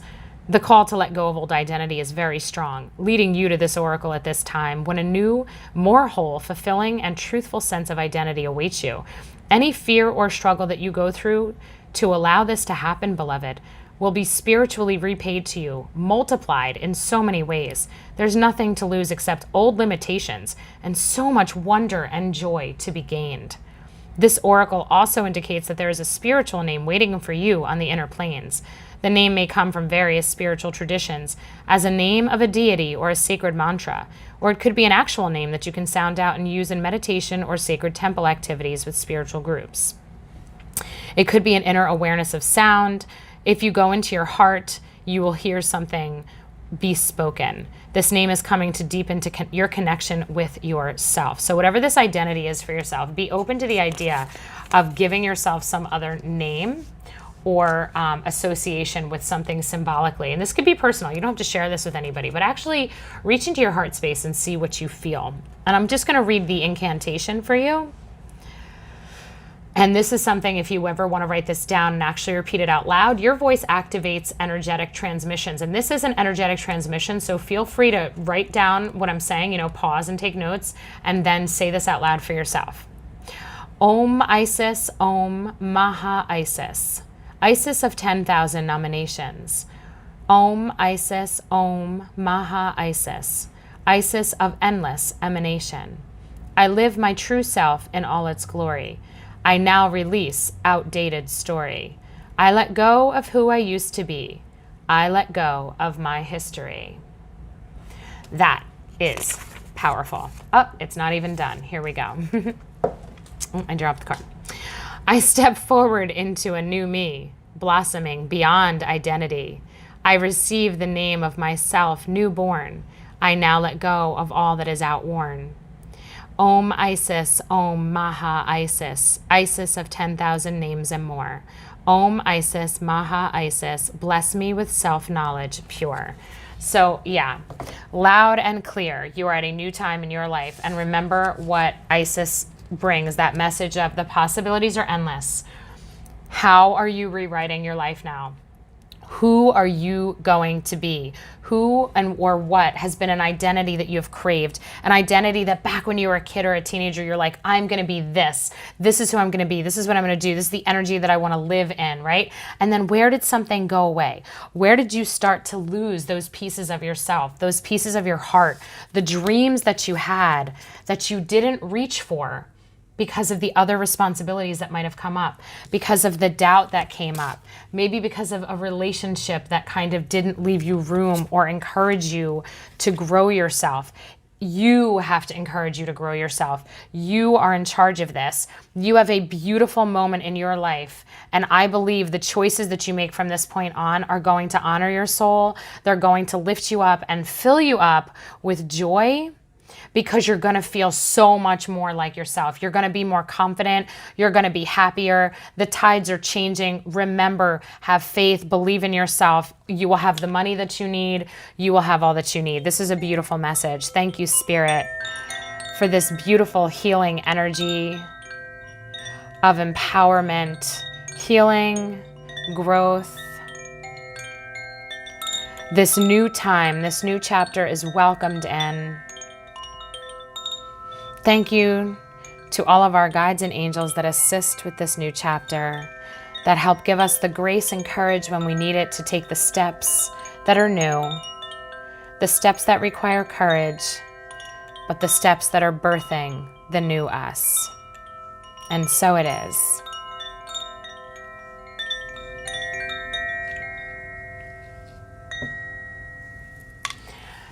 The call to let go of old identity is very strong, leading you to this oracle at this time when a new, more whole, fulfilling, and truthful sense of identity awaits you. Any fear or struggle that you go through to allow this to happen, beloved, will be spiritually repaid to you, multiplied in so many ways. There's nothing to lose except old limitations and so much wonder and joy to be gained. This oracle also indicates that there is a spiritual name waiting for you on the inner planes. The name may come from various spiritual traditions, as a name of a deity or a sacred mantra, or it could be an actual name that you can sound out and use in meditation or sacred temple activities with spiritual groups. It could be an inner awareness of sound. If you go into your heart, you will hear something be spoken. This name is coming to deepen your connection with yourself. So whatever this identity is for yourself, be open to the idea of giving yourself some other name or association with something symbolically. And this could be personal. You don't have to share this with anybody, but actually reach into your heart space and see what you feel. And I'm just going to read the incantation for you. And this is something, if you ever want to write this down and actually repeat it out loud, your voice activates energetic transmissions. And this is an energetic transmission, so feel free to write down what I'm saying, pause and take notes, and then say this out loud for yourself. Om Isis, Om Maha Isis. Isis of 10,000 nominations. Om Isis, Om Maha Isis. Isis of endless emanation. I live my true self in all its glory. I now release outdated story. I let go of who I used to be. I let go of my history. That is powerful. Oh, it's not even done. Here we go. I dropped the card. I step forward into a new me, blossoming beyond identity. I receive the name of myself, newborn. I now let go of all that is outworn. Om Isis, Om Maha Isis, Isis of 10,000 names and more. Om Isis, Maha Isis, bless me with self-knowledge pure. So yeah, loud and clear, you are at a new time in your life. And remember what Isis brings, that message of the possibilities are endless. How are you rewriting your life now? Who are you going to be? Who and or what has been an identity that you have craved? An identity that back when you were a kid or a teenager, you're like, I'm going to be this. This is who I'm going to be. This is what I'm going to do. This is the energy that I want to live in, right? And then where did something go away? Where did you start to lose those pieces of yourself, those pieces of your heart, the dreams that you had that you didn't reach for because of the other responsibilities that might have come up, because of the doubt that came up, maybe because of a relationship that kind of didn't leave you room or encourage you to grow yourself. You have to encourage you to grow yourself. You are in charge of this. You have a beautiful moment in your life. And I believe the choices that you make from this point on are going to honor your soul. They're going to lift you up and fill you up with joy, because you're going to feel so much more like yourself. You're going to be more confident. You're going to be happier. The tides are changing. Remember, have faith, believe in yourself. You will have the money that you need. You will have all that you need. This is a beautiful message. Thank you, Spirit, for this beautiful healing energy of empowerment, healing, growth. This new time, this new chapter is welcomed in. Thank you to all of our guides and angels that assist with this new chapter, that help give us the grace and courage when we need it to take the steps that are new, the steps that require courage, but the steps that are birthing the new us. And so it is.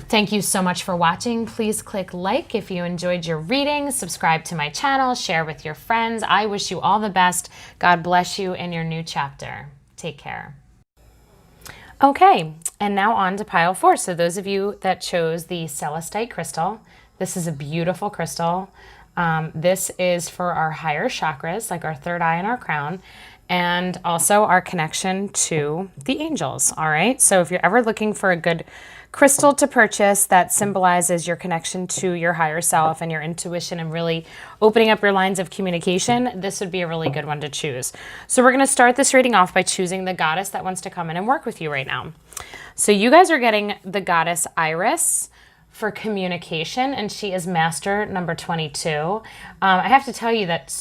Thank you so much for watching. Please click like if you enjoyed your reading, subscribe to my channel, share with your friends. I wish you all the best. God bless you in your new chapter. Take care. Okay, and now on to pile 4. So those of you that chose the Celestite crystal, this is a beautiful crystal. This is for our higher chakras, like our third eye and our crown, and also our connection to the angels. All right, so if you're ever looking for a good crystal to purchase that symbolizes your connection to your higher self and your intuition and really opening up your lines of communication, this would be a really good one to choose. So we're going to start this reading off by choosing the goddess that wants to come in and work with you right now. So you guys are getting the goddess Iris for communication, and she is master number 22. I have to tell you that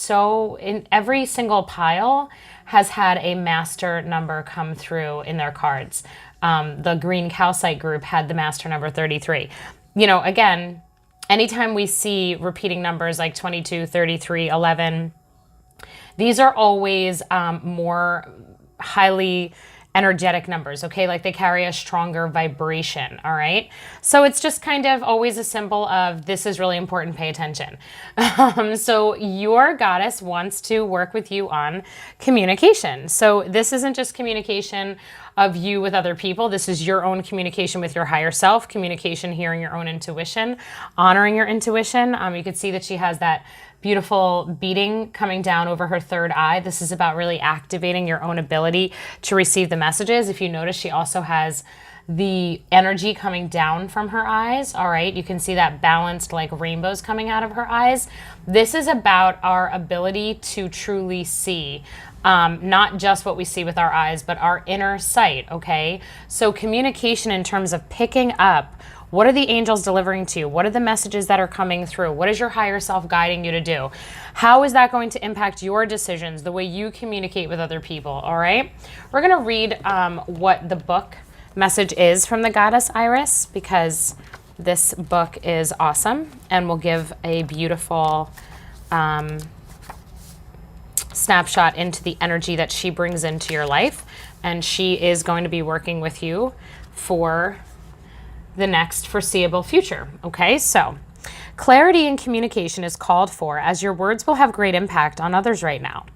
in every single pile has had a master number come through in their cards. The green Calcite group had the master number 33. You know, again, anytime we see repeating numbers like 22, 33, 11, these are always more highly energetic numbers, okay? Like they carry a stronger vibration, all right? So it's just kind of always a symbol of this is really important, pay attention. So your goddess wants to work with you on communication. So this isn't just communication of you with other people. This is your own communication with your higher self, communication, hearing your own intuition, honoring your intuition. You can see that she has that beautiful beating coming down over her third eye. This is about really activating your own ability to receive the messages. If you notice, she also has the energy coming down from her eyes. All right, you can see that balanced like rainbows coming out of her eyes. This is about our ability to truly see. Not just what we see with our eyes, but our inner sight, okay? So communication in terms of picking up, what are the angels delivering to you? What are the messages that are coming through? What is your higher self guiding you to do? How is that going to impact your decisions, the way you communicate with other people, all right? We're gonna read what the book message is from the goddess Iris, because this book is awesome and will give a beautiful snapshot into the energy that she brings into your life. And she is going to be working with you for the next foreseeable future. Okay, so clarity in communication is called for, as your words will have great impact on others right now.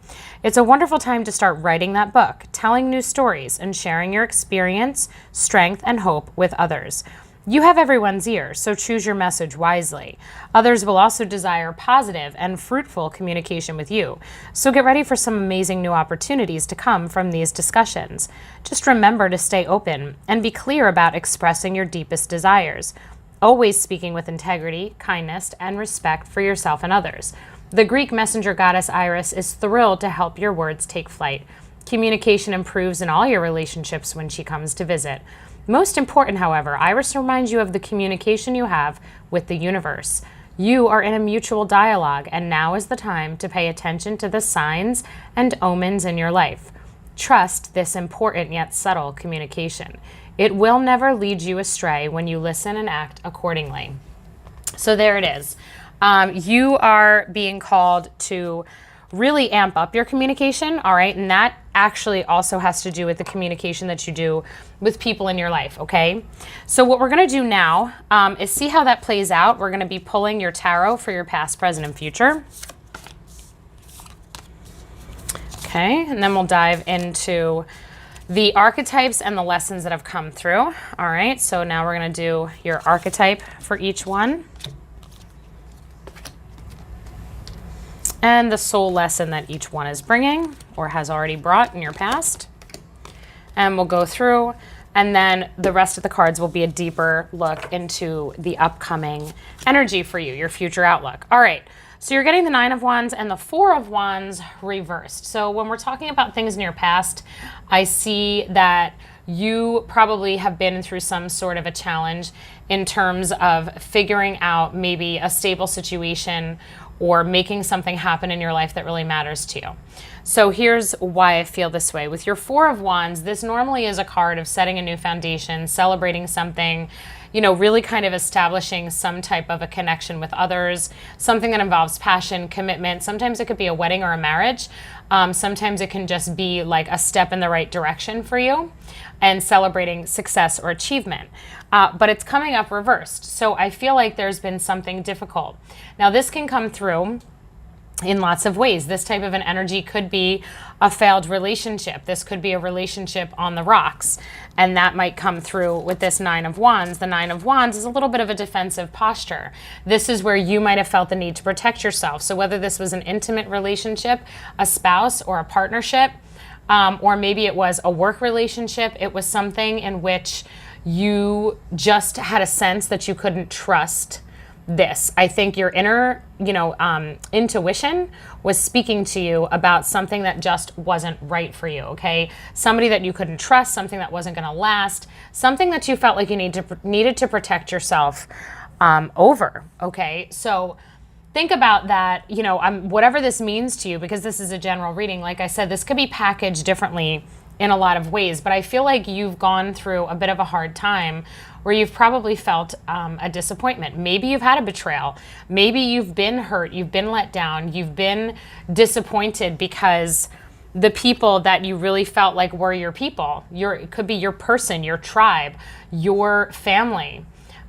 It's a wonderful time to start writing that book, telling new stories, and sharing your experience, strength, and hope with others. You have everyone's ear, so choose your message wisely. Others will also desire positive and fruitful communication with you, so get ready for some amazing new opportunities to come from these discussions. Just remember to stay open and be clear about expressing your deepest desires, always speaking with integrity, kindness, and respect for yourself and others. The Greek messenger goddess Iris is thrilled to help your words take flight. Communication improves in all your relationships when she comes to visit. Most important, however, Iris reminds you of the communication you have with the universe. You are in a mutual dialogue, and now is the time to pay attention to the signs and omens in your life. Trust this important yet subtle communication. It will never lead you astray when you listen and act accordingly. So there it is. You are being called to really amp up your communication, all right? And that actually also has to do with the communication that you do with people in your life, okay? So what we're gonna do now is see how that plays out. We're gonna be pulling your tarot for your past, present, and future. Okay, and then we'll dive into the archetypes and the lessons that have come through. All right, so now we're gonna do your archetype for each one. And the soul lesson that each one is bringing or has already brought in your past. And we'll go through, and then the rest of the cards will be a deeper look into the upcoming energy for you, your future outlook. All right, so you're getting the 9 of Wands and the 4 of Wands reversed. So when we're talking about things in your past, I see that you probably have been through some sort of a challenge in terms of figuring out maybe a stable situation or making something happen in your life that really matters to you. So here's why I feel this way. With your 4 of Wands, this normally is a card of setting a new foundation, celebrating something, you know, really kind of establishing some type of a connection with others, something that involves passion, commitment. Sometimes it could be a wedding or a marriage. Sometimes it can just be like a step in the right direction for you and celebrating success or achievement. But it's coming up reversed. So I feel like there's been something difficult. Now this can come through in lots of ways. This type of an energy could be a failed relationship. This could be a relationship on the rocks. And that might come through with this 9 of Wands. The 9 of Wands is a little bit of a defensive posture. This is where you might have felt the need to protect yourself. So whether this was an intimate relationship, a spouse, or a partnership, or maybe it was a work relationship, it was something in which you just had a sense that you couldn't trust this. I think your inner, intuition was speaking to you about something that just wasn't right for you, okay? Somebody that you couldn't trust, something that wasn't gonna last, something that you felt like you needed to protect yourself over, okay? So think about that, whatever this means to you, because this is a general reading. Like I said, this could be packaged differently in a lot of ways, but I feel like you've gone through a bit of a hard time where you've probably felt a disappointment. Maybe you've had a betrayal. Maybe you've been hurt, you've been let down, you've been disappointed because the people that you really felt like were your people, it could be your person, your tribe, your family,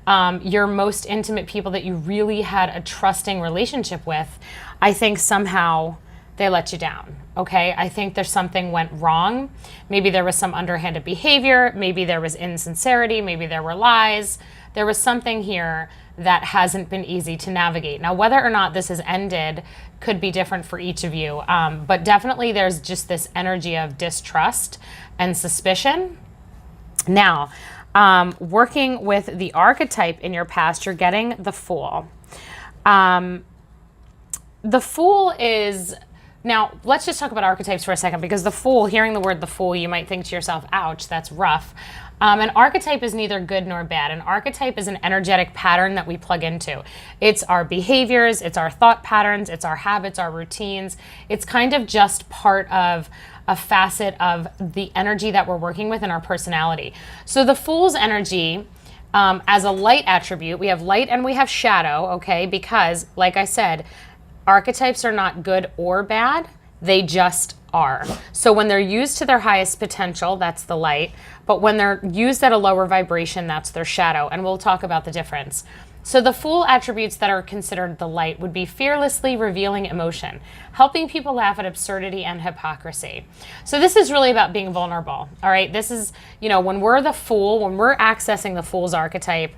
your most intimate people that you really had a trusting relationship with, I think somehow they let you down, okay? I think there's something went wrong. Maybe there was some underhanded behavior, maybe there was insincerity, maybe there were lies. There was something here that hasn't been easy to navigate. Now, whether or not this has ended could be different for each of you, but definitely there's just this energy of distrust and suspicion. Now, working with the archetype in your past, you're getting the Fool. The Fool is... Now, let's just talk about archetypes for a second, because the Fool, hearing the word the Fool, you might think to yourself, ouch, that's rough. An archetype is neither good nor bad. An archetype is an energetic pattern that we plug into. It's our behaviors, it's our thought patterns, it's our habits, our routines. It's kind of just part of a facet of the energy that we're working with in our personality. So the Fool's energy, as a light attribute, we have light and we have shadow, okay? Because, like I said, archetypes are not good or bad, they just are. So when they're used to their highest potential, that's the light, but when they're used at a lower vibration, that's their shadow, and we'll talk about the difference. So the Fool attributes that are considered the light would be fearlessly revealing emotion, helping people laugh at absurdity and hypocrisy. So this is really about being vulnerable, all right? This is, when we're the Fool, when we're accessing the Fool's archetype,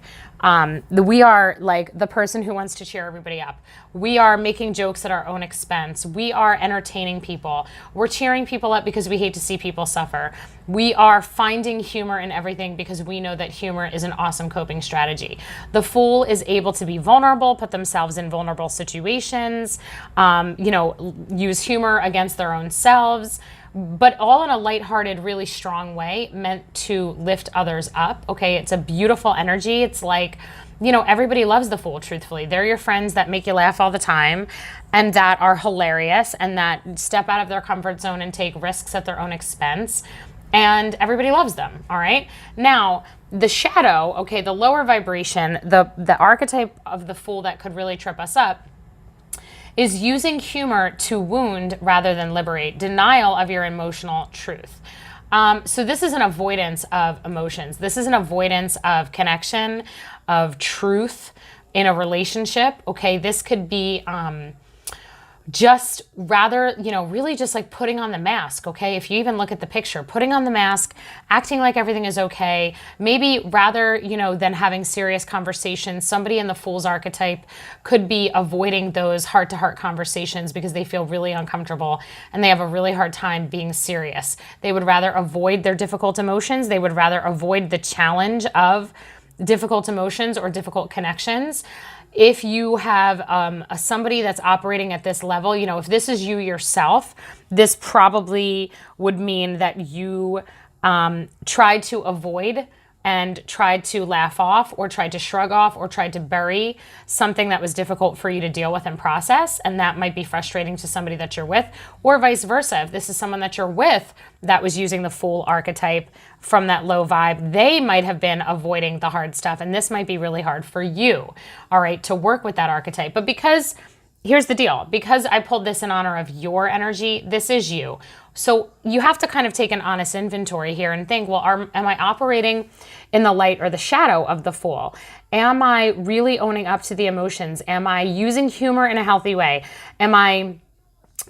we are like the person who wants to cheer everybody up. We are making jokes at our own expense. We are entertaining people. We're cheering people up because we hate to see people suffer. We are finding humor in everything because we know that humor is an awesome coping strategy. The Fool is able to be vulnerable, put themselves in vulnerable situations, use humor against their own selves, but all in a lighthearted, really strong way, meant to lift others up, okay? It's a beautiful energy. It's like, everybody loves the Fool, truthfully. They're your friends that make you laugh all the time and that are hilarious and that step out of their comfort zone and take risks at their own expense. and everybody loves them, all right? Now, the shadow, okay, the lower vibration, the archetype of the fool that could really trip us up is using humor to wound rather than liberate, denial of your emotional truth. So this is an avoidance of emotions. This is an avoidance of connection, of truth in a relationship, okay? This could be just rather, really just like putting on the mask, okay? If you even look at the picture, putting on the mask, acting like everything is okay, maybe rather, than having serious conversations, somebody in the fool's archetype could be avoiding those heart-to-heart conversations because they feel really uncomfortable and they have a really hard time being serious. They would rather avoid their difficult emotions. They would rather avoid the challenge of difficult emotions or difficult connections. If you have somebody that's operating at this level, if this is you yourself, this probably would mean that you tried to avoid and tried to laugh off or tried to shrug off or tried to bury something that was difficult for you to deal with and process. And that might be frustrating to somebody that you're with, or vice versa. If this is someone that you're with that was using the fool archetype from that low vibe, they might have been avoiding the hard stuff. And this might be really hard for you, all right, to work with that archetype. But here's the deal, because I pulled this in honor of your energy, this is you. So you have to kind of take an honest inventory here and think, well, am I operating in the light or the shadow of the fool? Am I really owning up to the emotions? Am I using humor in a healthy way? Am I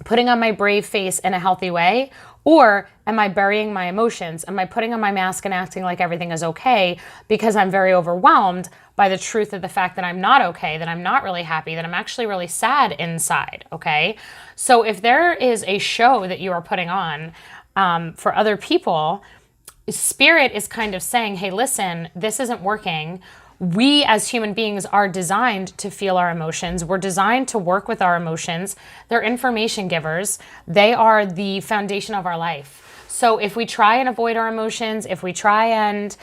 putting on my brave face in a healthy way? Or am I burying my emotions? Am I putting on my mask and acting like everything is okay because I'm very overwhelmed by the truth of the fact that I'm not okay, that I'm not really happy, that I'm actually really sad inside, okay? So if there is a show that you are putting on for other people, Spirit is kind of saying, hey, listen, this isn't working. We as human beings are designed to feel our emotions. We're designed to work with our emotions. They're information givers. They are the foundation of our life. So if we try and avoid our emotions, if we try and,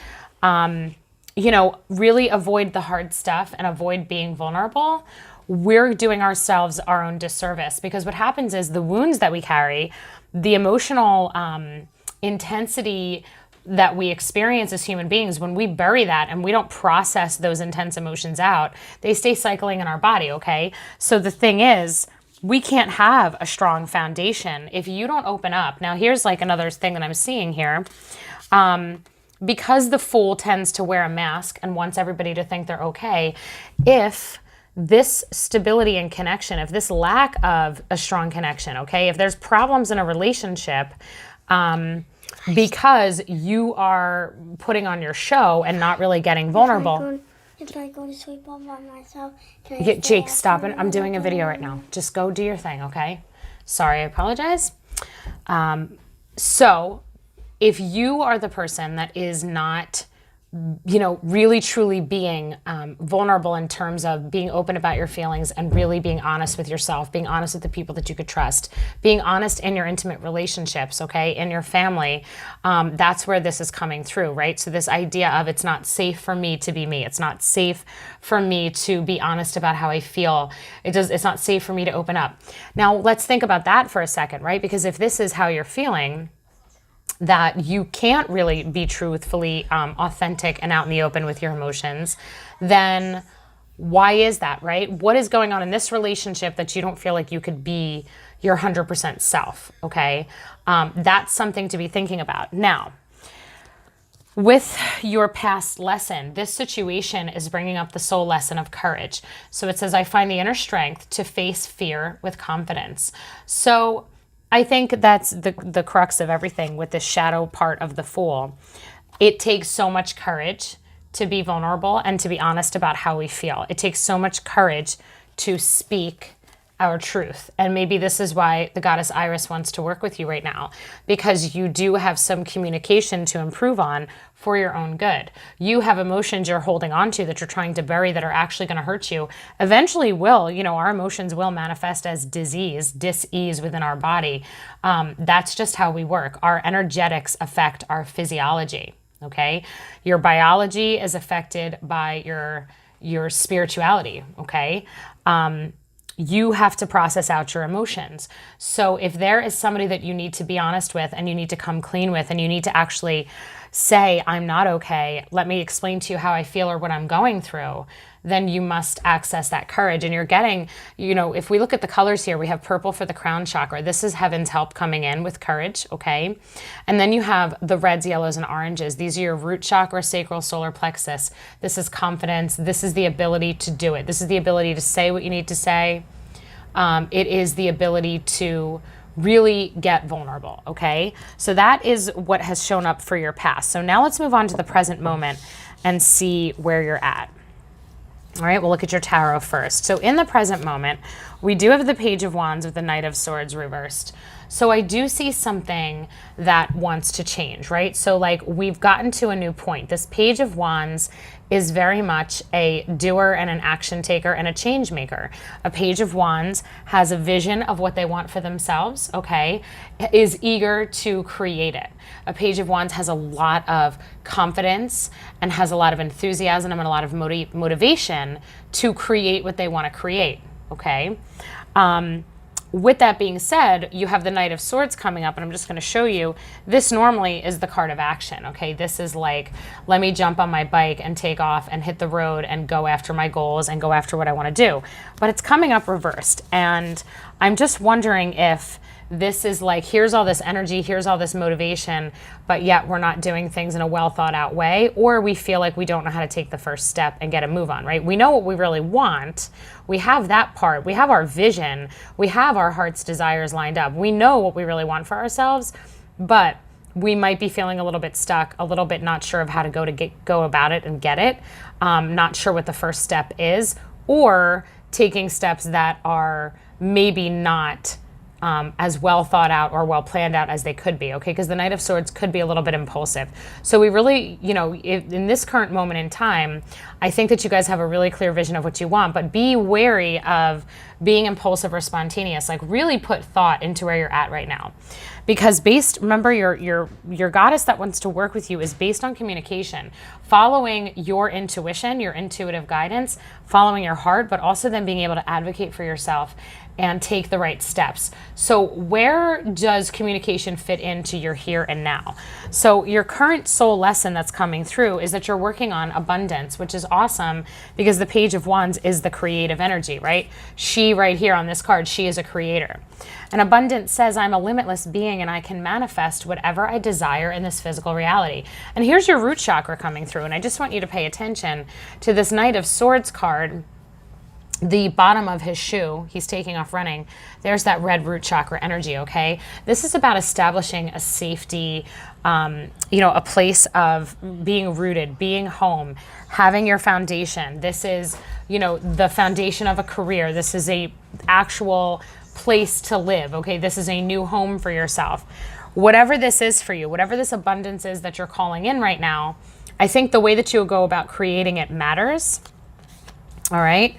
really avoid the hard stuff and avoid being vulnerable, we're doing ourselves our own disservice, because what happens is the wounds that we carry, the emotional intensity that we experience as human beings, when we bury that and we don't process those intense emotions out, they stay cycling in our body, okay? So the thing is, we can't have a strong foundation if you don't open up. Now, here's like another thing that I'm seeing here. Because the fool tends to wear a mask and wants everybody to think they're okay, if this stability and connection, if this lack of a strong connection, okay, if there's problems in a relationship, because you are putting on your show and not really getting vulnerable. If I go to sleep all by myself, Jake, stop it. I'm doing a video right now. Just go do your thing, okay? Sorry, I apologize. So if you are the person that is not, really truly being vulnerable in terms of being open about your feelings and really being honest with yourself, being honest with the people that you could trust, being honest in your intimate relationships, okay, in your family, that's where this is coming through, right? So this idea of it's not safe for me to be me. It's not safe for me to be honest about how I feel. It's not safe for me to open up. Now, let's think about that for a second, right? Because if this is how you're feeling, that you can't really be truthfully authentic and out in the open with your emotions, then why is that, right? What is going on in this relationship that you don't feel like you could be your 100% self, okay? That's something to be thinking about. Now, with your past lesson, this situation is bringing up the soul lesson of courage. So it says, I find the inner strength to face fear with confidence. So I think that's the crux of everything with the shadow part of the fool. It takes so much courage to be vulnerable and to be honest about how we feel. It takes so much courage to speak our truth. And maybe this is why the goddess Iris wants to work with you right now, because you do have some communication to improve on for your own good. You have emotions you're holding on to that you're trying to bury that are actually going to hurt you. Eventually will, our emotions will manifest as disease, dis-ease within our body. That's just how we work. Our energetics affect our physiology, okay? Your biology is affected by your spirituality, okay? you have to process out your emotions. So if there is somebody that you need to be honest with and you need to come clean with and you need to actually say, I'm not okay, let me explain to you how I feel or what I'm going through, then you must access that courage. And you're getting, if we look at the colors here, we have purple for the crown chakra. This is heaven's help coming in with courage, okay? And then you have the reds, yellows, and oranges. These are your root chakra, sacral, solar plexus. This is confidence. This is the ability to do it. This is the ability to say what you need to say. It is the ability to really get vulnerable, okay? So that is what has shown up for your past. So now let's move on to the present moment and see where you're at. All right, we'll look at your tarot first. So in the present moment, we do have the Page of Wands with the Knight of Swords reversed. So I do see something that wants to change, right? So like we've gotten to a new point. This Page of Wands is very much a doer and an action taker and a change maker. A Page of Wands has a vision of what they want for themselves, okay? Is eager to create it. A Page of Wands has a lot of confidence and has a lot of enthusiasm and a lot of motivation to create what they want to create, okay? With that being said, you have the Knight of Swords coming up, and I'm just going to show you. This normally is the card of action, okay? This is like, let me jump on my bike and take off and hit the road and go after my goals and go after what I want to do. But it's coming up reversed, and I'm just wondering if this is like, here's all this energy, here's all this motivation, but yet we're not doing things in a well thought out way, or we feel like we don't know how to take the first step and get a move on, right? We know what we really want. We have that part. We have our vision. We have our heart's desires lined up. We know what we really want for ourselves, but we might be feeling a little bit stuck, a little bit not sure of how to go about it and get it, not sure what the first step is, or taking steps that are maybe not as well thought out or well planned out as they could be, okay? Because the Knight of Swords could be a little bit impulsive. So we really, in this current moment in time, I think that you guys have a really clear vision of what you want, but be wary of being impulsive or spontaneous. Like really put thought into where you're at right now. Because remember your goddess that wants to work with you is based on communication, following your intuition, your intuitive guidance, following your heart, but also then being able to advocate for yourself and take the right steps. So where does communication fit into your here and now? So your current soul lesson that's coming through is that you're working on abundance, which is awesome because the Page of Wands is the creative energy, right? She right here on this card, she is a creator. And abundance says I'm a limitless being and I can manifest whatever I desire in this physical reality. And here's your root chakra coming through. And I just want you to pay attention to this Knight of Swords card. The bottom of his shoe, he's taking off running, there's that red root chakra energy, okay? This is about establishing a safety, a place of being rooted, being home, having your foundation. This is, the foundation of a career. This is a actual place to live, okay? This is a new home for yourself. Whatever this is for you, whatever this abundance is that you're calling in right now, I think the way that you go about creating it matters, all right?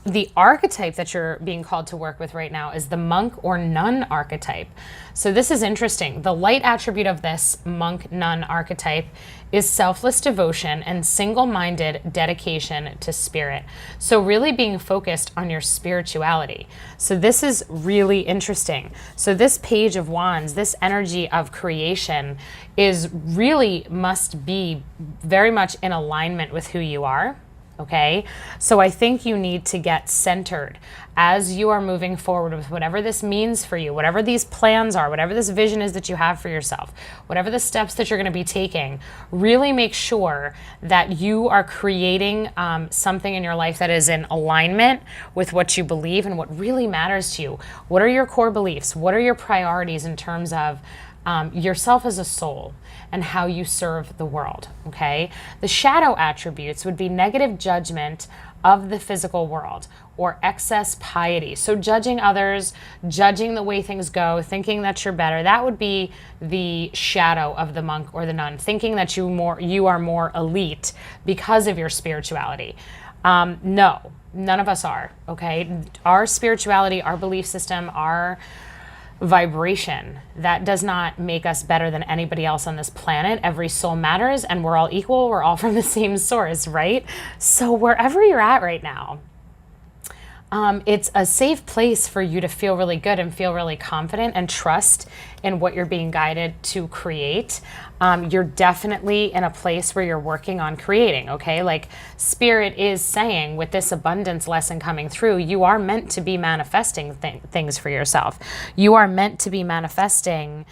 The archetype that you're being called to work with right now is the monk or nun archetype. So this is interesting. The light attribute of this monk nun archetype is selfless devotion and single-minded dedication to spirit. So really being focused on your spirituality. So this is really interesting. So this Page of Wands, this energy of creation is really must be very much in alignment with who you are. Okay, so I think you need to get centered as you are moving forward with whatever this means for you, whatever these plans are, whatever this vision is that you have for yourself, whatever the steps that you're going to be taking. Really make sure that you are creating something in your life that is in alignment with what you believe and what really matters to you. What are your core beliefs? What are your priorities in terms of yourself as a soul and how you serve the world, okay? The shadow attributes would be negative judgment of the physical world or excess piety. So judging others, judging the way things go, thinking that you're better, that would be the shadow of the monk or the nun, thinking that you are more elite because of your spirituality. No, none of us are, okay? Our spirituality, our belief system, our vibration, that does not make us better than anybody else on this planet. Every soul matters and we're all equal. We're all from the same source, right? So wherever you're at right now, It's a safe place for you to feel really good and feel really confident and trust in what you're being guided to create. You're definitely in a place where you're working on creating, okay? Like Spirit is saying with this abundance lesson coming through, you are meant to be manifesting things for yourself. You are meant to be manifesting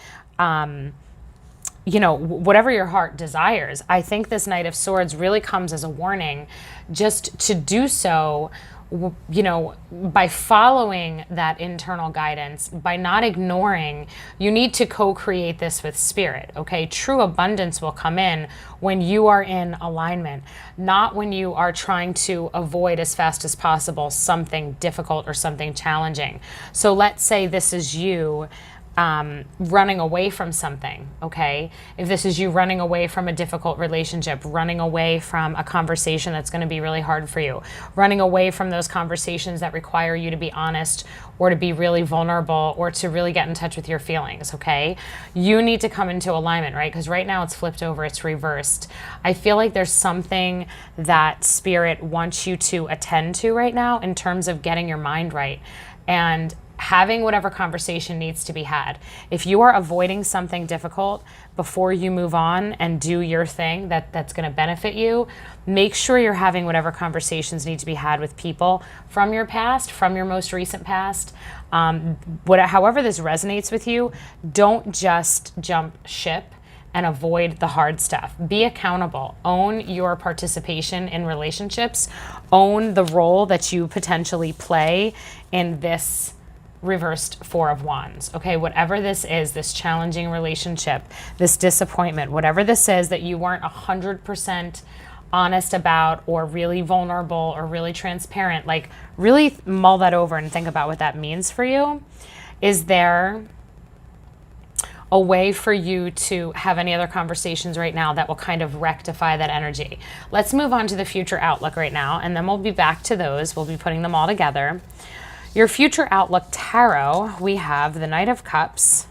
whatever your heart desires. I think this Knight of Swords really comes as a warning just to do so, by following that internal guidance, by not ignoring. You need to co-create this with Spirit, okay? True abundance will come in when you are in alignment, not when you are trying to avoid as fast as possible something difficult or something challenging. So let's say this is you running away from something, okay? If this is you running away from a difficult relationship, running away from a conversation that's going to be really hard for you, running away from those conversations that require you to be honest or to be really vulnerable or to really get in touch with your feelings, okay? You need to come into alignment, right? Because right now it's flipped over, it's reversed. I feel like there's something that Spirit wants you to attend to right now in terms of getting your mind right and having whatever conversation needs to be had. If you are avoiding something difficult before you move on and do your thing that's going to benefit you, make sure you're having whatever conversations need to be had with people from your past, from your most recent past. However this resonates with you, don't just jump ship and avoid the hard stuff. Be accountable. Own your participation in relationships. Own the role that you potentially play in this reversed Four of Wands, okay? Whatever this is, this challenging relationship, this disappointment, whatever this is that you weren't 100% honest about or really vulnerable or really transparent, like really mull that over and think about what that means for you. Is there a way for you to have any other conversations right now that will kind of rectify that energy? Let's move on to the future outlook right now, and then we'll be back to those. We'll be putting them all together. Your future outlook tarot, we have the Knight of Cups.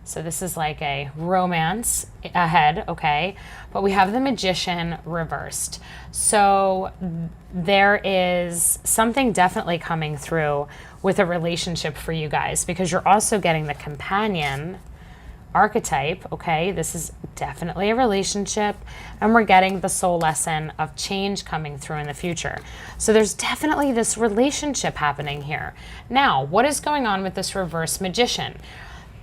So this is like a romance ahead, okay? But we have the Magician reversed. So there is something definitely coming through with a relationship for you guys, because you're also getting the Companion archetype, okay? This is definitely a relationship, and we're getting the soul lesson of change coming through in the future. So there's definitely this relationship happening here. Now, what is going on with this reverse Magician?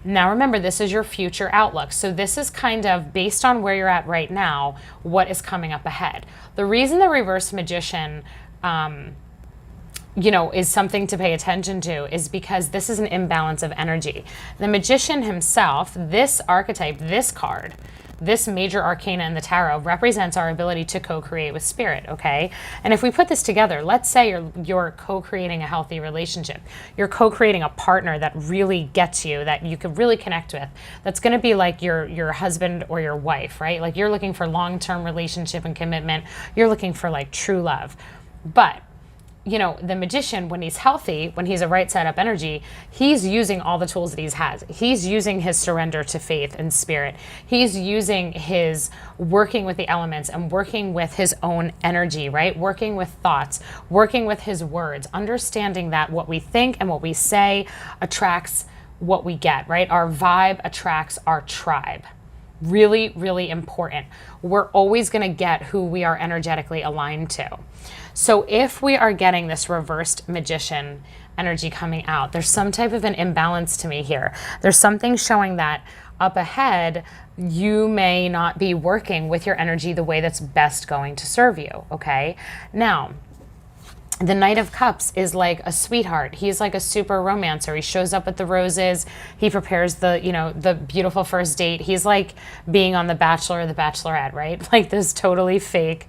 Now remember, this is your future outlook. So this is kind of based on where you're at right now, what is coming up ahead. The reason the reverse Magician is something to pay attention to is because this is an imbalance of energy. The Magician himself, this archetype, this card, this major arcana in the tarot represents our ability to co-create with Spirit, okay? And if we put this together, let's say you're co-creating a healthy relationship. You're co-creating a partner that really gets you, that you could really connect with. That's going to be like your husband or your wife, right? Like you're looking for long-term relationship and commitment. You're looking for like true love. But the Magician, when he's healthy, when he's a right side up energy, he's using all the tools that he has. He's using his surrender to faith and Spirit. He's using his working with the elements and working with his own energy, right? Working with thoughts, working with his words, understanding that what we think and what we say attracts what we get, right? Our vibe attracts our tribe. Really, really important. We're always going to get who we are energetically aligned to. So if we are getting this reversed Magician energy coming out, there's some type of an imbalance to me here. There's something showing that up ahead, you may not be working with your energy the way that's best going to serve you, okay? Now, the Knight of Cups is like a sweetheart. He's like a super romancer. He shows up with the roses. He prepares the beautiful first date. He's like being on The Bachelor or The Bachelorette, right? Like those totally fake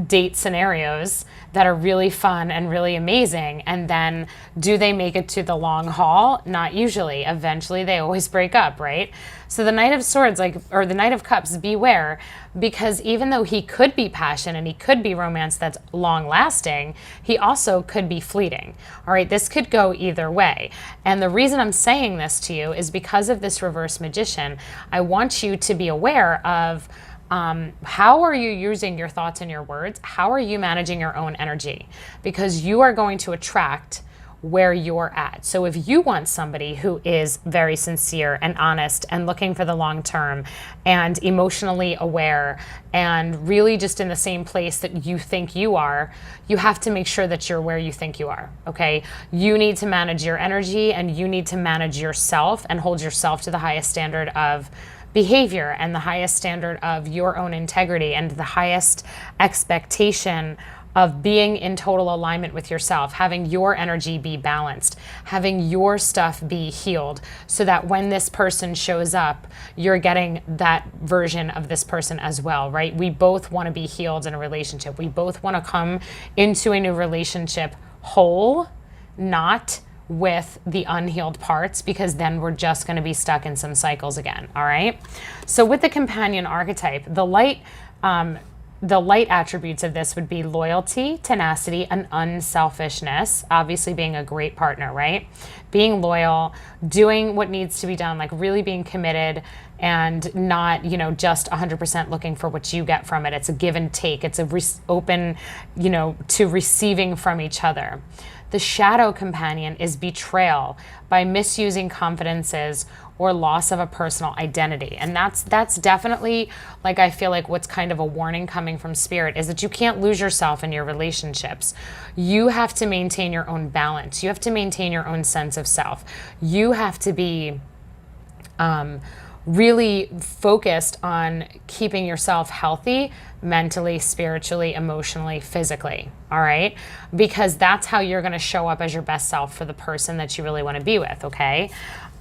date scenarios that are really fun and really amazing. And then do they make it to the long haul? Not usually. Eventually they always break up, right? So the Knight of Swords, or the Knight of Cups, beware, because even though he could be passion and he could be romance that's long lasting, he also could be fleeting. All right, this could go either way. And the reason I'm saying this to you is because of this reverse Magician. I want you to be aware of How are you using your thoughts and your words? How are you managing your own energy? Because you are going to attract where you're at. So if you want somebody who is very sincere and honest and looking for the long term and emotionally aware and really just in the same place that you think you are, you have to make sure that you're where you think you are, okay? You need to manage your energy and you need to manage yourself and hold yourself to the highest standard of behavior and the highest standard of your own integrity and the highest expectation of being in total alignment with yourself, having your energy be balanced, having your stuff be healed, so that when this person shows up, you're getting that version of this person as well, right? We both want to be healed in a relationship. We both want to come into a new relationship whole, not with the unhealed parts, because then we're just going to be stuck in some cycles again, all right? So with the companion archetype, the light attributes of this would be loyalty, tenacity, and unselfishness. Obviously being a great partner, right? Being loyal, doing what needs to be done, like really being committed and not, just 100% looking for what you get from it. It's a give and take. It's open, to receiving from each other. The shadow companion is betrayal by misusing confidences or loss of a personal identity. And that's definitely, like, I feel like what's kind of a warning coming from spirit is that you can't lose yourself in your relationships. You have to maintain your own balance. You have to maintain your own sense of self. You have to be really focused on keeping yourself healthy mentally, spiritually, emotionally, physically, all right? Because that's how you're going to show up as your best self for the person that you really want to be with, okay?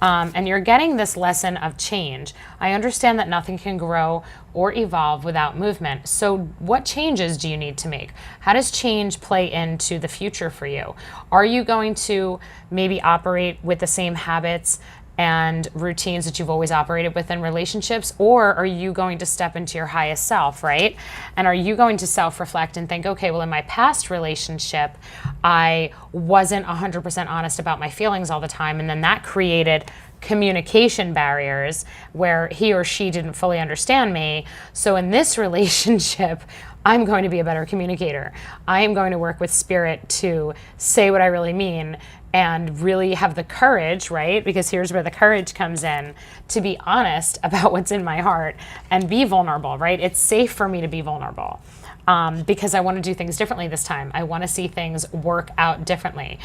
And you're getting this lesson of change. I understand that nothing can grow or evolve without movement. So what changes do you need to make? How does change play into the future for you? Are you going to maybe operate with the same habits and routines that you've always operated with in relationships? Or are you going to step into your highest self, right? And are you going to self-reflect and think, okay, well, in my past relationship, I wasn't 100% honest about my feelings all the time. And then that created communication barriers where he or she didn't fully understand me. So in this relationship, I'm going to be a better communicator. I am going to work with spirit to say what I really mean and really have the courage, right? Because here's where the courage comes in, to be honest about what's in my heart and be vulnerable, right? It's safe for me to be vulnerable because I want to do things differently this time. I want to see things work out differently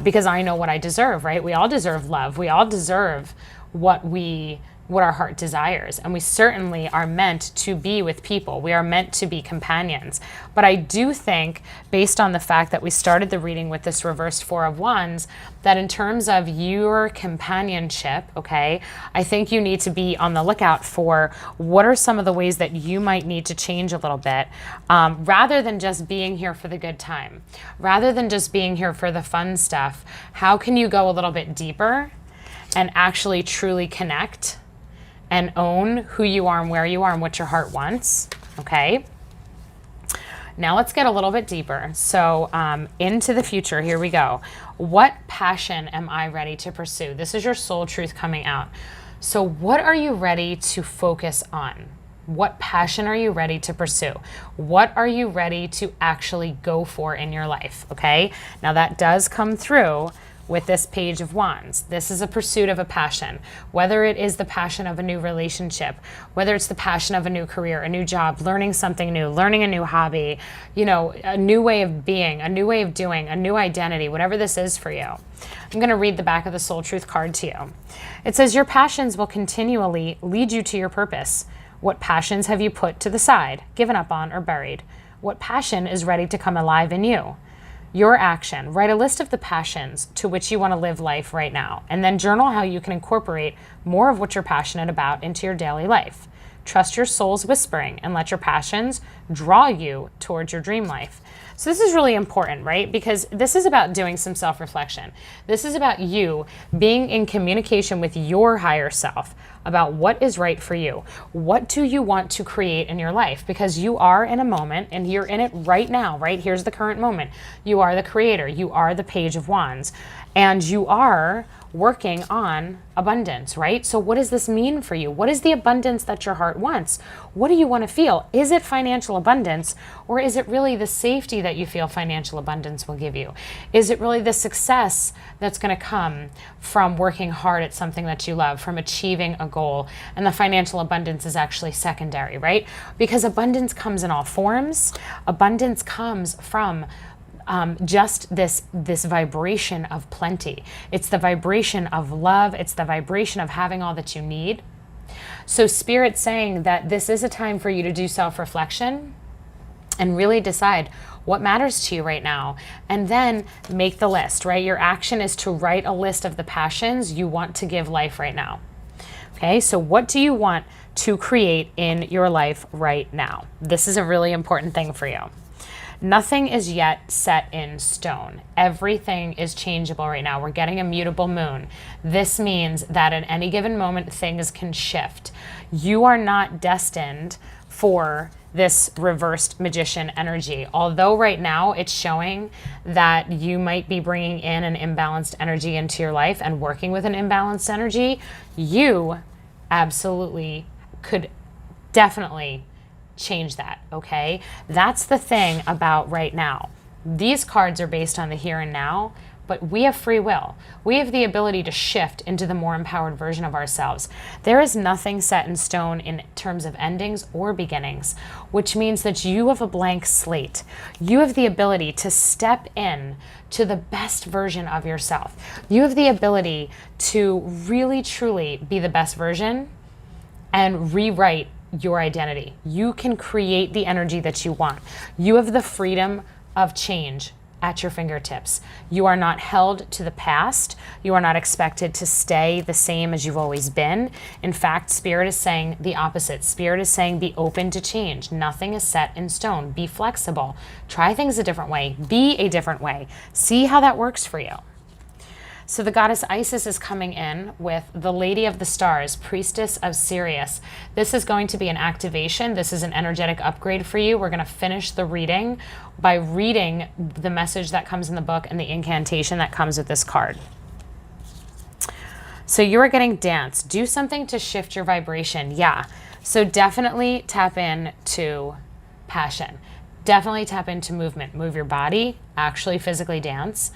because I know what I deserve, right? We all deserve love. We all deserve what our heart desires. And we certainly are meant to be with people. We are meant to be companions. But I do think, based on the fact that we started the reading with this reversed Four of Wands, that in terms of your companionship, okay, I think you need to be on the lookout for what are some of the ways that you might need to change a little bit, rather than just being here for the good time, rather than just being here for the fun stuff. How can you go a little bit deeper and actually truly connect and own who you are and where you are and what your heart wants, okay? Now let's get a little bit deeper. So into the future, here we go. What passion am I ready to pursue? This is your soul truth coming out. So what are you ready to focus on? What passion are you ready to pursue? What are you ready to actually go for in your life, okay? Now that does come through with this Page of Wands. This is a pursuit of a passion, whether it is the passion of a new relationship, whether it's the passion of a new career, a new job, learning something new, learning a new hobby, a new way of being, a new way of doing, a new identity, whatever this is for you. I'm going to read the back of the Soul Truth card to you. It says, your passions will continually lead you to your purpose. What passions have you put to the side, given up on, or buried? What passion is ready to come alive in you? Your action. Write a list of the passions to which you want to live life right now, and then journal how you can incorporate more of what you're passionate about into your daily life. Trust your soul's whispering and let your passions draw you towards your dream life. So this is really important, right? Because this is about doing some self-reflection. This is about you being in communication with your higher self about what is right for you. What do you want to create in your life? Because you are in a moment and you're in it right now, right? Here's the current moment. You are the creator. You are the Page of Wands. And you are working on abundance, right? So what does this mean for you? What is the abundance that your heart wants? What do you want to feel? Is it financial abundance, or is it really the safety that you feel financial abundance will give you? Is it really the success that's going to come from working hard at something that you love, from achieving a goal? And the financial abundance is actually secondary, right? Because abundance comes in all forms. Abundance comes from just this vibration of plenty. It's the vibration of love. It's the vibration of having all that you need. So Spirit's saying that this is a time for you to do self-reflection and really decide what matters to you right now, and then make the list, right? Your action is to write a list of the passions you want to give life right now. Okay, so what do you want to create in your life right now? This is a really important thing for you. Nothing is yet set in stone. Everything is changeable right now. We're getting a mutable moon. This means that at any given moment, things can shift. You are not destined for this reversed magician energy. Although right now it's showing that you might be bringing in an imbalanced energy into your life and working with an imbalanced energy, you absolutely could definitely change that, okay? That's the thing about right now. These cards are based on the here and now, but we have free will. We have the ability to shift into the more empowered version of ourselves. There is nothing set in stone in terms of endings or beginnings, which means that you have a blank slate. You have the ability to step in to the best version of yourself. You have the ability to really, truly be the best version and rewrite your identity. You can create the energy that you want. You have the freedom of change at your fingertips. You are not held to the past. You are not expected to stay the same as you've always been. In fact, Spirit is saying the opposite. Spirit is saying be open to change. Nothing is set in stone. Be flexible. Try things a different way. Be a different way. See how that works for you. So the goddess Isis is coming in with the Lady of the Stars, Priestess of Sirius. This is going to be an activation. This is an energetic upgrade for you. We're going to finish the reading by reading the message that comes in the book and the incantation that comes with this card. So you are getting dance. Do something to shift your vibration. Yeah. So definitely tap in to passion. Definitely tap into movement. Move your body. Actually physically dance.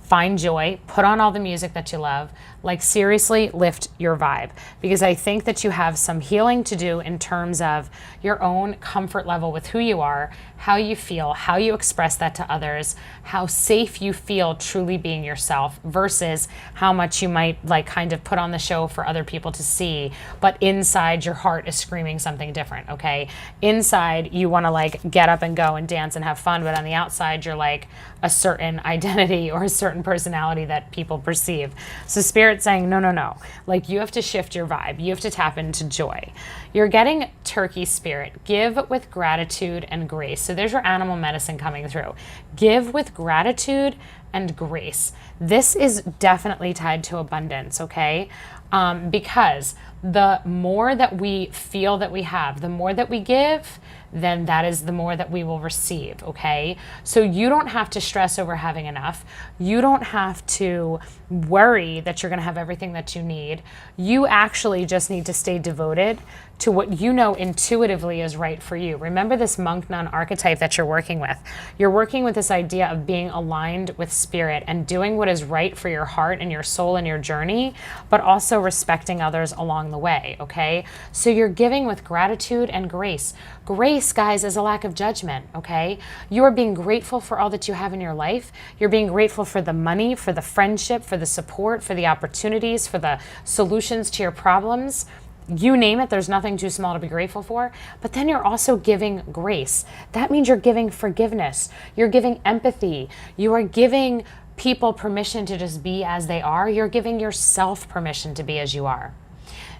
Find joy, put on all the music that you love, like seriously lift your vibe, because I think that you have some healing to do in terms of your own comfort level with who you are, how you feel, how you express that to others, how safe you feel truly being yourself versus how much you might like kind of put on the show for other people to see, but inside your heart is screaming something different, okay? Inside you want to like get up and go and dance and have fun, but on the outside you're like a certain identity or a certain personality that people perceive. So Spirit's saying, no, no, no. Like you have to shift your vibe. You have to tap into joy. You're getting Turkey Spirit. Give with gratitude and grace. So there's your animal medicine coming through. Give with gratitude and grace. This is definitely tied to abundance, okay? Because the more that we feel that we have, the more that we give, then that is the more that we will receive, okay? So you don't have to stress over having enough. You don't have to worry that you're gonna have everything that you need. You actually just need to stay devoted to what you know intuitively is right for you. Remember this monk nun archetype that you're working with. You're working with this idea of being aligned with Spirit and doing what is right for your heart and your soul and your journey, but also respecting others along the way, okay? So you're giving with gratitude and grace. Grace, guys, is a lack of judgment, okay? You are being grateful for all that you have in your life. You're being grateful for the money, for the friendship, for the support, for the opportunities, for the solutions to your problems. You name it, there's nothing too small to be grateful for. But then you're also giving grace. That means you're giving forgiveness. You're giving empathy. You are giving people permission to just be as they are. You're giving yourself permission to be as you are.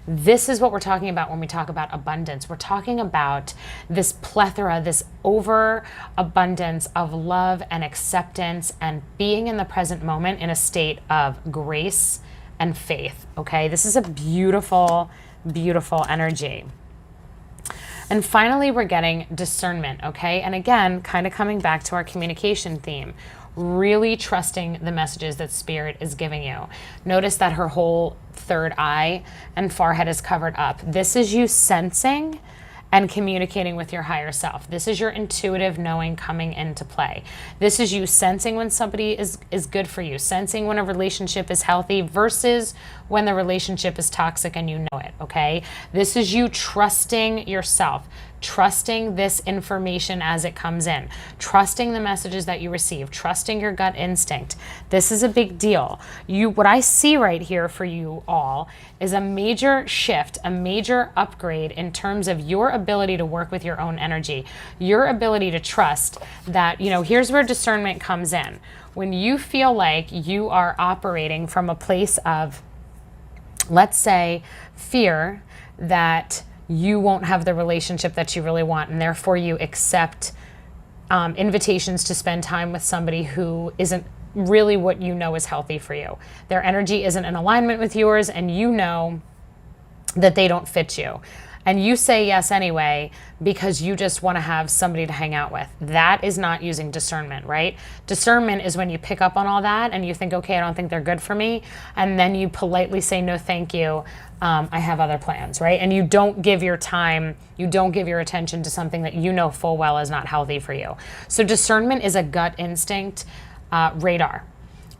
This is what we're talking about when we talk about abundance. We're talking about this plethora, this overabundance of love and acceptance and being in the present moment in a state of grace and faith, okay? This is a beautiful, beautiful energy. And finally, we're getting discernment, okay? And again, kind of coming back to our communication theme. really trusting the messages that Spirit is giving you. Notice that her whole third eye and forehead is covered up. This is you sensing and communicating with your higher self. This is your intuitive knowing coming into play. This is you sensing when somebody is good for you, sensing when a relationship is healthy versus when the relationship is toxic and you know it, okay? This is you trusting yourself, trusting this information as it comes in, trusting the messages that you receive, trusting your gut instinct. This is a big deal. What I see right here for you all is a major shift, a major upgrade in terms of your ability to work with your own energy, your ability to trust that, here's where discernment comes in. When you feel like you are operating from a place of, let's say, fear that you won't have the relationship that you really want, and therefore you accept invitations to spend time with somebody who isn't really what you know is healthy for you. Their energy isn't in alignment with yours, and you know that they don't fit you. And you say yes anyway because you just want to have somebody to hang out with. That is not using discernment, right? Discernment is when you pick up on all that and you think, okay, I don't think they're good for me. And then you politely say, no, thank you. I have other plans, right? And you don't give your time, you don't give your attention to something that you know full well is not healthy for you. So discernment is a gut instinct radar.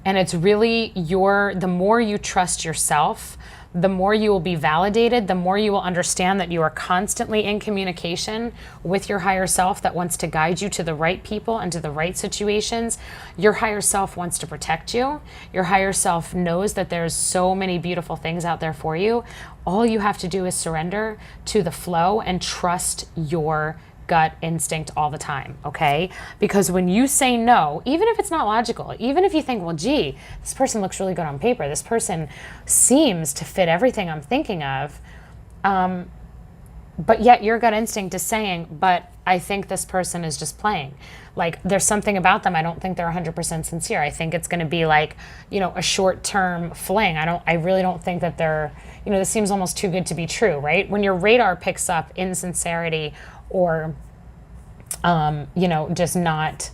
And it's really the more you trust yourself, the more you will be validated, the more you will understand that you are constantly in communication with your higher self that wants to guide you to the right people and to the right situations. Your higher self wants to protect you. Your higher self knows that there's so many beautiful things out there for you. All you have to do is surrender to the flow and trust your gut instinct all the time, okay? Because when you say no, even if it's not logical, even if you think, well, gee, this person looks really good on paper, this person seems to fit everything I'm thinking of, but yet your gut instinct is saying, but I think this person is just playing. Like, there's something about them, I don't think they're 100% sincere. I think it's going to be like, a short-term fling. I really don't think that they're, this seems almost too good to be true, right? When your radar picks up insincerity or, just not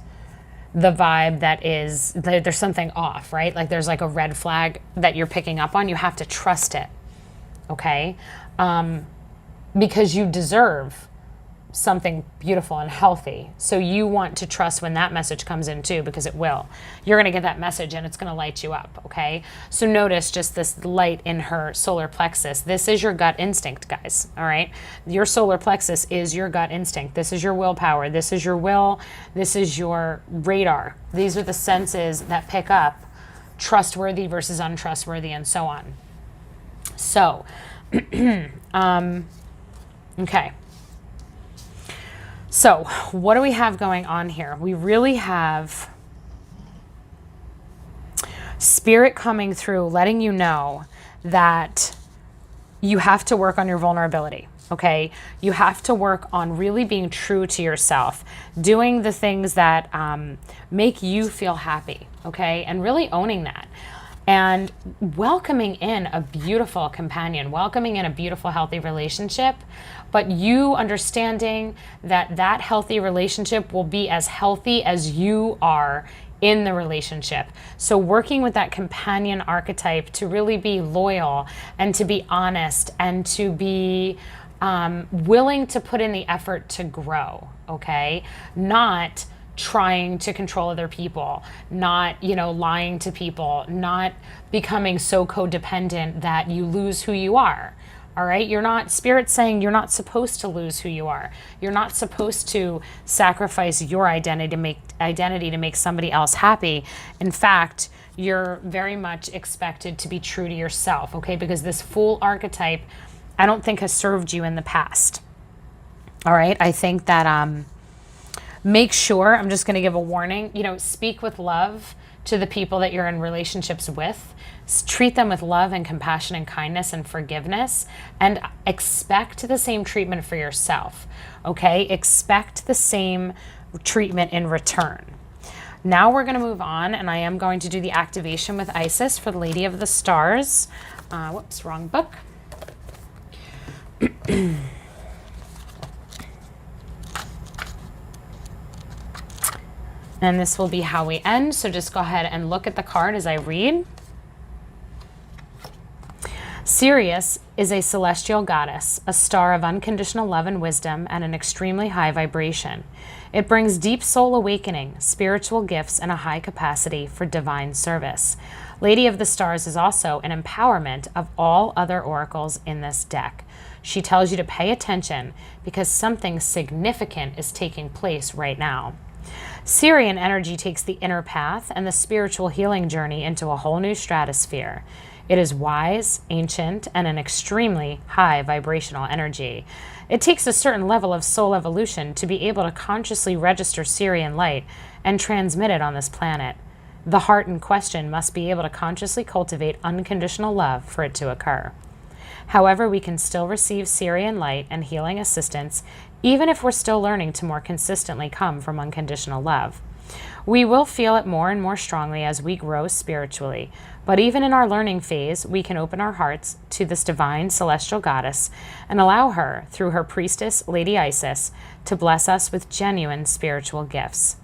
the vibe that is, there's something off, right? Like there's like a red flag that you're picking up on. You have to trust it, okay? Because you deserve something beautiful and healthy. So you want to trust when that message comes in too, because it will. You're going to get that message and it's going to light you up, okay? So notice just this light in her solar plexus. This is your gut instinct, guys, all right? Your solar plexus is your gut instinct. This is your willpower. This is your will. This is your radar. These are the senses that pick up trustworthy versus untrustworthy and so on. So, okay. So what do we have going on here? We really have Spirit coming through, letting you know that you have to work on your vulnerability, okay? You have to work on really being true to yourself, doing the things that make you feel happy, okay? And really owning that. And welcoming in a beautiful companion, welcoming in a beautiful, healthy relationship, but you understanding that that healthy relationship will be as healthy as you are in the relationship. So working with that companion archetype to really be loyal and to be honest and to be willing to put in the effort to grow, okay? Not trying to control other people, not, lying to people, not becoming so codependent that you lose who you are. All right. Spirit's saying you're not supposed to lose who you are. You're not supposed to sacrifice your identity to make somebody else happy. In fact, you're very much expected to be true to yourself. Okay. Because this Fool archetype, I don't think has served you in the past. All right. I think that, make sure, I'm just going to give a warning, speak with love to the people that you're in relationships with. Treat them with love and compassion and kindness and forgiveness, and expect the same treatment for yourself, okay? Expect the same treatment in return. Now we're going to move on, and I am going to do the activation with Isis for the Lady of the Stars. Whoops, wrong book. And this will be how we end. So just go ahead and look at the card as I read. Sirius is a celestial goddess, a star of unconditional love and wisdom, and an extremely high vibration. It brings deep soul awakening, spiritual gifts, and a high capacity for divine service. Lady of the Stars is also an empowerment of all other oracles in this deck. She tells you to pay attention because something significant is taking place right now. Sirian energy takes the inner path and the spiritual healing journey into a whole new stratosphere. It is wise, ancient, and an extremely high vibrational energy. It takes a certain level of soul evolution to be able to consciously register Sirian light and transmit it on this planet. The heart in question must be able to consciously cultivate unconditional love for it to occur. However, we can still receive Sirian light and healing assistance even if we're still learning to more consistently come from unconditional love. We will feel it more and more strongly as we grow spiritually, but even in our learning phase, we can open our hearts to this divine celestial goddess and allow her, through her priestess, Lady Isis, to bless us with genuine spiritual gifts.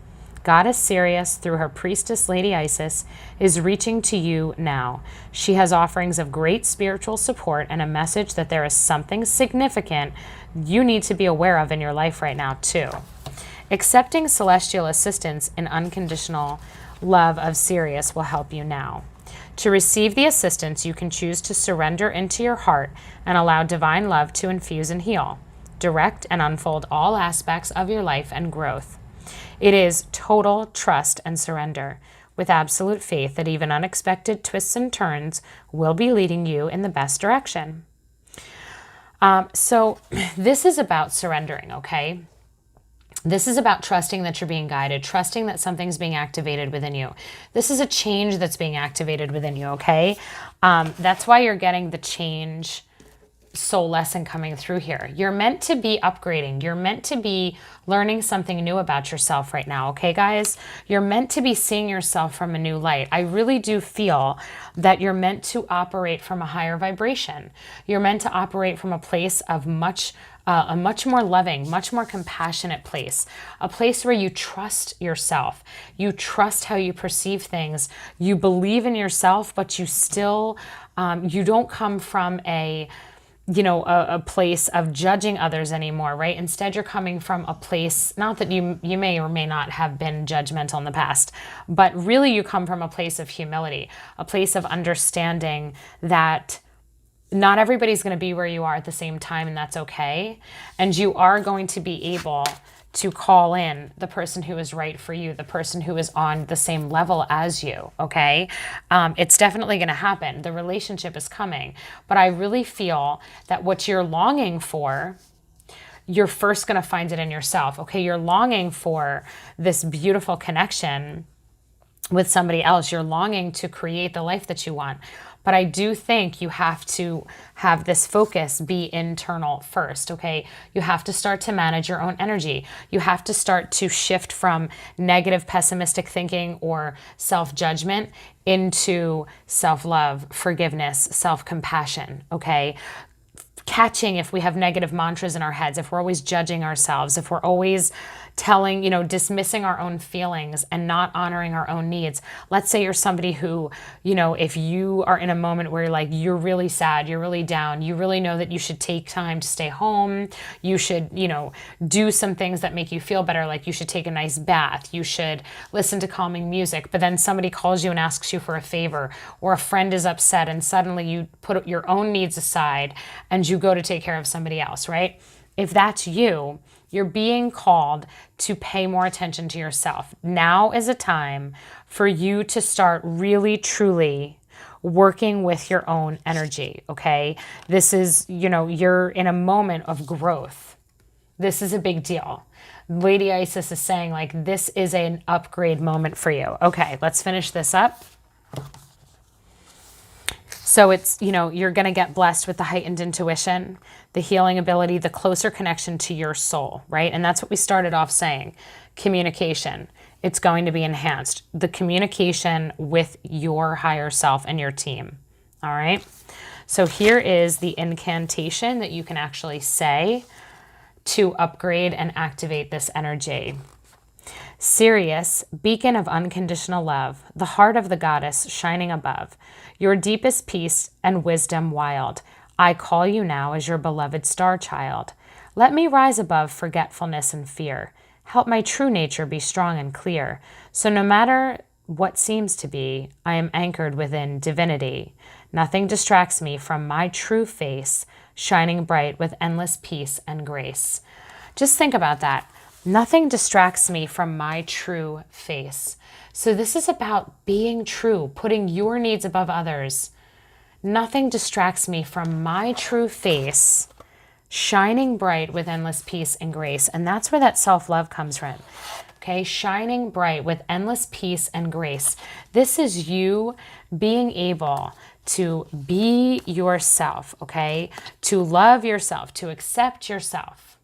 Goddess Sirius, through her priestess, Lady Isis, is reaching to you now. She has offerings of great spiritual support and a message that there is something significant you need to be aware of in your life right now, too. Accepting celestial assistance and unconditional love of Sirius will help you now. To receive the assistance, you can choose to surrender into your heart and allow divine love to infuse and heal, direct and unfold all aspects of your life and growth. It is total trust and surrender, with absolute faith that even unexpected twists and turns will be leading you in the best direction. So this is about surrendering, okay? This is about trusting that you're being guided, trusting that something's being activated within you. This is a change that's being activated within you, okay? That's why you're getting the change soul lesson coming through here. You're meant to be upgrading. You're meant to be learning something new about yourself right now, okay, guys? You're meant to be seeing yourself from a new light. I really do feel that you're meant to operate from a higher vibration. You're meant to operate from a place of a much more loving, much more compassionate place, a place where you trust yourself. You trust how you perceive things. You believe in yourself, but you still, you don't come from a place of judging others anymore, right? Instead, you're coming from a place, not that you may or may not have been judgmental in the past, but really you come from a place of humility, a place of understanding that not everybody's going to be where you are at the same time, and that's okay. And you are going to be able to call in the person who is right for you, the person who is on the same level as you, okay? It's definitely going to happen. The relationship is coming. But I really feel that what you're longing for, you're first going to find it in yourself, okay? You're longing for this beautiful connection with somebody else. You're longing to create the life that you want. But I do think you have to have this focus be internal first, okay? You have to start to manage your own energy. You have to start to shift from negative, pessimistic thinking or self-judgment into self-love, forgiveness, self-compassion, okay? Catching if we have negative mantras in our heads, if we're always judging ourselves, if we're always telling, dismissing our own feelings and not honoring our own needs. Let's say you're somebody who, if you are in a moment where you're really sad, you're really down, you really know that you should take time to stay home. You should, do some things that make you feel better. Like you should take a nice bath. You should listen to calming music. But then somebody calls you and asks you for a favor, or a friend is upset and suddenly you put your own needs aside and you go to take care of somebody else, right? If that's you, you're being called to pay more attention to yourself. Now is a time for you to start really, truly working with your own energy, okay? This is, you're in a moment of growth. This is a big deal. Lady Isis is saying, this is an upgrade moment for you. Okay, let's finish this up. So it's, you're going to get blessed with the heightened intuition, the healing ability, the closer connection to your soul, right? And that's what we started off saying. Communication. It's going to be enhanced. The communication with your higher self and your team. All right. So here is the incantation that you can actually say to upgrade and activate this energy. Sirius, beacon of unconditional love, the heart of the goddess shining above, your deepest peace and wisdom wild, I call you now as your beloved star child. Let me rise above forgetfulness and fear. Help my true nature be strong and clear. So no matter what seems to be, I am anchored within divinity. Nothing distracts me from my true face, shining bright with endless peace and grace. Just think about that. Nothing distracts me from my true face. So this is about being true, putting your needs above others. Nothing distracts me from my true face, shining bright with endless peace and grace. And that's where that self-love comes from. Okay, shining bright with endless peace and grace. This is you being able to be yourself, okay? To love yourself, to accept yourself,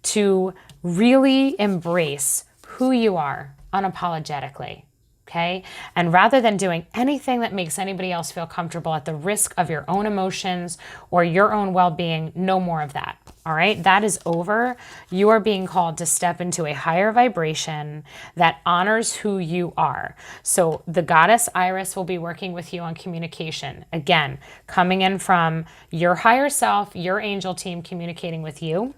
to really embrace who you are unapologetically, okay? And rather than doing anything that makes anybody else feel comfortable at the risk of your own emotions or your own well-being, no more of that, all right? That is over. You are being called to step into a higher vibration that honors who you are. So the goddess Iris will be working with you on communication. Again, coming in from your higher self, your angel team communicating with you,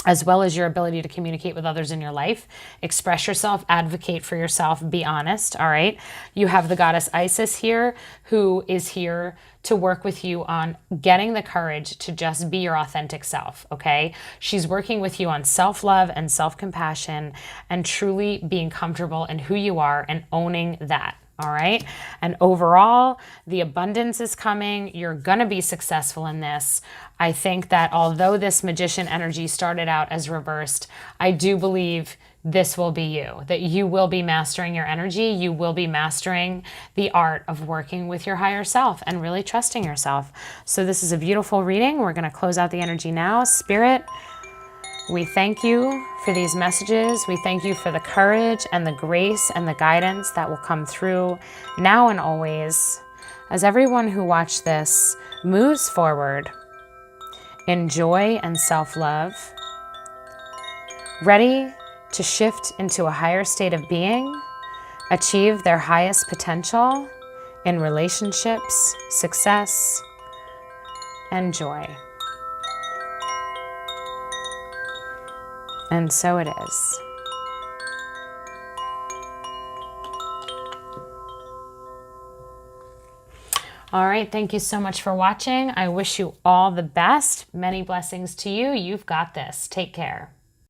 as well as your ability to communicate with others in your life. Express yourself, advocate for yourself, be honest, all right? You have the goddess Isis here, who is here to work with you on getting the courage to just be your authentic self, okay? She's working with you on self-love and self-compassion and truly being comfortable in who you are and owning that. All right. And overall, the abundance is coming. You're going to be successful in this. I think that although this magician energy started out as reversed, I do believe this will be you, that you will be mastering your energy. You will be mastering the art of working with your higher self and really trusting yourself. So this is a beautiful reading. We're going to close out the energy now. Spirit, we thank you for these messages. We thank you for the courage and the grace and the guidance that will come through now and always as everyone who watched this moves forward in joy and self-love, ready to shift into a higher state of being, achieve their highest potential in relationships, success, and joy. And so it is. All right, thank you so much for watching. I wish you all the best. Many blessings to you. You've got this. Take care.